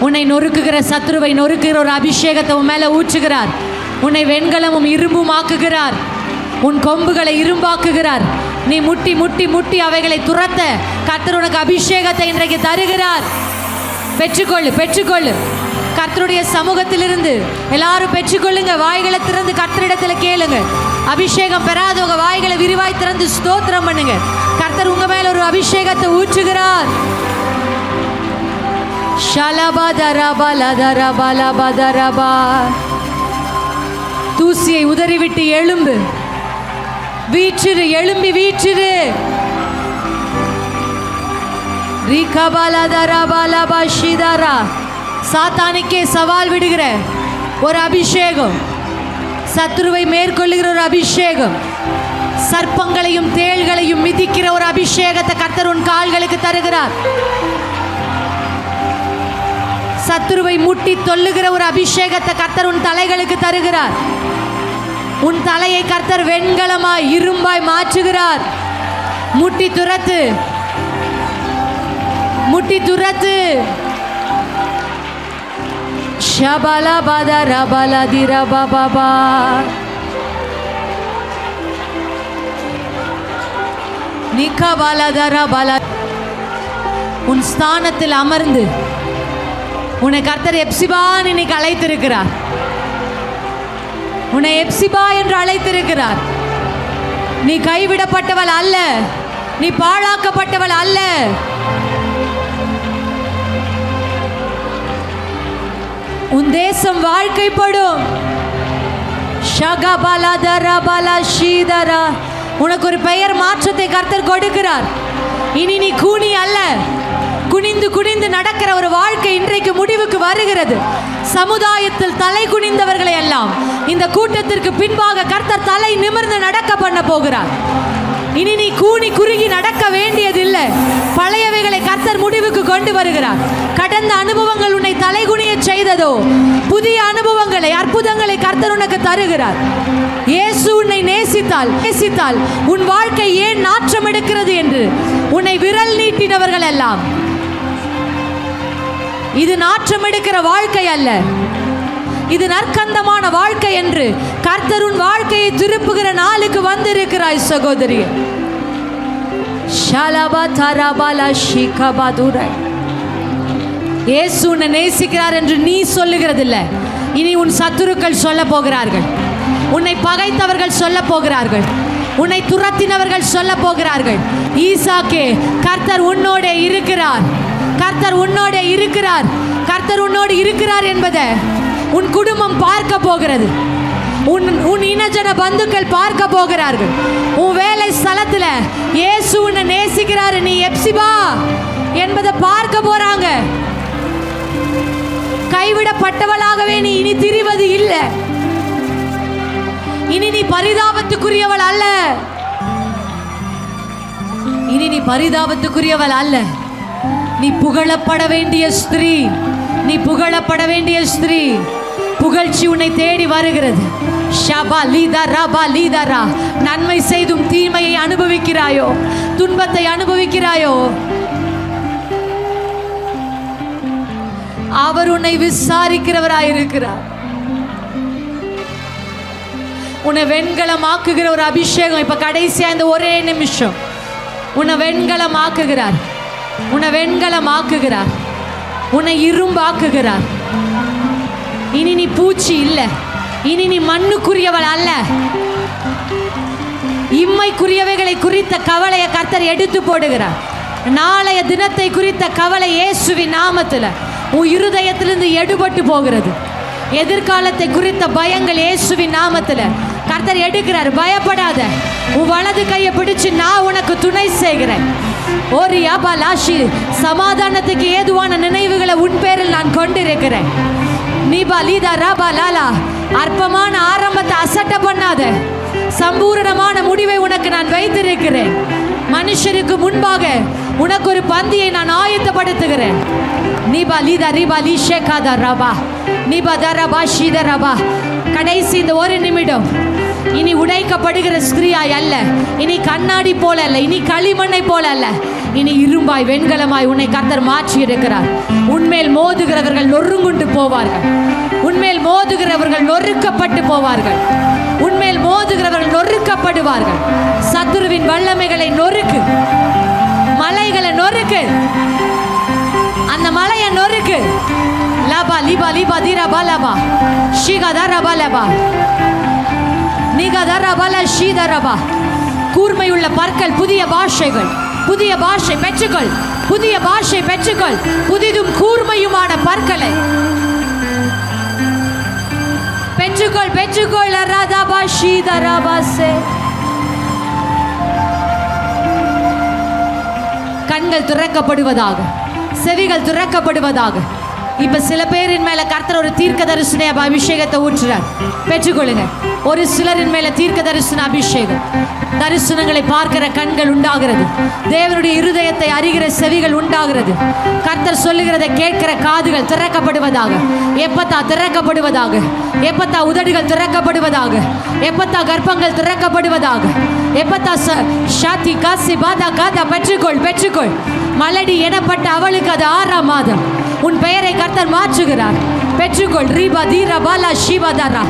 உன்னை நொறுக்குகிற சத்துருவை நொறுக்குகிற ஒரு அபிஷேகத்தை உன் மேலே ஊற்றுகிறார். உன்னை வெண்கலமும் இரும்பும் ஆக்குகிறார். உன் கொம்புகளை இரும்பாக்குகிறார். நீ முட்டி முட்டி முட்டி அவைகளை துரத்த கர்த்தர் உனக்கு அபிஷேகத்தை இன்றைக்கு தருகிறார். பெற்றுக்கொள்ளு, பெற்றுக்கொள்ளு. கர்த்தருடைய சமூகத்திலிருந்து எல்லாரும் பெற்றுக்கொள்ளுங்க. வாய்களை திறந்து கர்த்தரிடத்தில் கேளுங்க. அபிஷேகம் பெறாதவங்க வாய்களை விரிவாய் திறந்து ஸ்தோத்திரம் பண்ணுங்க. கர்த்தர் உங்க மேல ஒரு அபிஷேகத்தை ஊற்றுகிறார். ஷலபதரபலதரபலபதரபா. தூசியை உதறிவிட்டு எழும்பு, வீற்றிரு, எழும்பி வீற்றிரு. ரிகபலதரபலபஷிதரா. சாத்தானுக்கே சவால் விடுகிற ஒரு அபிஷேகம், சத்துருவை மேற்கொள்ளுகிற ஒரு அபிஷேகம், சர்ப்பங்களையும் தேள்களையும் மிதிக்கிற ஒரு அபிஷேகத்தை கர்த்தர் உன் கால்களுக்கு தருகிறார். சத்துருவை முட்டி தொல்லுகிற ஒரு அபிஷேகத்தை கர்த்தர் உன் தலைகளுக்கு தருகிறார். உன் தலையை கர்த்தர் வெண்கலமாய் இரும்பாய் மாற்றுகிறார். முட்டி துரத்து, முட்டி துரத்து. ஷபலபதரபலதிரபபா. நிகபலதரபல. உன் ஸ்தானத்தில் அமர்ந்து உன்னை கர்த்தர் எப்சிபான் இன்னைக்கு அழைத்திருக்கிறார். உன்னை எப்சிபா என்று அழைத்திருக்கிறார். நீ கைவிடப்பட்டவள் அல்ல, நீ பாழாக்கப்பட்டவள் அல்ல. உன் தேசம் வாழ்க்கைப்படும். ஷகபலதரபல ஷீதரா. உனக்கு ஒரு பெயர் மாற்றத்தை கர்த்தர் கொடுக்கிறார். இனி நீ கூனி அல்ல, குனிந்து குனிந்து நடக்கிற ஒரு வாழ்க்கை இன்றைக்கு முடிவுக்கு வருகிறது. சமுதாயத்தில் தலை குனிந்தவர்களை எல்லாம் இந்த கூட்டத்திற்கு பின்பாக கர்த்தர் தலை நிமிர்ந்து நடக்க பண்ண போகிறார். இனி நீ கூனி குறுகி நடக்க வேண்டியதில்லை. பழையவைகளை கர்த்தர் முடிவுக்கு கொண்டு வருகிறார். கடந்த அனுபவங்கள் உன்னை தலைகுனிய செய்ததோ, புதிய அனுபவங்களை, அற்புதங்களை கர்த்தர் உனக்கு தருகிறார். இயேசு உன்னை நேசித்தால் உன் வாழ்க்கை ஏன் நாற்றம் எடுக்கிறது என்று உன்னை விரல் நீட்டினவர்கள் எல்லாம், இது நாற்றம் எடுக்கிற வாழ்க்கை அல்ல, இது நற்கந்தமான வாழ்க்கை என்று கர்த்தர் உன் வாழ்க்கையை திருப்புகிற நாளுக்கு வந்திருக்கிறாய் சகோதரி. இயேசு உன்னை நேசிக்கிறார் என்று நீ சொல்லுகிறதில்ல, இனி உன் சத்துருக்கள் சொல்ல போகிறார்கள். உன்னை பகைத்தவர்கள் சொல்ல போகிறார்கள். உன்னை துரத்தினவர்கள் சொல்ல போகிறார்கள். ஈசாக்கே, கர்த்தர் உன்னோட இருக்கிறார். கர்த்தர் உன்னோட இருக்கிறார். கர்த்தர் உன்னோடு இருக்கிறார் என்பதை உன் குடும்பம் பார்க்க போகிறது. உன் இனஜன பந்துக்கள் பார்க்க போகிறார்கள். உன் வேலை ஸ்தலத்தில் இயேசு உன்னை நேசிக்கிறார், நீ எப்சிபா என்பதை பார்க்க போறாங்க. கைவிடப்பட்டவளாகவே நீ இனி திரிவது இல்லை. இனி நீ பரிதாபத்துக்குரியவள் அல்ல. இனி நீ பரிதாபத்துக்குரியவள் அல்ல. நீ புகழப்பட வேண்டிய ஸ்திரீ. நீ புகழப்பட வேண்டிய ஸ்திரீ. புகழ்ச்சி உன்னை தேடி வருகிறது. ஷபா லீதா ரபா லீதரா. நன்மை செய்தும் தீமையை அனுபவிக்கிறாயோ, துன்பத்தை அனுபவிக்கிறாயோ, அவர் உன்னை விசாரிக்கிறவராயிருக்கிறார். உன்னை வெண்கலமாக்குகிற ஒரு அபிஷேகம் இப்ப கடைசியா இந்த ஒரே நிமிஷம் உன்னை வெண்கலமாக்குகிறார். உன்னை வெண்கலமாக்குகிறார். உன்னை இரும்பாக்குகிறார். இனி நீ பூச்சி இல்லை. இனி நீ மண்ணுக்குரியவள் அல்ல. இம்மைக்குரியவைகளை குறித்த கவலையை கர்த்தர் எடுத்து போடுகிறார். நாளைய தினத்தை குறித்த கவலை இயேசுவின் நாமத்தில் உன் இருதயத்திலிருந்து எடுபட்டு போகிறது. எதிர்காலத்தை குறித்த பயங்கள் இயேசுவின் நாமத்தில் கர்த்தர் எடுக்கிறார். பயப்படாத. உன் வலது கையை பிடிச்சு நான் உனக்கு துணை செய்கிறேன். ஒரு யாபாலாஷி, சமாதானத்துக்கு ஏதுவான நினைவுகளை உன் பேரில் நான் கொண்டிருக்கிறேன். நீபா லீதா ராபா லாலா. அற்பமான ஆரம்பத்தை அசட்ட பண்ணாத. சம்பூரணமான முடிவை உனக்கு நான் வைத்திருக்கிறேன். மனுஷருக்கு முன்பாக உனக்கு ஒரு பந்தியை நான் ஆயத்தப்படுத்துகிறேன். நீபா லீதா ரீபா லீஷேகாதா ரபா நீபா தரபா ஷீத ரபா. கடைசி இந்த ஒரு நிமிடம் இனி உடைக்கப்படுகிற ஸ்திரீயாய் அல்ல, இனி கண்ணாடி போல அல்ல, இனி களிமண்ணை போல அல்ல, இனி இரும்பாய் வெண்கலமாய் உன்னை கர்த்தர் மாற்றி இருக்கிறார். உன்மேல் மோதுகிறவர்கள் நொறுங்குண்டு போவார்கள். உன்மேல் மோதுகிறவர்கள் நொறுக்கப்பட்டு போவார்கள். உன்மேல் மோதுகிறவர்கள் நொறுக்கப்படுவார்கள். சத்துருவின் வல்லமைகளை நொறுக்கு. மலைகளை நொறுக்கு. அந்த மலையை நொறுக்கு. லபா லிபா லிபா தீரபா லபா ஷிகதரபா லபா நிகதரபல ஷீதரபா. கூர்மையுள்ள பற்கள், புதிய பாஷைகள், புதிய பாஷை பெற்றுக்கொள். புதிய பாஷை பெற்றுக்கொள். புதிதும் கூர்மையுமான பற்களை பெற்றுக்கொள். பெற்றுக்கொள். ரதபா ஷீதரபாசே. கண்கள் திறக்கப்படுவதாக, செவிகள் திறக்கப்படுவதாக. இப்ப சில பேரின் மேல கர்த்தர் ஒரு தீர்க்க தரிசன அபிஷேகத்தை ஊற்றுறார். பெற்றுக்கொள்ளுங்க. ஒரு சிலரின் மேல தீர்க்க தரிசன அபிஷேகம். தரிசனங்களை பார்க்கிற கண்கள் உண்டாகிறது. தேவனுடைய இருதயத்தை அறிகிற செவிகள் உண்டாகிறது. கர்த்தர் சொல்லுகிறதை கேட்கிற காதுகள் திறக்கப்படுவதாக. எப்பத்தா திறக்கப்படுவதாக. எப்பத்தா உதடுகள் திறக்கப்படுவதாக. எப்பத்தா கர்ப்பங்கள் திறக்கப்படுவதாக. எப்பத்தா ஷாத்தி காசி பாதா காதா. பெற்றுக்கொள். பெற்றுக்கொள். மலடி எனப்பட்ட அவளுக்கு அது 6ஆம் மாதம். உன் பெயரை கர்த்தர் மாற்றுகிறார். பெற்றுக்கொள். ரீபா தீரா பாலா ஷீபாதாரா.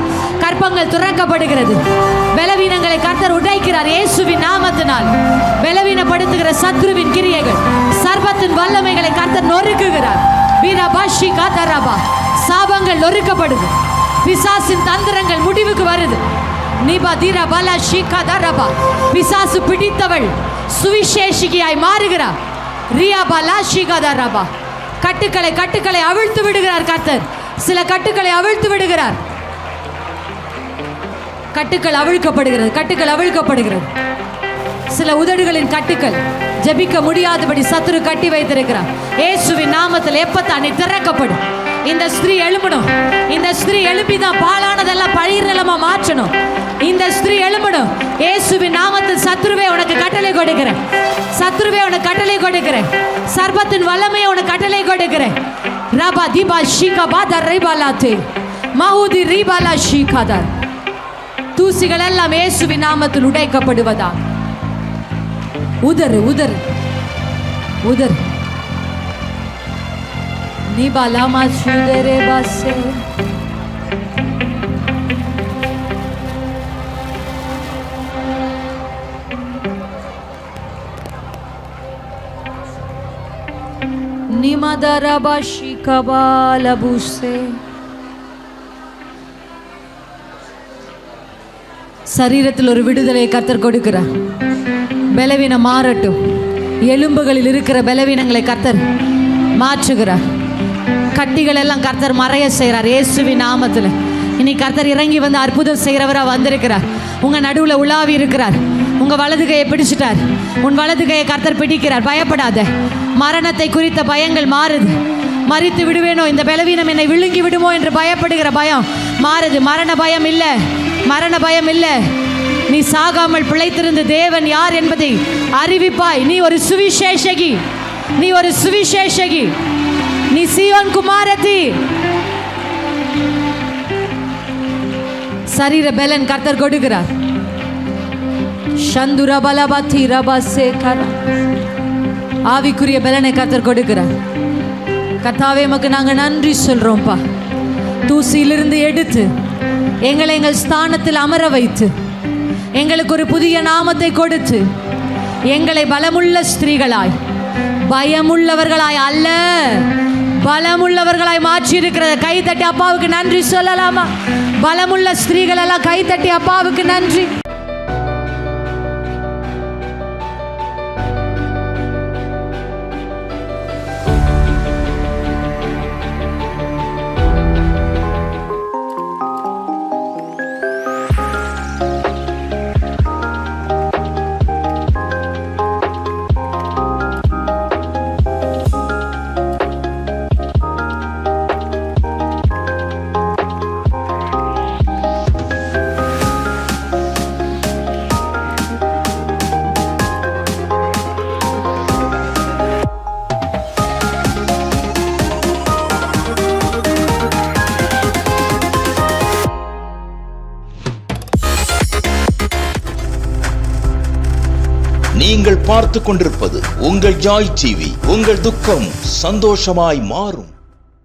கற்பங்கள் துறக்கப்படுகிறது. பலவீனங்களை கர்த்தர் உடைக்கிறார் இயேசுவின் நாமத்தினால். பலவீனப்படுத்துகிற சத்ருவின் கிரியைகள், சர்வத்தின் வல்லமைகளை கர்த்தர் நொறுக்குகிறார். வீரபா ஷிகாதரபா. சாபங்கள் நொறுக்கப்படுது. பிசாசின் தந்திரங்கள் முடிவுக்கு வருது. நீபா தீரா பாலா ஷிகாதரபா. பிசாசு பிடித்தவள் சுவிசேஷிகியாய் மாறுகிறார். ரியா பாலா ஷிகாதரபா. கட்டுக்களை அவிழ்த்து விடுகிறார் கர்த்தர். சில கட்டுக்களை அவிழ்த்து விடுகிறார். கட்டுக்கள் அவிழ்க்கப்படுகிறது, கட்டுக்கள் அவிழ்க்கப்படுகிறது. சில உதடுகளின் கட்டுக்கள் ஜெபிக்க முடியாதபடி சத்துரு கட்டி வைத்திருக்கிறார். இயேசுவின் நாமத்தில் எப்பத்தானே திறக்கப்படும். இந்த ஸ்திரீ எழும்பணும். இந்த ஸ்திரீ எழுப்பிதான் பாழானதெல்லாம் பழைய நிலமா மாற்றணும். இந்த ஸ்திரீ எழும்பணும். இயேசுவின் நாமத்தில் சத்துருவே உனக்கு கட்டளை கொடுக்கிறேன். சத்துருவே உனக்கு கட்டளை கொடுக்கிறேன். சர்பத்தின் வல்லமையை உனக்கு கட்டளை கொடுக்கிறேன். ரபா தீபா ஷீகபாதர் ரைபாலாத்தே மஹூதி ரீபாலா ஷீகாதர். தூசிகள் எல்லாம் இயேசுவின் நாமத்தில் உடைக்கப்படுவதா. உதறு உதறு உதறு. நிபாலாமா சுதரே பாசே. நிமதரபா ஷிகபாலபுசே. சரீரத்தில் ஒரு விடுதலை கர்த்தர் கொடுக்கிறார். பலவீனம் மாறட்டும். எலும்புகளில் இருக்கிற பலவீனங்களை கர்த்தர் மாற்றுகிறார். கட்டிகள் எல்லாம் கர்த்தர் மறைய செய்கிறார் இயேசுவின் நாமத்தில். இனி கர்த்தர் இறங்கி வந்து அற்புதம் செய்கிறவராக வந்திருக்கிறார். உங்கள் நடுவில் உலாவி இருக்கிறார். உங்கள் வலது கையை பிடிச்சிட்டார். உன் வலது கையை கர்த்தர் பிடிக்கிறார். பயப்படாத. மரணத்தை குறித்த பயங்கள் மாறுது. மரித்து விடுவேனோ, இந்த பலவீனம் என்னை விழுங்கி விடுமோ என்று பயப்படுகிற பயம் மாறுது. மரண பயம் இல்லை, மரண பயம் இல்லை. நீ சாகாமல் பிழைத்திருந்த தேவன் யார் என்பதை அறிவிப்பாய். நீ ஒரு சுவிசேஷகி, நீ ஒரு சுவிசேஷகி, நீ சீயோன் குமாரத்தி. சரீர பலன் கர்த்தர் கொடுக்கிறார். சந்துர பலபதி ரபசேகர. ஆவிக்குரிய பலனை கர்த்தர் கொடுக்கிறார். கர்த்தாவே உமக்கு நாங்கள் நன்றி சொல்றோம்ப்பா. தூசியிலிருந்து எடுத்து எங்களை எங்கள் ஸ்தானத்தில் அமர வைத்து எங்களுக்கு ஒரு புதிய நாமத்தை கொடுத்து எங்களை பலமுள்ள ஸ்திரீகளாய், பயமுள்ளவர்களாய் அல்ல பலமுள்ளவர்களாய் மாற்றி இருக்கிற கை தட்டி அப்பாவுக்கு நன்றி சொல்லலாமா? பலமுள்ள ஸ்திரீகள் எல்லாம் கை தட்டி அப்பாவுக்கு நன்றி. நீங்கள் பார்த்து கொண்டிருப்பது உங்கள் ஜாய் டிவி. உங்கள் துக்கம் சந்தோஷமாய் மாறும்.